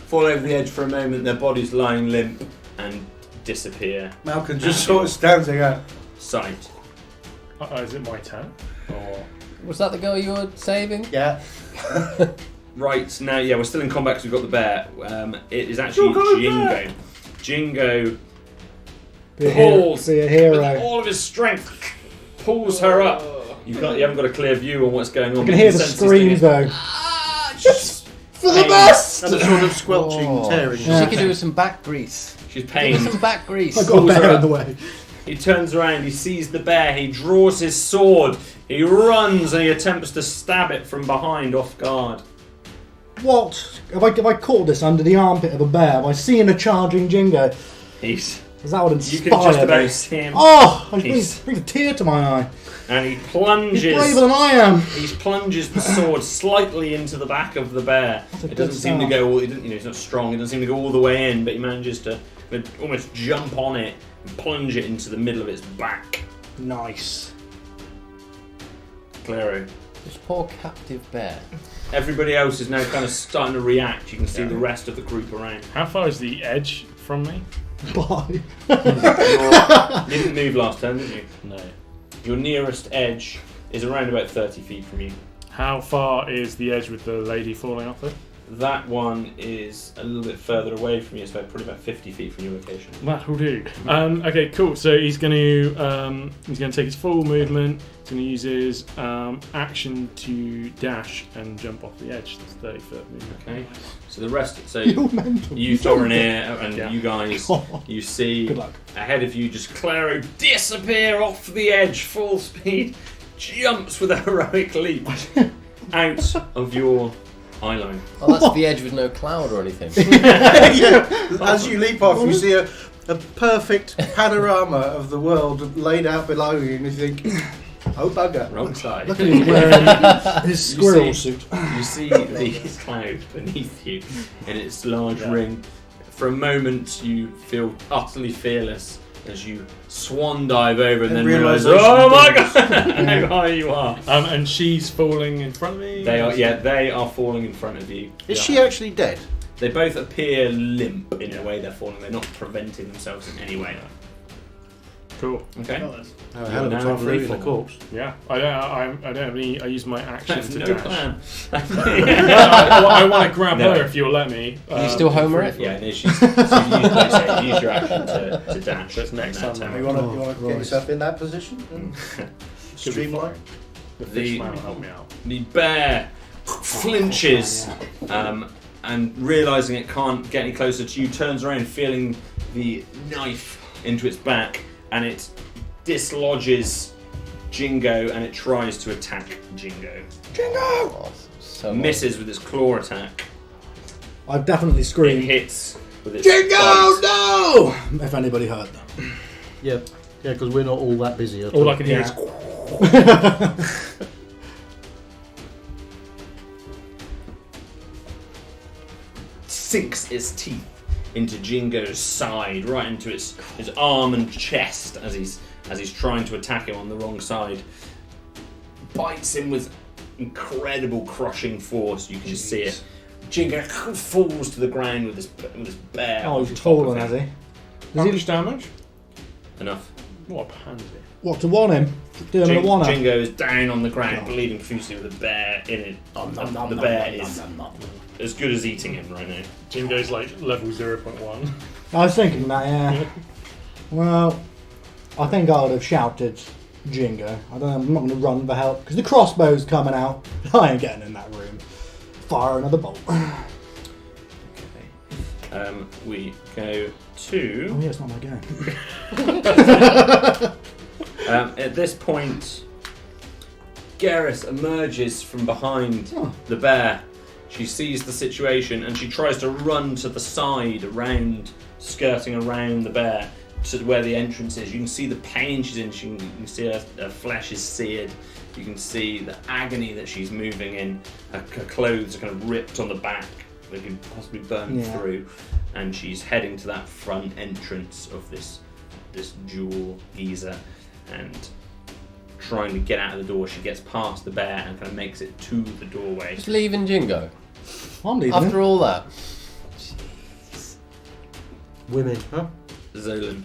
fall over the edge for a moment, their bodies lying limp and disappear. Malcolm just sort of stands there. Sight. Is it my turn? Or Was that the girl you were saving? Yeah. Right, now, yeah, we're still in combat because we've got the bear. It is actually Jingo. Jingo Be a hero. pulls Be a with hero. all of his strength, pulls her up. You haven't got a clear view on what's going on. You can hear the senses screams doing it. though. Just For the pain. best! And a sort of squelching, Oh. tearing. She Yeah. could do with some back grease. She's Give her pained. some back grease. I've got a Pulls her bear in up. the way. He turns around, he sees the bear, he draws his sword, he runs and he attempts to stab it from behind off guard. What? Have I caught this under the armpit of a bear? Have I seen a charging Jingo? He's, Is that what you inspired can just me? about see him, Oh! It He's- brings a tear to my eye. and he He's plunges. braver than I am. He plunges the sword slightly into the back of the bear. That's a It doesn't good seem to start. go all. He's not strong. It doesn't seem to go all the way in, but he manages to almost jump on it and plunge it into the middle of its back. Nice. Claro. This poor captive bear. Everybody else is now kind of starting to react. You can see the rest of the group around. how far is the edge from me? Bye. You didn't move last turn, did you? No. Your nearest edge is around about 30 feet from you. How far is the edge with the lady falling off it? That one is a little bit further away from you, so probably about 50 feet from your location. That'll do. Okay, cool. So he's going to take his full movement. He's going to use his action to dash and jump off the edge. That's 30 foot movement. Okay. So the rest. So You're mental. you, Thorinir, and Yeah. you guys, God. you see Good luck. ahead of you just Claro disappear off the edge, full speed, jumps with a heroic leap out of your eye line. Oh, that's the edge with no cloud or anything. Yeah. As you leap off, you see a perfect panorama of the world laid out below you, and you think, oh bugger. Wrong side. Look at him wearing his squirrel You suit. You see the cloud beneath you in its large ring. For a moment, you feel utterly fearless as you swan dive over and then realise, realisation oh my comes. god, how high you are. And she's falling in front of me? They are falling in front of you. Is she actually dead? They both appear limp in the way they're falling. They're not preventing themselves in any way. Cool. Okay. Oh, hell of a now time free looting the fall. corpse. Yeah. I don't have any. I use my action to no dash. plan. I want to grab No. her if you'll let me. You still homer it? Yeah, no, she's, so you use your action to dash. That's next in that time. turn. You want to get right. yourself in that position? Streamline? The fishman will help me out. The bear flinches and realising it can't get any closer to you, turns around feeling the knife into its back, and it dislodges Jingo and it tries to attack Jingo. Oh, so Misses with its claw attack. I've definitely It screamed, hits with its Jingo, bite. no! If anybody heard that. Yeah, because we're not all that busy. At All I can hear Yeah. is. Sinks its teeth into Jingo's side, right into his arm and chest as he's trying to attack him on the wrong side. Bites him with incredible crushing force. You can see it. Jingo falls to the ground with his bear. Oh, on he's top tall of one, him. has he? How much damage? Enough. What a pansy. What, to one him? Do him a one-up? Jingo is down on the ground, bleeding profusely with a bear in it. The bear is as good as eating him right now. Jingo's like level 0.1. I was thinking that, yeah. Well, I think I would have shouted Jingo. I don't know, I'm not going to run for help because the crossbow's coming out. I ain't getting in that room. Fire another bolt. We go to. Oh yeah, it's not my game. At this point, Garrus emerges from behind the bear. She sees the situation and she tries to run to the side, skirting around the bear to where the entrance is. You can see the pain she's in. You can see her flesh is seared. You can see the agony that she's moving in. Her clothes are kind of ripped on the back. They could possibly burn through. And she's heading to that front entrance of this jewel geyser and trying to get out of the door. She gets past the bear and kind of makes it to the doorway. Just leaving Jingo. I'm leaving After him. all that. Women, huh? Zolan.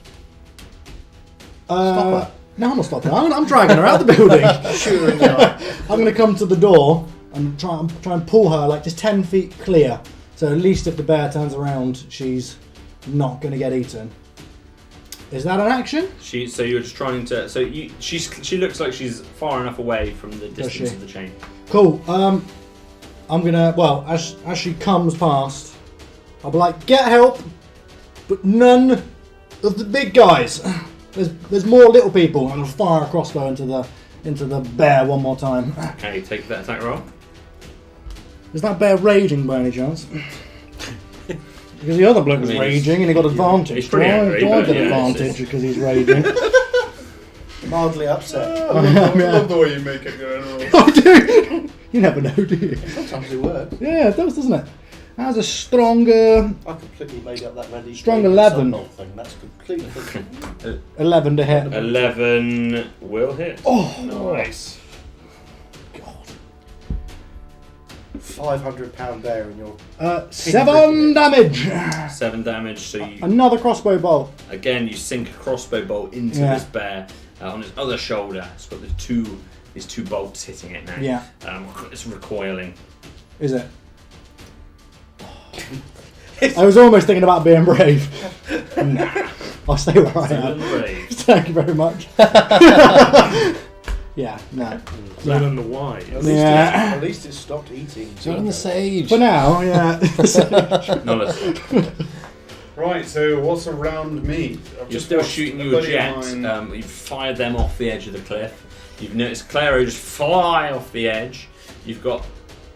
Stop her. No, I'm not stopping. I'm dragging her out the building. Shoot her in the eye. I'm going to come to the door and try and pull her like just 10 feet clear. So at least if the bear turns around, she's not going to get eaten. Is that an action? So you're just trying to. She looks like she's far enough away from the distance she? of the chain. Cool. I'm gonna. Well, as she comes past, I'll be like, get help, but none of the big guys. There's more little people, and I'll fire a crossbow into the bear one more time. Okay, take that attack roll. Is that bear raging by any chance? Because the other bloke was raging and he got advantage. he's pretty angry, do I but get yeah, advantage because he's raging? Mildly upset. I love the way you make it go. Oh, dude! You never know, do you? Sometimes it works. Yeah, it does, doesn't it? That's a stronger I completely made up that ready. Strong 11. Thing. That's completely different. 11 to hit. 11 will hit. Oh, Nice. God. £500 bear in your. 7 damage. 7 damage. So you Another crossbow bolt. again you sink a crossbow bolt into Yeah. this bear on its other shoulder. It's got these two bolts hitting it now. Yeah. It's recoiling. Is it? I was almost thinking about being brave. Nah, I'll stay where I am. Brave. Thank you very much. Yeah, no. Zolan the Wise. Yeah. At least it stopped eating. Zolan the Sage. For now, yeah. Nonetheless. Right, so what's around me? You're still shooting your jets. You've fired them off the edge of the cliff. You've noticed Claro just fly off the edge. You've got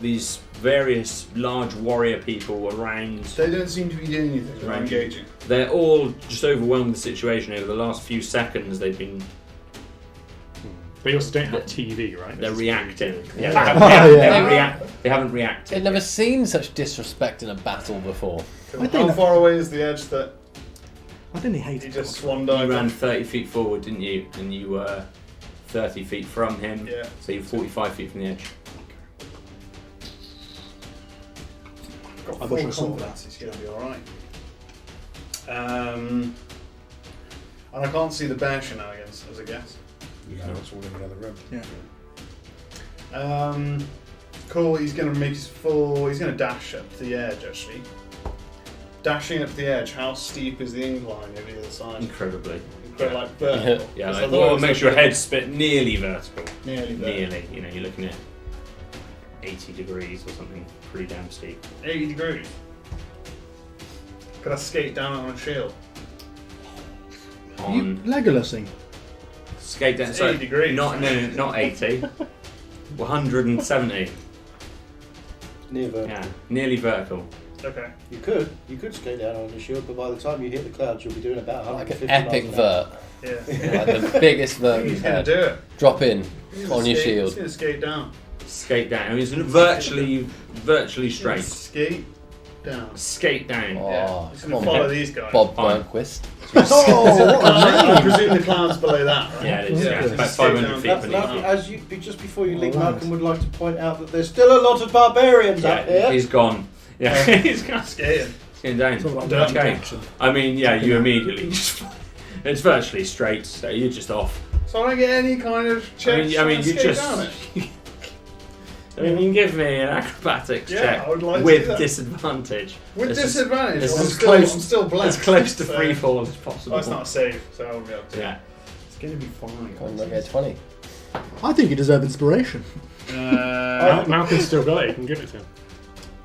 these various large warrior people around. They don't seem to be doing anything. They're engaging. They're all just overwhelmed with the situation. Over the last few seconds, they've been. But you also don't have TV, right? They're reacting. Yeah. They haven't reacted. I've never seen such disrespect in a battle before. I think How that- far away is the edge that I didn't hate he it. just swan You dived? ran 30 feet forward, didn't you? And you were 30 feet from him. Yeah. So you're 45 feet from the edge. Got I full wish I saw confidence he's going to be alright. And I can't see the bear shenanigans, as a guess. No, it's all in the other room. Yeah. Cool, he's going to make his full... He's going to dash up to the edge, actually. Dashing up the edge, how steep is the incline over the other side? Incredibly. but like vertical. Yeah, Because I like, thought it well, was makes your head spit nearly vertical. nearly vertical. Nearly, you know, you're looking at 80 degrees or something pretty damn steep. 80 degrees. Could I skate down it on a shield? You On Legolasing. skate down, It's sorry, 80 degrees. not 80, 170. Near vertical. Yeah, nearly vertical. Okay. You could skate down on the shield, but by the time you hit the clouds, you'll be doing about Like 150 an epic miles an hour. vert. Yeah. Like the biggest vert He's you've gonna had. do it. Drop in He's on gonna your skate- shield. He's gonna skate down. Skate down. I mean, it's virtually straight. Skate down. Skate down. Oh, He's come gonna on, follow Bob, these guys. Bob Fine. Burnquist. Oh, what a I name! presume the cloud's below that, right? Yeah, it is. Yeah, Yeah, it's so about just skate 500 down. feet That's beneath. lovely. As you just before you leave, Alright. Malcolm would like to point out that there's still a lot of barbarians up Yeah, here. he's gone. Yeah, he's gone. Skating. Getting down. It's all about Down. Okay. action. I mean, yeah, you immediately just. It's virtually straight, so you're just off. So I don't get any kind of checks. I mean, to you skate just. down it. I mean, you can give me an acrobatics Yeah, check I would like to do with that. disadvantage. With This is- disadvantage. this I'm is still, close- I'm still black. As close to so- free fall as possible. Oh, it's not safe, so I'll be able to. Yeah. It's going to be fine. Come on, look at 20. I think you deserve inspiration. Malcolm's still got it. You can give it to him.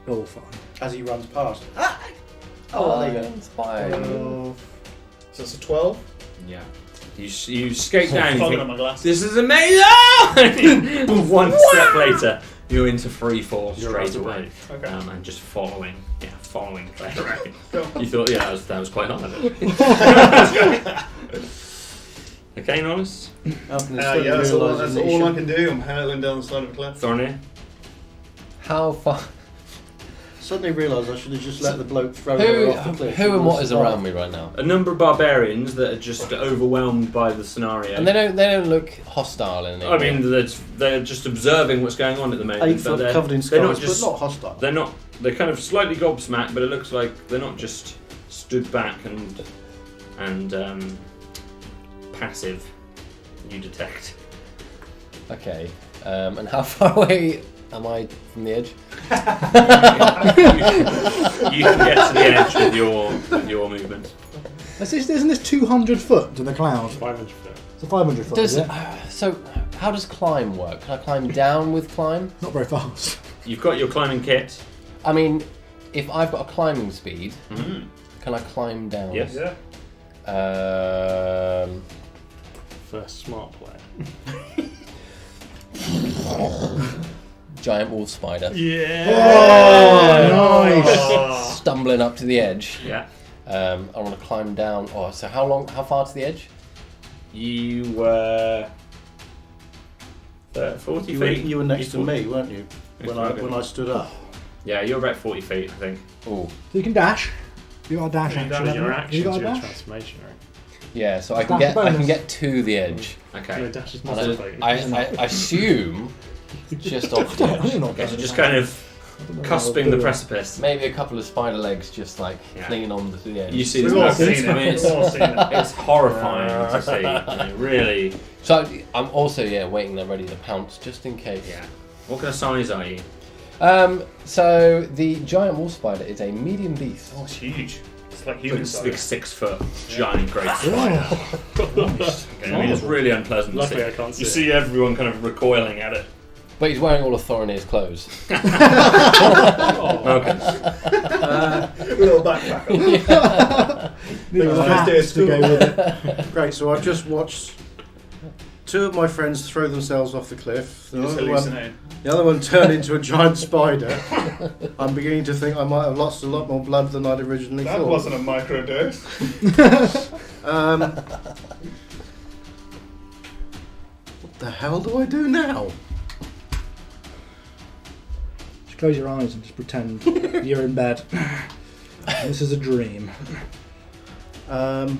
Oh, fine. As he runs past. Oh, well, there you go. Inspired. So it's a 12. Yeah. You skate down and you Fogging think, up my glasses. this is amazing! One step later, you're into free fall You're straight right away. Okay. And just following Claire around. Cool. You thought, yeah, that was quite hard. Okay, Norris? Malcolm is Yeah, suddenly that's all realising that he I should- can do. I'm hurtling down the side of a cliff. Thorny? How far? Suddenly realised I should have just let the bloke throw her off the cliff. Who and what is around me right now? A number of barbarians that are just overwhelmed by the scenario. And they don't look hostile in any I way. mean, they're just observing what's going on at the moment. 8 but foot they're- covered in they're not scars, just but not hostile. They're kind of slightly gobsmacked, but it looks like they're not just stood back and passive. You detect. Okay. And how far away am I from the edge? You can get to the edge with your movement. Isn't this 200 foot to the cloud? 500 foot. It's a 500 foot, is it? So, how does climb work? Can I climb down with climb? Not very fast. You've got your climbing kit. I mean, if I've got a climbing speed, Mm-hmm. can I climb down? Yes. Yeah. First smart player. Giant wolf spider. Yeah. Oh, nice. Stumbling up to the edge. Yeah. I want to climb down. Oh, so how far to the edge? You were 40 feet. You were next to me, weren't you? When I stood up. Yeah, you're about 40 feet, I think. Oh, So you can dash. You got a dash action. Your haven't you? actions, You got a your dash? transformation, right? yeah. So I That's can the get I bonus. can get to the edge. Okay. No, dash is And not I assume just off the I don't edge. know. Okay, so just kind of cusping the precipice. Maybe a couple of spider legs just like Yeah. clinging on to the edge. You see We've this all movement. seen I mean, it. We've all seen it. it's horrifying to see. You know, really. So I'm also waiting there ready to pounce just in case. Yeah. What kind of size are you? So the giant wolf spider is a medium beast. Oh, it's huge. It's like Like human a size. big 6 foot giant great spider. Okay, I mean, it's really unpleasant to Luckily see. I can't see You it. see everyone kind of recoiling at it. But he's wearing all of Thorinir's clothes. Okay. With a little backpack on. Need a First hat day of to go school. with it. Great, so I've just watched two of my friends throw themselves off the cliff. The Just other one, hallucinate. the other one turned into a giant spider. I'm beginning to think I might have lost a lot more blood than I'd originally That thought. wasn't a microdose. What the hell do I do now? Just close your eyes and just pretend you're in bed. This is a dream. I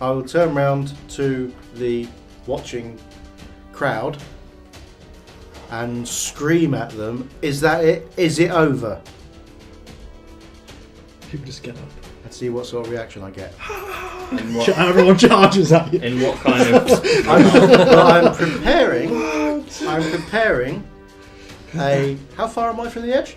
will turn round to the watching crowd and scream at them. Is that it? Is it over? People just get up. Let's see what sort of reaction I get. In what, Everyone charges at you. in what kind of... I'm preparing a... How far am I from the edge?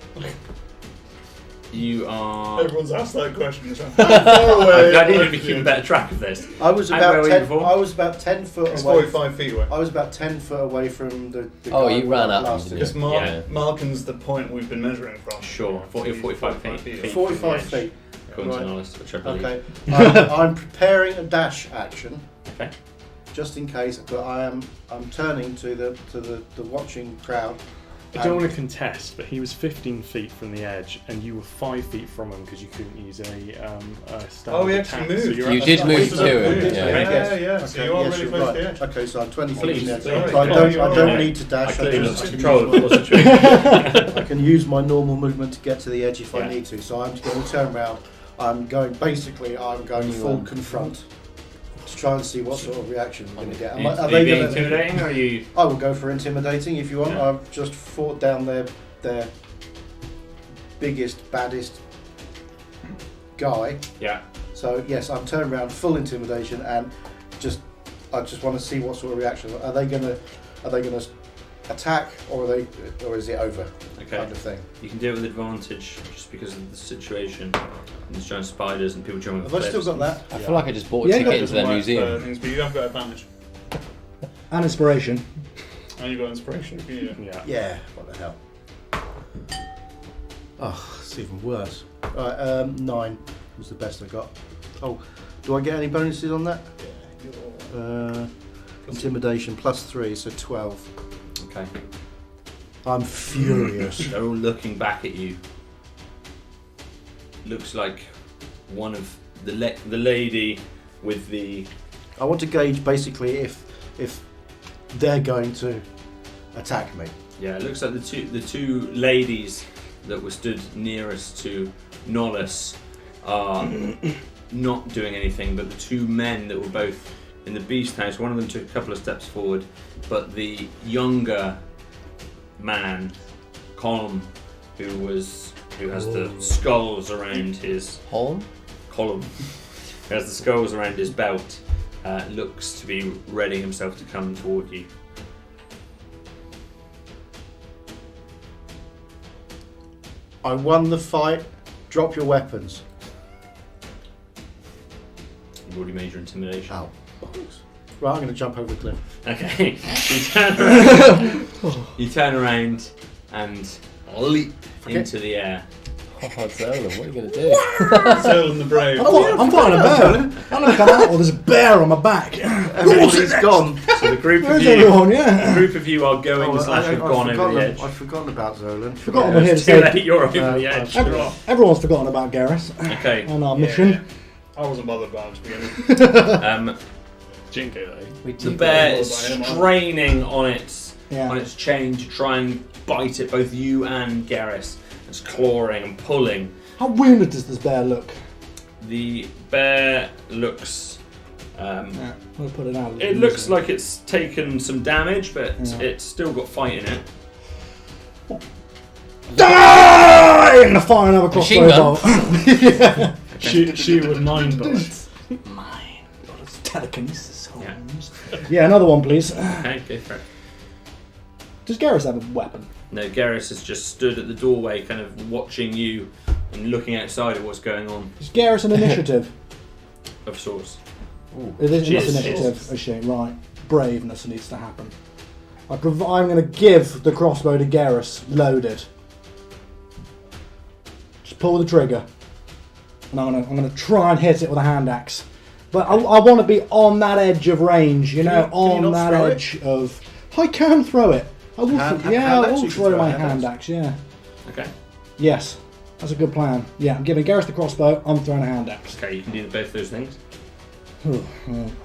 You are. Everyone's asked that question. So how far away? I need to be keeping better track of this. I was And about where were you 10. before? I was about 10 foot It's away. 45 feet away. I was about 10 foot away from the Oh, guy you who ran up, blasted didn't Because him. Yeah. Malkin's the point we've been measuring from. Sure, 45 feet. 45 feet. According to Right. Nollis, which I believe. Okay. I'm preparing a dash action. Okay. Just in case, but I'm turning to the watching crowd. I don't want to contest, but he was 15 feet from the edge, and you were 5 feet from him because you couldn't use a standard Oh, we attack, actually so moved. you're You at did the move top. to him. Yeah, Yeah. So you are really you're close right. to the edge. Okay, so I'm 20 feet Please, from the edge. sorry. So I don't Yeah. need to dash. I I clearly can lost just control of use the situation. I can use my normal movement to get to the edge if I Yeah. need to. So I'm going to turn around. I'm going full confront to try and see what sort of reaction I'm going to get. Are you Are being they intimidating, or are you? I will go for intimidating if you want. Yeah. I've just fought down their biggest, baddest guy. Yeah. So yes, I'm turned around, full intimidation, and I just want to see what sort of reaction. Are they gonna attack, or is it over? Okay. Kind of thing. You can do it with advantage just because of the situation. And there's giant spiders and people jumping. Have I still got that? I feel like I just bought a Yeah, you ticket got into their museum. Things, but you have got advantage. And inspiration. And you've got inspiration. Yeah. Yeah. Yeah. What the hell? Oh, it's even worse. Right, 9 was the best I got. Oh, do I get any bonuses on that? Intimidation +3, so 12. Okay. I'm furious. They're all looking back at you. Looks like one of the lady with the. I want to gauge basically if they're going to attack me. Yeah, it looks like the two ladies that were stood nearest to Nollis are not doing anything, but the two men that were both in the beast house, one of them took a couple of steps forward, but the younger man, Colm, who has the skulls around his Holm? column, who has the skulls around his belt, looks to be readying himself to come toward you. I won the fight. Drop your weapons. You've already made your intimidation. Ow. Right, I'm going to jump over the cliff. Okay, you turn around and leap into the air. Oh, Zola, what are you going to do? Zola and the Brave. I'm fighting a bear. I'm going to come out. Oh, there's a bear on my back. Everybody's gone. So the group of Where's you, everyone? Yeah. are going slash have gone over the edge. I've forgotten about Zolan. Forgotten we're here to It's too late, say. you're over the edge. Everyone's forgotten about Garrus Okay. on our mission. I wasn't bothered about it to begin with. Jinko, though. The bear is straining on its Yeah. chain to try and bite at both you and Garrus. It's clawing and pulling. How wounded does this bear look? The bear looks. Yeah, we'll put it out. It looks like it's taken some damage, but Yeah. it's still got fight in it. Die! I'm gonna fire another Machine crossbow bolt. Shoot with 9 bullets. Mine. God, it's telekinesis, Yeah. Holmes. Yeah, another one, please. Okay, go for it. Does Garrus have a weapon? No, Garrus has just stood at the doorway, kind of watching you and looking outside at what's going on, Is Garrus an initiative? of sorts. It is She not is, initiative. she Is she? Right. Braveness needs to happen. I'm going to give the crossbow to Garrus loaded. Just pull the trigger. And I'm going to try and hit it with a hand axe. But I want to be on that edge of range, you know, Can you on not that throw it? edge of... I can throw it. I will, Hand I axe, will you can throw throw my a hand hand axe. axe, yeah. Okay. Yes, that's a good plan. Yeah, I'm giving Garrus the crossbow, I'm throwing a hand axe. Okay, you can do both those things. Oh,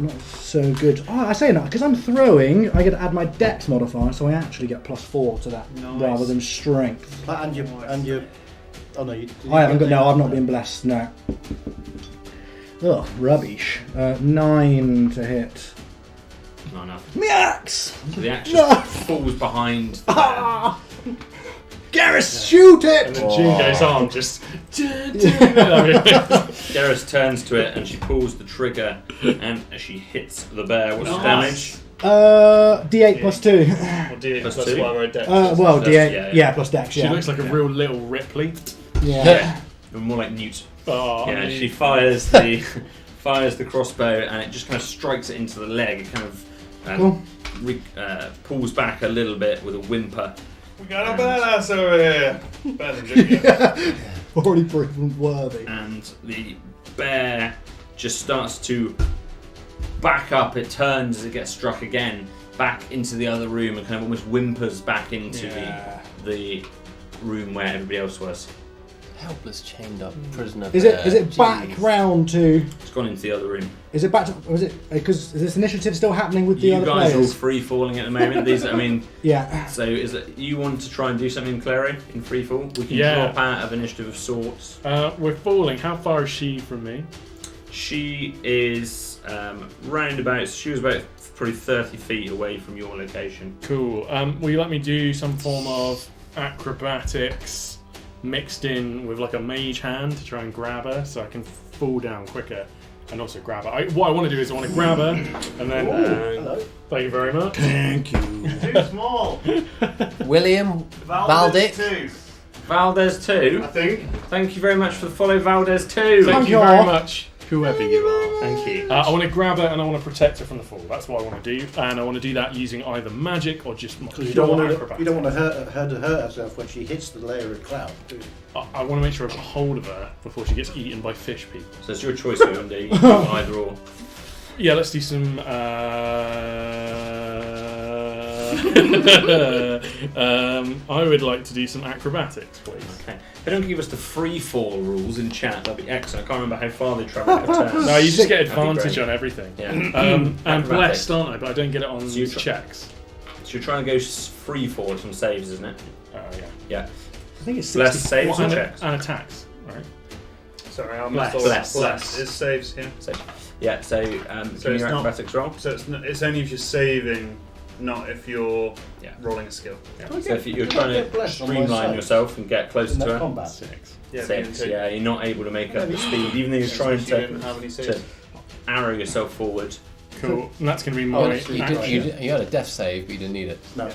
not so good. Oh, I say that because I'm throwing, I get to add my dex modifier, so I actually get +4 to that Nice. rather than strength. And your. Oh no, I haven't got. No, I've not been blessed. No. Oh, rubbish. 9 to hit. Not enough. Me axe. So the axe No. just falls behind the bear. Ah! Garrus, shoot And it! then Jinko's arm just. Garrus turns to it and she pulls the trigger and she hits the bear. What's the damage? D8 plus 2. Or D8 Plus plus two. whatever I dex. Well, That's- D8. yeah, Yeah, plus dex. She Yeah. looks like a real little Ripley. Yeah. more like Newt. Oh, Yeah, Newt. she fires the fires the crossbow, and it just kind of strikes it into the leg. It kind of Cool. pulls back a little bit with a whimper. We got a badass over here. Better than Jingo. Already proven worthy. And the bear just starts to back up. It turns as it gets struck again, back into the other room, and kind of almost whimpers back into the room where everybody else was. Helpless, chained up prisoner. Is bear. it back Jeez. round to? It's gone into the other room. Is it back to? Was it because is this initiative still happening with the You other guys are all players? free falling at the moment. These, I mean, Yeah. so is it you want to try and do something, Clary, in free fall? We can Yeah. drop out of initiative of sorts. We're falling. How far is she from me? She is roundabout. She was about probably 30 feet away from your location. Cool. Will you let me do some form of acrobatics mixed in with like a mage hand to try and grab her so I can fall down quicker and also grab her? What I want to do is I want to grab her and then... Hello. Thank you very much. Thank you. Too small. William Valdez Valdic. 2, Valdez 2. I think. Thank you very much for the follow, Valdez 2. Thank you very much, whoever you are. Thank you. I want to grab her and I want to protect her from the fall. That's what I want to do, and I want to do that using either magic or just Because you pure don't want acrobatics. to. You don't want to hurt her to hurt herself when she hits the layer of cloud. Do you? I want to make sure I've got hold of her before she gets eaten by fish people. So it's your choice, Wendy. You can do either or. Yeah, let's do some. I would like to do some acrobatics, please. Okay. If they don't give us the free fall rules in chat, that'd be excellent. I can't remember how far they travel out of turn. No, you just get That'd be advantage great. on everything. Yeah. And Acrobatics. blessed, aren't I? But I don't get it on So you checks. So you're trying to go free fall with some saves, isn't it? Yeah. Yeah. I think it's Bless 60. saves or and, checks? and attacks, right? Sorry, I Bless. missed all Bless. It saves here. So, yeah, so give me it's your not- acrobatics roll. So it's only if you're saving, not if you're Yeah. rolling a skill. So if you're Can I trying get to blessed on my streamline side? yourself and get closer In to that her. combat. 6. Yeah, Six, yeah, you're not able to make up the speed, even though you're trying You didn't have any to saves. arrow yourself forward. Cool. And that's going to be Oh, my you action. had a death save, but you didn't need it. No.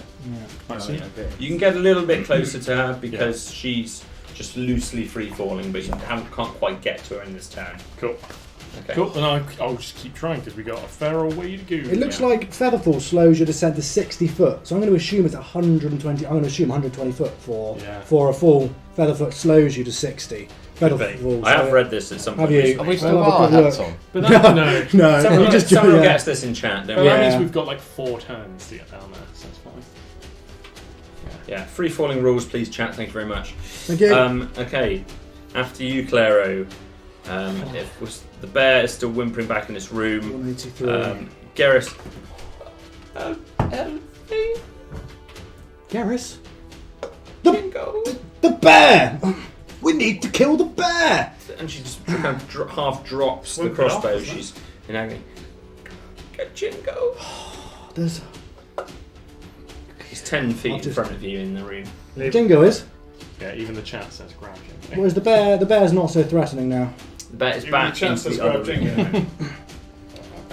That's No, it. okay. You can get a little bit closer to her because she's just loosely free falling, but you can't quite get to her in this turn. Cool. Okay. Cool. And I'll just keep trying because we got a fair way to go. It looks like Featherfall slows your descent to 60 foot, so I'm going to assume it's 120. I'm going to assume 120 foot for a fall. Featherfoot slows you to 60. Featherfall. I have read this at some Have point. you? recently. Have we still I'll have got a our quick hats look. on? But that, no. No, Someone, you just someone yeah. gets this in chat, don't But we? that Yeah. means we've got like 4 turns to get down there, so that's fine. Yeah, free falling rules, please, chat. Thank you very much. Thank you. Okay, after you, Claro. The bear is still whimpering back in this room. 183. Garrus. Garrus? The bear! We need to kill the bear! And she just kind of half drops the Whimper off, crossbow. isn't it? She's in agony. Get Jingo. There's He's 10 feet in just- front of you in the room. Jingo is. Yeah, even the chat says grab him. Whereas the bear? The bear's not so threatening now. The bear is Even back the chance into to the other grab room.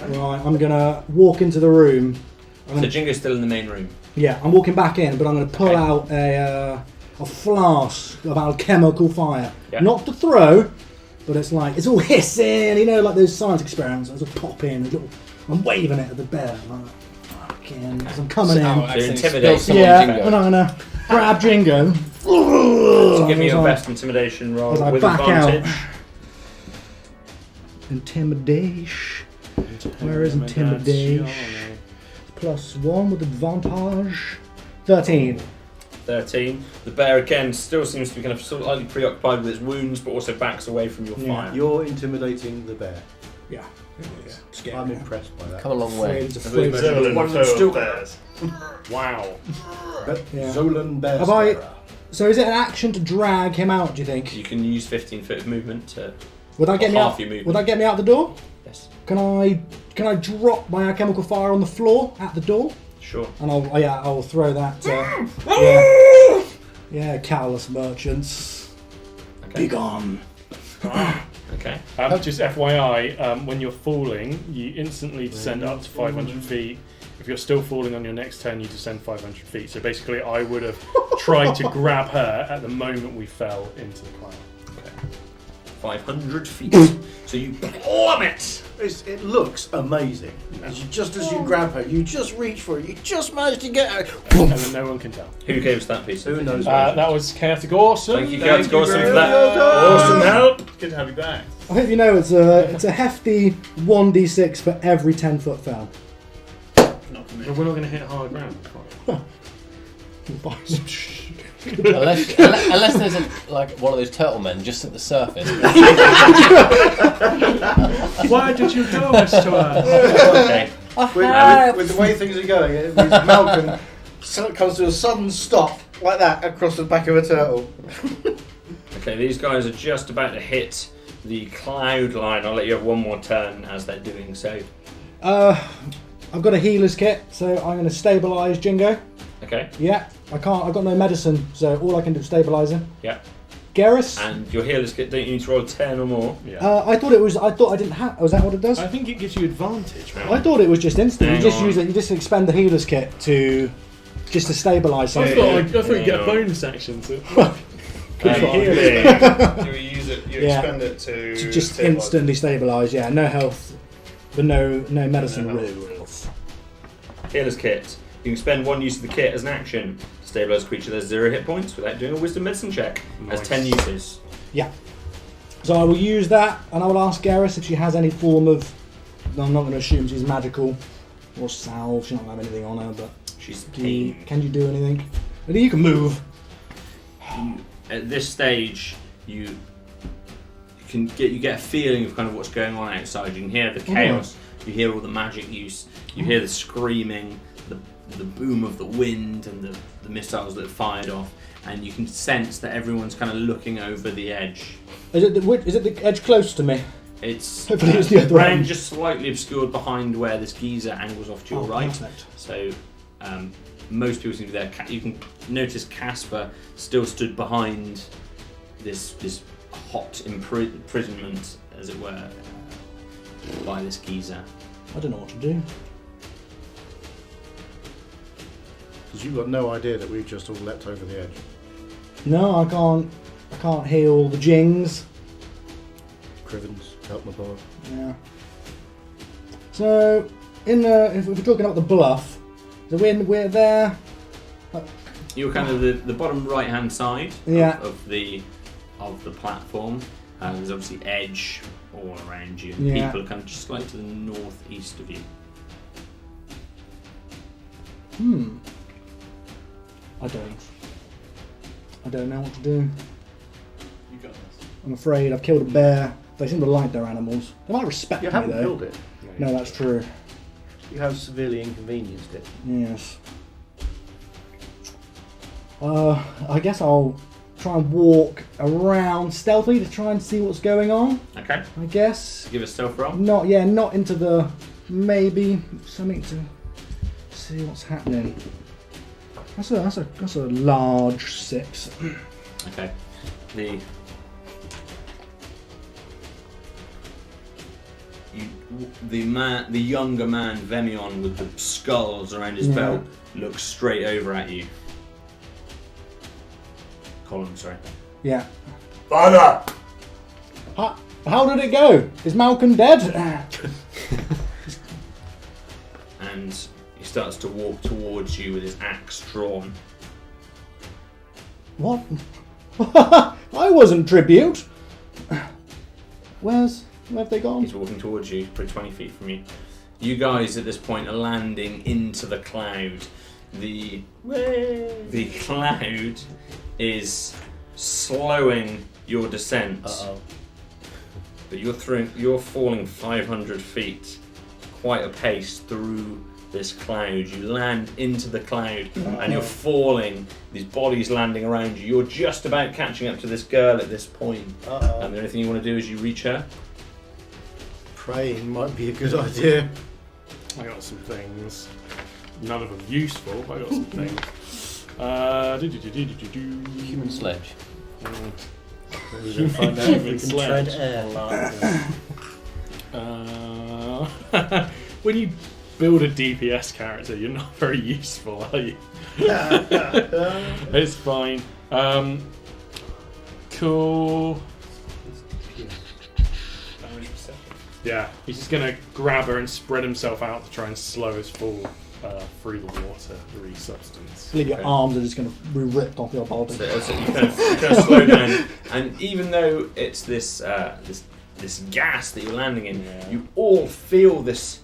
Jingo. Right, I'm gonna walk into the room. I'm So gonna, Jingo's still in the main room. yeah, I'm walking back in, but I'm gonna pull Okay. out a flask of alchemical fire. Yeah. Not to throw, but it's like it's all hissing, you know, like those science experiments. I just pop in, I'm waving it at the bear. I'm like, fucking, as I'm coming in. intimidate someone, Yeah, Jingo. and I'm gonna grab Jingo. So give me your As I- best intimidation roll as I with back advantage. out. Intimidation. Where is intimidation? +1 with advantage. 13. 13. The bear again still seems to be kind of slightly preoccupied with its wounds, but also backs away from your Yeah. fire. You're intimidating the bear. Yeah. I'm impressed by that. Come a long way. Afraid. Zolan, One of them foe still- of bears. Wow. But Yeah. Zolan bear. Have I- Sparrow. So is it an action to drag him out, do you think? You can use 15 foot of movement to Would that get me half out? your movement. Would that get me out the door? Yes, Can I drop my alchemical fire on the floor at the door? sure. And I'll throw that. Yeah, callous merchants. Okay. Be gone. Okay. Just FYI, when you're falling, you instantly descend up to 500 feet. If you're still falling on your next turn, you descend 500 feet. So basically, I would have tried to grab her at the moment we fell into the cloud. 500 feet. So you plummet. It looks amazing. Just as you grab her, you just reach for it. You just manage to get her. And then no one can tell. Who gave us that piece? Who knows? That was Chaotic Awesome. Thank you, Chaotic Awesome, very for that much. awesome help. Good to have you back. I hope you know it's a hefty 1d6 for every 10-foot fell. Not for me. But we're not going to hit hard ground. Unless there's one of those turtle men just at the surface. Why did you do this to us? Okay. With the way things are going, it means Malcolm comes to a sudden stop like that across the back of a turtle. Okay, these guys are just about to hit the cloud line. I'll let you have one more turn as they're doing so. I've got a healer's kit, so I'm going to stabilise Jingo. Okay. Yeah, I can't. I've got no medicine, so all I can do is stabilise him. Yeah. Garrus. And your healer's kit, don't you need to roll 10 or more? Yeah. I thought I didn't have. Was that what it does? I think it gives you advantage, man. I thought it was just instant. Hang You just on. use it. You just expend the healer's kit to stabilise I something. thought you get a Yeah. bonus action. So. Healing. Do we use it? You Yeah. expend it to Just stabilise. instantly stabilise. Yeah, no health, but no medicine No health. rules. Healer's kit. You can spend one use of the kit as an action to stabilise a creature that has 0 hit points without doing a wisdom medicine check. Has Nice. 10 uses. Yeah. So I will use that, and I will ask Garrus if she has any form of. I'm not going to assume she's magical or salve. She's not going to have anything on her, but She's can you do anything? I think you can move. At this stage, you get a feeling of kind of what's going on outside. You can hear the chaos. You hear all the magic use. You hear the screaming, the boom of the wind, and the missiles that are fired off. And you can sense that everyone's kind of looking over the edge. Is it the edge close to me? It's Hopefully it's the other ground end. just slightly obscured behind where this geyser angles off to your right. Perfect. So most people seem to be there. You can notice Casper still stood behind this hot imprisonment, as it were, by this geyser. I don't know what to do. Because you've got no idea that we've just all leapt over the edge. No, I can't heal the jings. Crivens, help my boy. Yeah. So, if we're talking about the bluff, so we're there. You're kind of the bottom right hand side Yeah. of the platform. There's obviously edge all around you, and Yeah. people are kind of just slightly to the northeast of you. I don't know what to do. You got this. I'm afraid I've killed a bear. They seem to like their animals. They might respect You me haven't though. killed it. No, that's true. You have severely inconvenienced it. Yes. I guess I'll try and walk around stealthily to try and see what's going on. Okay, I guess. give a stealth roll. Not into the maybe something to see what's happening. That's a large 6. Okay, the younger man, Vemion, with the skulls around his Yeah. belt, looks straight over at you. Colin, sorry. Yeah. Father! How did it go? Is Malcolm dead? And he starts to walk towards you with his axe drawn. What? I wasn't tribute. Where have they gone? He's walking towards you, probably 20 feet from you. You guys at this point are landing into the cloud. The cloud is slowing your descent. Uh-oh. But you're falling 500 feet, quite a pace through this cloud. You land into the cloud and you're falling, these bodies landing around you. You're just about catching up to this girl at this point. And the only thing you want to do is you reach her. Praying might be a good idea. I got some things. None of them useful, but I got some things. Human sledge. We're going to find out if we can Sledge. tread air. When you build a DPS character, you're not very useful, are you? It's fine. Cool. Yeah, he's just going to grab her and spread himself out to try and slow his fall through the water, the substance. I believe your arms are just going to be ripped off your body. So you kind of slow down, and even though it's this gas that you're landing in, you all feel this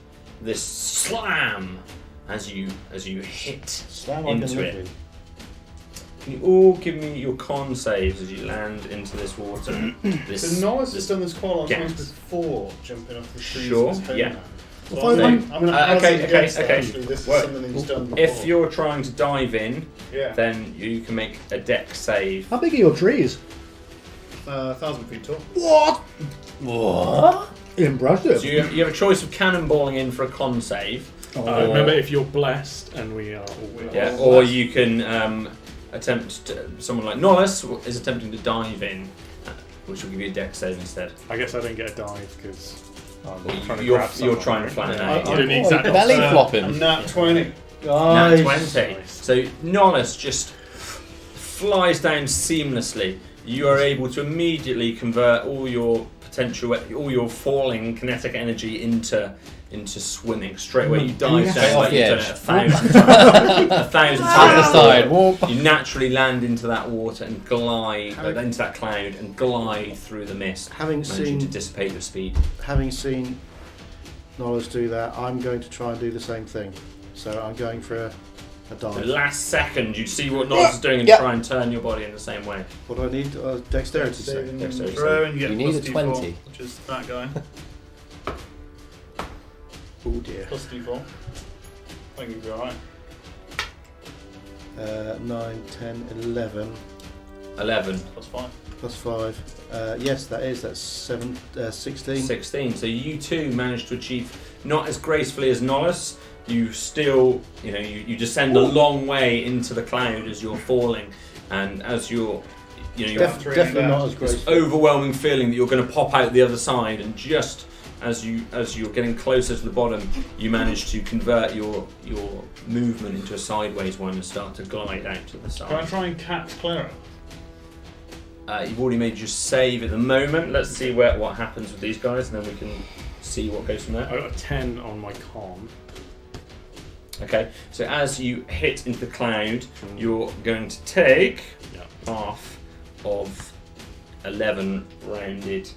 slam as you hit Slam into it. Can you all give me your con saves as you land into this water? So Norris has done this quite a lot of gas. times before, jumping off the trees. Sure, with his yeah. homeland. So Well, I'm going to okay. Actually, this is Well, something he's done before. If you're trying to dive in, yeah, then you can make a dex save. How big are your trees? 1,000 feet tall. What? Impressive. So you have a choice of cannonballing in for a con save. Remember, if you're blessed, and we are all Yeah, or you can someone like Nollis is attempting to dive in, which will give you a dex save instead. I guess I don't get a dive because You're trying to flatten out. I didn't exactly. Belly flopping. I'm nat 20. Nat 20. So Nollis just flies down seamlessly. You are able to immediately convert all your potential, all your falling kinetic energy into swimming straight away. You dive Yes. down Off like the you've done edge. it 1,000 times. 1,000 Out the times. side. Whoop. You naturally land into that water and glide into that cloud and glide through the mist, Having managing to seen dissipate your speed. Nollis do that, I'm going to try and do the same thing. So I'm going for a The dive. last second, you see what Nollis is doing and try and turn your body in the same way. What do I need? Dexterity save. Saving Dexterity throw and you get You need plus a D4, 20. which is that guy. Oh dear. Plus D4. I think you'll be alright. 9, 10, 11, 11. Plus 5. plus 5. Yes, that's 16. 16. So you two managed to achieve not as gracefully as Nollis. You still, you descend a long way into the cloud as you're falling, and as you're, you have Definitely not as this graceful. overwhelming feeling that you're going to pop out the other side, and just as you're getting closer to the bottom, you manage to convert your movement into a sideways one and start to glide out to the Can I side. try and catch Clara? You've already made your save at the moment. Let's see what happens with these guys, and then we can see what goes from there. I got a 10 on my con. Okay, so as you hit into the cloud, you're going to take half of 11 rounded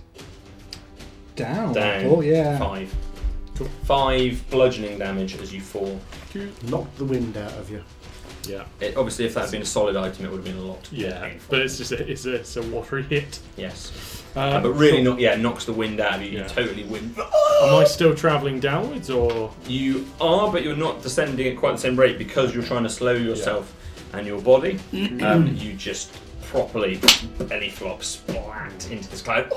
Down. down. Oh yeah. 5. 5 bludgeoning damage as you fall. Knock the wind out of you. Yeah. Obviously, if that had been a solid item, it would have been a lot more Yeah. painful. But it's just it's a watery hit. Yes. But But really, knocks the wind out of you. Yeah. You totally wind. Am I still travelling downwards or? You are, but you're not descending at quite the same rate because you're trying to slow yourself and your body. You just properly belly flop splat into this cloud.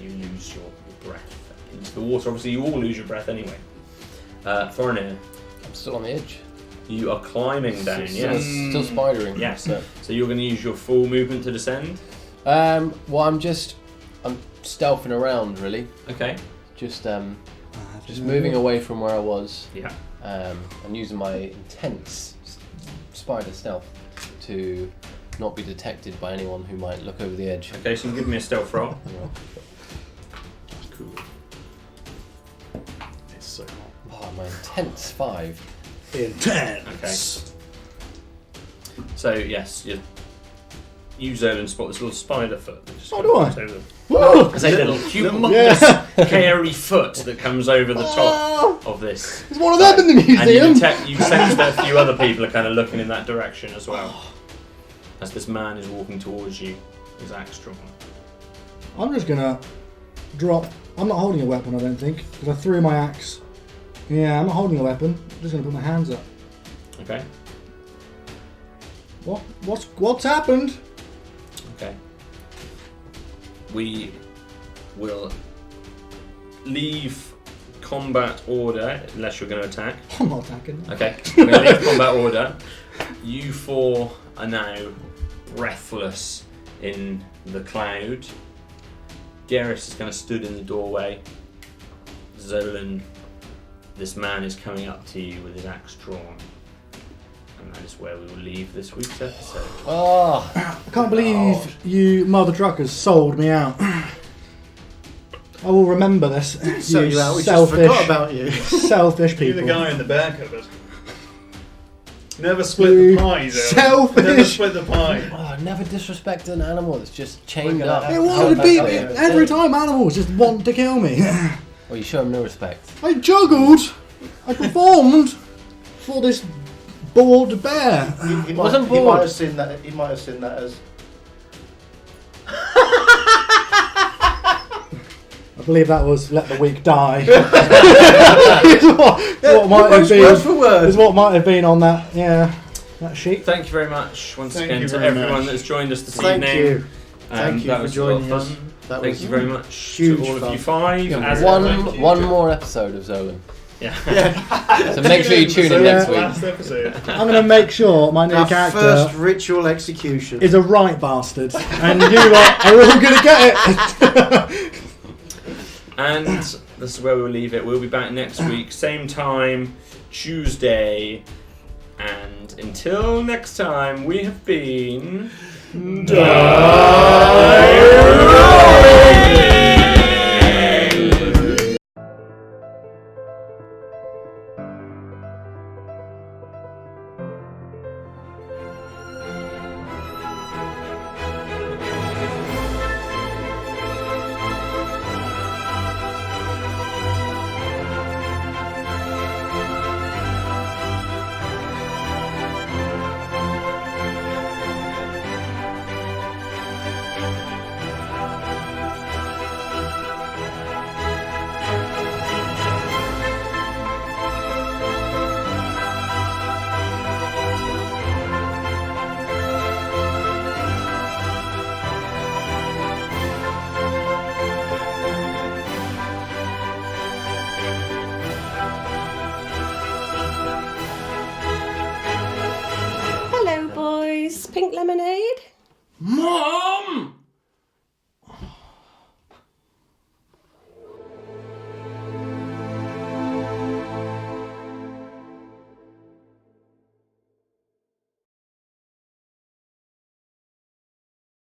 You lose your breath into the water. Obviously, you all lose your breath anyway. Thornair, I'm still on the edge. you are climbing down. Still, Yes. still spidering. Yes. So, So you're going to use your full movement to descend. well, I'm stealthing around really. Okay. Just moving away from where I was. Yeah. And using my intense spider stealth to not be detected by anyone who might look over the edge. Okay. So you can give me a stealth roll. Cool. It's so hot. Oh, my intense 5. Intense. Okay. So yes, you Zolan spot this little spider foot that just Oh, do I? comes over. Whoa! It's a little humongous, hairy foot that comes over the top of this. There's one of them in the And museum. you sense that a few other people are kind of looking in that direction as well. As this man is walking towards you, his axe drawn. I'm just gonna drop. I'm not holding a weapon, I don't think, because I threw my axe. Yeah, I'm not holding a weapon. I'm just gonna put my hands up. Okay. What's happened? Okay. We will leave combat order unless you're going to attack. I'm not attacking. Okay. We're going to leave combat order. You four are now breathless in the cloud. Garrus is going to stood in the doorway. Zolan, this man is coming up to you with his axe drawn. And that is where we will leave this week's episode. Oh, I can't believe you mother truckers sold me out. I will remember this. So you out, we just selfish, forgot about you. selfish You're people. the guy in the back of it. Never split the pie, though. Selfish. Never split the pie. Oh, never disrespect an animal that's just chained up. It How would be pathetic. every time animals just want to kill me. Well, you show him no respect. I juggled. I performed for this bored bear. He Wasn't might bored. have seen that. He might have seen that as. I believe that was "Let the Weak Die." Is what might have been. Word for word. Is what might have been on that. Yeah, that sheet. Thank you very much once Thank again you to very everyone much. that's joined us this Thank evening. you. Thank you that for was a lot of joining us. fun. That Thank was you very much huge to all fun. of you five. Yeah, As Thank ever. you. One more episode of Zolan. Yeah. So make sure you tune in next week. Last episode. I'm going to make sure my new Our character first ritual execution. is a right bastard, and you lot are all going to get it. And this is where we'll leave it. We'll be back next week, same time, Tuesday. And until next time, we have been... DieRolling!